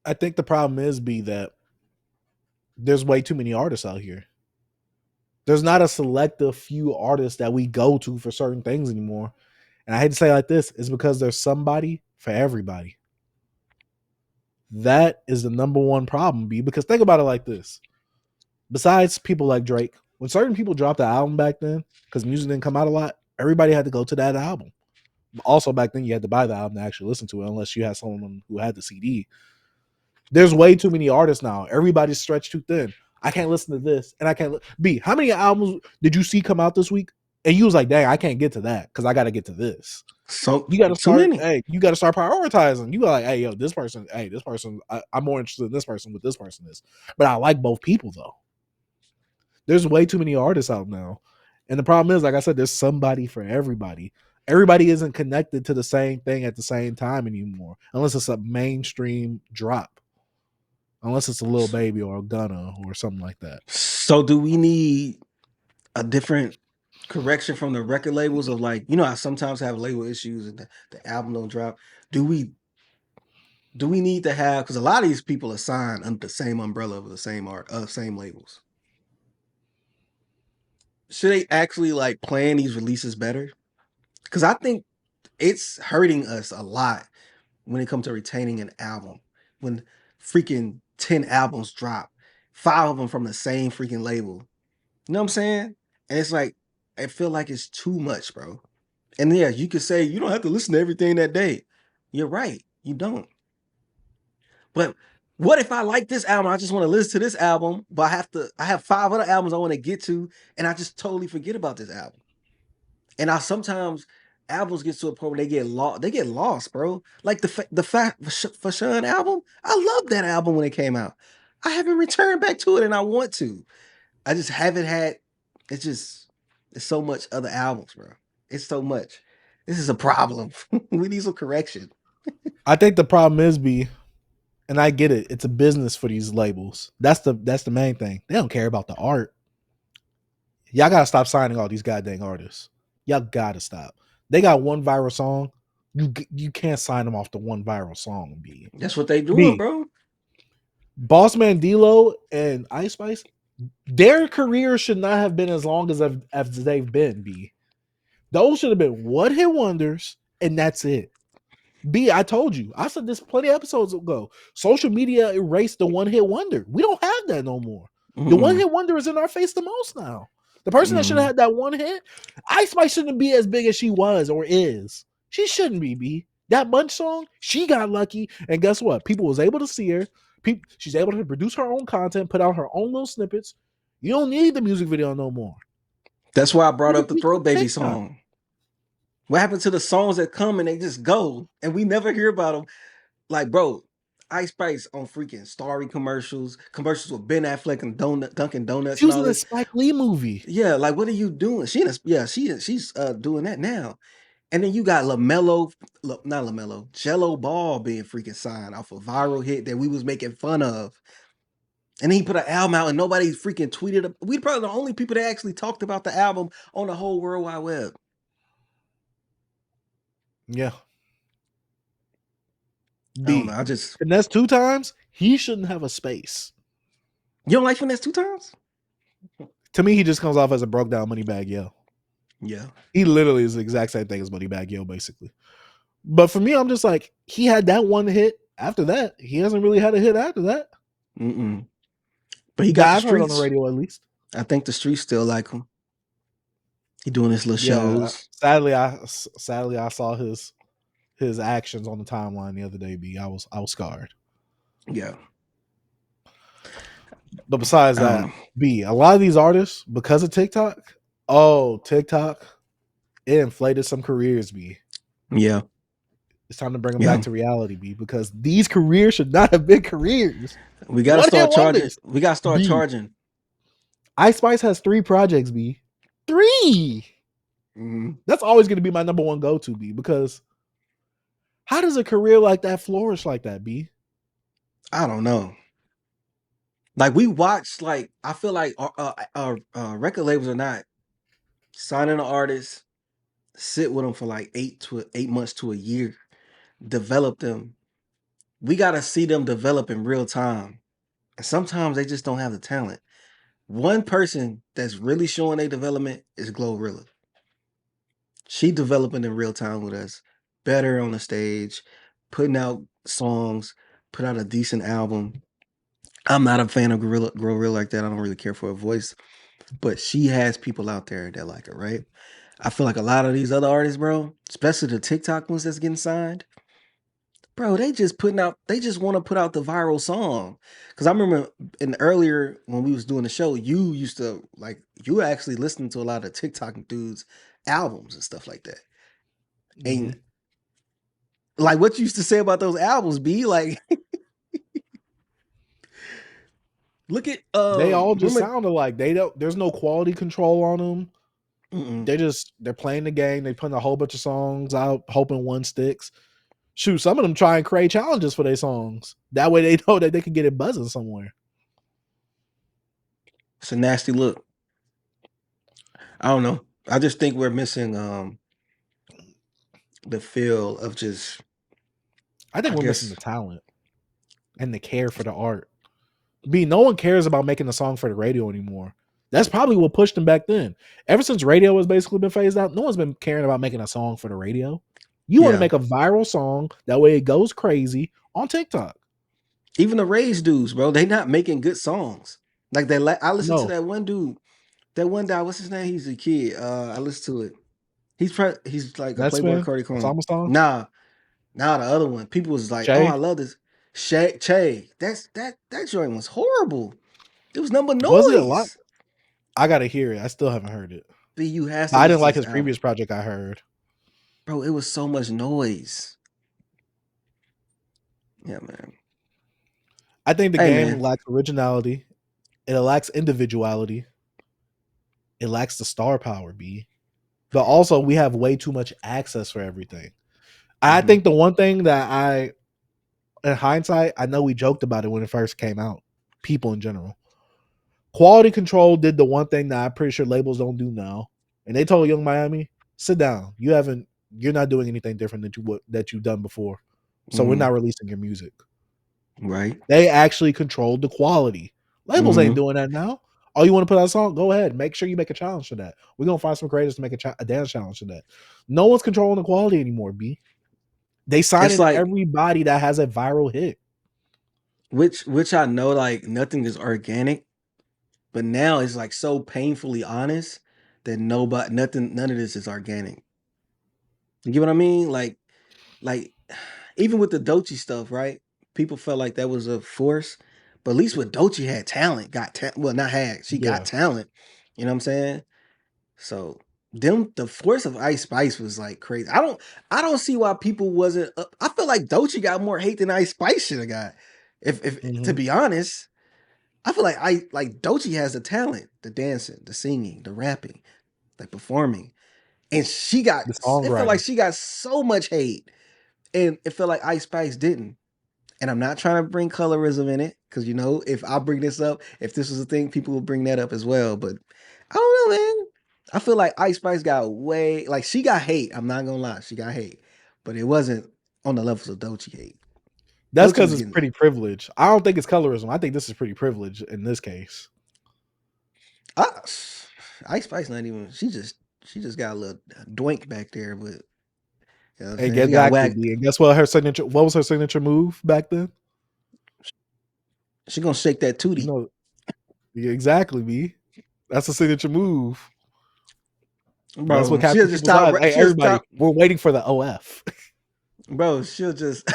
I think the problem is B that there's way too many artists out here. There's not a selective few artists that we go to for certain things anymore. And I hate to say it like this, it's because there's somebody for everybody. That is the number one problem, B, because think about it like this. Besides people like Drake, when certain people dropped the album back then, because music didn't come out a lot, everybody had to go to that album. Also, back then, you had to buy the album to actually listen to it, unless you had someone who had the CD. There's way too many artists now. Everybody's stretched too thin. I can't listen to this, and I can't. B, how many albums did you see come out this week? And you was like, dang, I can't get to that because I got to get to this. So You got to too start. many. Hey, you got to start prioritizing. You got like, hey, yo, this person. I'm more interested in this person what this person is. But I like both people though. There's way too many artists out now, and the problem is, like I said, there's somebody for everybody. Everybody isn't connected to the same thing at the same time anymore, unless it's a mainstream drop. Unless it's a Lil Baby or a Gunna or something like that. So do we need a different correction from the record labels of like, I sometimes have label issues and the album don't drop. Do we need to have, because a lot of these people are signed under the same umbrella of the same labels. Should they actually like plan these releases better? Because I think it's hurting us a lot when it comes to retaining an album. When freaking 10 albums drop, 5 of them from the same freaking label. You know what I'm saying? And it's like, I feel like it's too much, bro. And yeah, you could say you don't have to listen to everything that day. You're right. You don't. But what if I like this album? I just want to listen to this album, but I have 5 other albums I want to get to, and I just totally forget about this album. And I sometimes albums get to a point where they get lost. They get lost, bro. Like the Fashawn album. I love that album when it came out. I haven't returned back to it, and I want to. I just haven't had. It's so much other albums, bro. It's so much. This is a problem. We need some correction. I think the problem is B, and I get it. It's a business for these labels. That's the main thing. They don't care about the art. Y'all gotta stop signing all these goddamn artists. Y'all gotta stop. They got one viral song. You can't sign them off to one viral song. That's what they doing, B. bro. Boss Man D-Lo and Ice Spice, their career should not have been as long as they've been. B. Those should have been one hit wonders, and that's it. B, I told you. I said this plenty of episodes ago. Social media erased the one hit wonder. We don't have that no more. The one hit wonder is in our face the most now. The person that should have had that one hit, Ice Spice shouldn't be as big as she was or is. She shouldn't be, B. That Bunch song, she got lucky. And guess what? People was able to see her. She's able to produce her own content, put out her own little snippets. You don't need the music video no more. That's why I brought up the Throw Baby song. What happened to the songs that come and they just go and we never hear about them? Like, bro, Ice Spice on freaking Starry commercials with Ben Affleck and Dunkin' Donuts. She was in a Spike Lee movie. Yeah, like what are you doing? She's doing that now. And then you got Jello Ball being freaking signed off a viral hit that we was making fun of. And then he put an album out and nobody freaking tweeted. We probably the only people that actually talked about the album on the whole World Wide Web. Yeah. I don't know. I just Finesse 2 times. He shouldn't have a space. You don't like Finesse 2 times? To me, he just comes off as a broke down Moneybagg Yo. Yeah. He literally is the exact same thing as Moneybagg Yo, basically. But for me, I'm just like, he had that one hit. After that, he hasn't really had a hit after that. But he got I've heard on the radio at least. I think the streets still like him. He doing his little shows. Sadly, I saw his actions on the timeline the other day. B, I was scarred. Yeah. But besides that, B, a lot of these artists, because of TikTok, TikTok, it inflated some careers, B. Yeah. It's time to bring them back to reality, B, because these careers should not have been careers. We gotta start charging. We gotta start charging. Ice Spice has 3 projects, B. 3. That's always going to be my number one go-to, B, because how does a career like that flourish like that, B? I don't know. Like we watched, like I feel like our record labels are not signing an artist, sit with them for like 8 months to a year, develop them. We got to see them develop in real time. And sometimes they just don't have the talent. One person that's really showing their development is Glorilla. She developing in real time with us, better on the stage, putting out songs, put out a decent album. I'm not a fan of Glorilla like that. I don't really care for her voice, but she has people out there that like her, right? I feel like a lot of these other artists, bro, especially the TikTok ones that's getting signed, bro, they just want to put out the viral song. Cause I remember earlier when we was doing the show, you used to you actually listening to a lot of TikTok dudes' albums and stuff like that. And like what you used to say about those albums, be like look at they all just sounded like there's no quality control on them. They're playing the game, they putting a whole bunch of songs out, hoping one sticks. Shoot, some of them try and create challenges for their songs. That way they know that they can get it buzzing somewhere. It's a nasty look. I don't know. I just think we're missing the feel of just. I think we're missing the talent and the care for the art. No one cares about making a song for the radio anymore. That's probably what pushed them back then. Ever since radio has basically been phased out, no one's been caring about making a song for the radio. You want to make a viral song, that way it goes crazy on TikTok. Even the Rage dudes, bro, they not making good songs. Like I listened to that one dude. That one guy, what's his name? He's a kid. I listened to it. He's like a Playboy Cardi clone. Nah, the other one. People was like, Che? "Oh, I love this." Che. That joint was horrible. It was noise. Was it a lot? I gotta hear it. I still haven't heard it. But you have to. I didn't like his previous project. I heard, bro, it was so much noise. Yeah, man. I think the game lacks originality. It lacks individuality. It lacks the star power, B. But also, we have way too much access for everything. I think the one thing that in hindsight, I know we joked about it when it first came out. People in general. Quality Control did the one thing that I'm pretty sure labels don't do now. And they told Young Miami, sit down. You're not doing anything different that you've done before. So we're not releasing your music. Right. They actually controlled the quality. Labels ain't Mhm. doing that now. Oh, you want to put out a song? Go ahead. Make sure you make a challenge for that. We're gonna find some creators to make a dance challenge for that. No one's controlling the quality anymore, B. They It's signing like everybody that has a viral hit. which I know like nothing is organic, but now it's like so painfully honest that none of this is organic. You get what I mean? Like even with the Doechii stuff, right? People felt like that was a force, but at least with Doechii had talent, well, not had, she got Yeah. talent. You know what I'm saying? So the force of Ice Spice was like crazy. I don't see why people wasn't up. I feel like Doechii got more hate than Ice Spice should have got. If to be honest, I feel like Doechii has the talent, the dancing, the singing, the rapping, the performing. And The it felt like songwriting. she got so much hate. And it felt like Ice Spice didn't. And I'm not trying to bring colorism in it, because if I bring this up, if this was a thing, people will bring that up as well. But I don't know, man. I feel like Ice Spice got she got hate. I'm not gonna lie, she got hate, but it wasn't on the levels of Doechii hate. That's Doechii because was it's getting pretty privilege. I don't think it's colorism. I think this is pretty privilege in this case. Ice Spice not even. She just got a little doink back there, but you know what I'm And saying, she got exactly, whack. B. And guess what? What was her signature move back then? She gonna shake that You tootie, know, yeah, exactly, B. That's a signature move. That's what bro. She'll captures just people's eyes. stop. Hey, She'll everybody, stop, we're waiting for the OF. bro. She'll just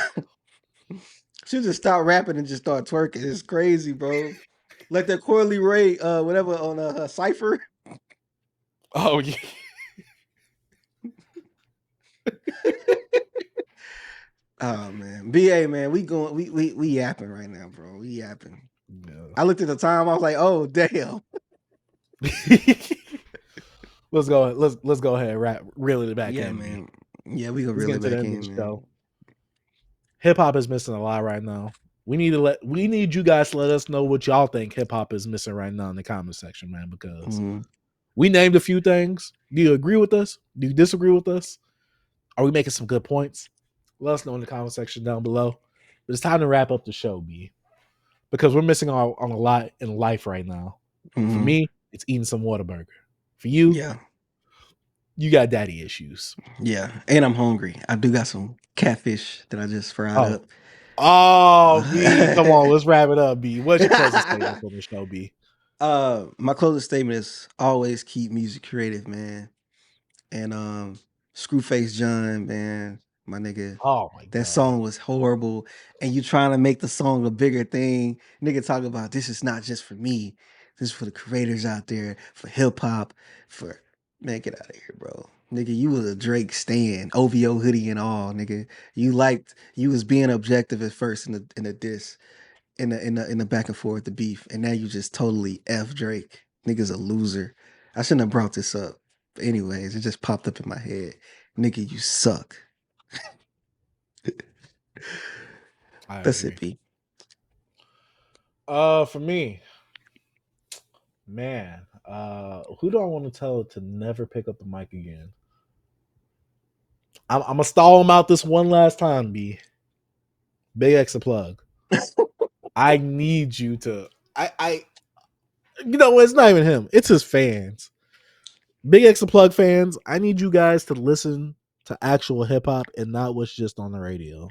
she'll just stop rapping and just start twerking. It's crazy, bro. Like that Coily Ray, whatever on her cipher. Oh yeah. Oh man, BA man, we yapping right now, bro. We yapping. Yeah. I looked at the time. I was like, oh damn. let's go. Let's go ahead and reel it back Yeah, in, B. man. Yeah, we gonna Let's reel get it into the back end of the in, man. show. Hip hop is missing a lot right now. We need you guys to let us know what y'all think hip hop is missing right now in the comment section, man, because Mhm. we named a few things. Do you agree with us? Do you disagree with us? Are we making some good points? Let us know in the comment section down below. But it's time to wrap up the show, B, because we're missing on a lot in life right now. For Mhm. me, it's eating some Whataburger. For you, Yeah, you got daddy issues. yeah. And I'm hungry. I do got some catfish that I just fried Oh, up. B, come on, let's wrap it up, B. What's your closing statement for the show, B? My closing statement is always keep music creative, man. And Screwface John, man, my nigga, Oh my that god. song was horrible. And you trying to make the song a bigger thing. Nigga talk about this is not just for me. This is for the creators out there, for hip hop, for man, get out of here, bro. Nigga, you was a Drake stan, OVO hoodie and all, nigga. You was being objective at first in the diss, in the back and forth, the beef, and now you just totally F Drake. Nigga's a loser. I shouldn't have brought this up. But anyways, it just popped up in my head. Nigga, you suck. I That's it, agree. B. For me, man, who do I want to tell to never pick up the mic again? I'm gonna stall him out this one last time, B. BigXthaPlug. I need you to. It's not even him. It's his fans. BigXthaPlug fans. I need you guys to listen to actual hip hop and not what's just on the radio.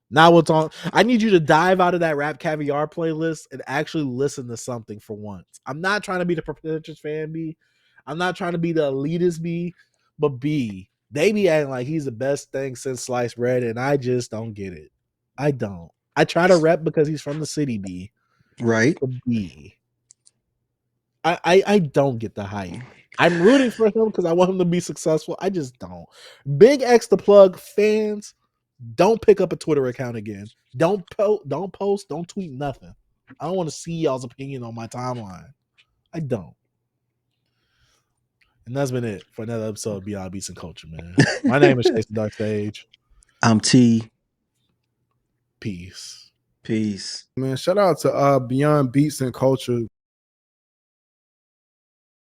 Not what's on. I need you to dive out of that Rap Caviar playlist and actually listen to something for once. I'm not trying to be the pretentious fan, B. I'm not trying to be the elitist, B. But B, they be acting like he's the best thing since sliced bread, and I just don't get it. I don't. I try to rep because he's from the city, B. Right? But B, I don't get the hype. I'm rooting for him because I want him to be successful. I just don't. BigXthaPlug fans, don't pick up a Twitter account again. Don't post, don't tweet nothing. I don't want to see y'all's opinion on my timeline. I don't. And that's been it for another episode of Beyond Beats and Culture, man. My name is Chase the Dark Stage. I'm T. Peace. Peace. Man, shout out to Beyond Beats and Culture.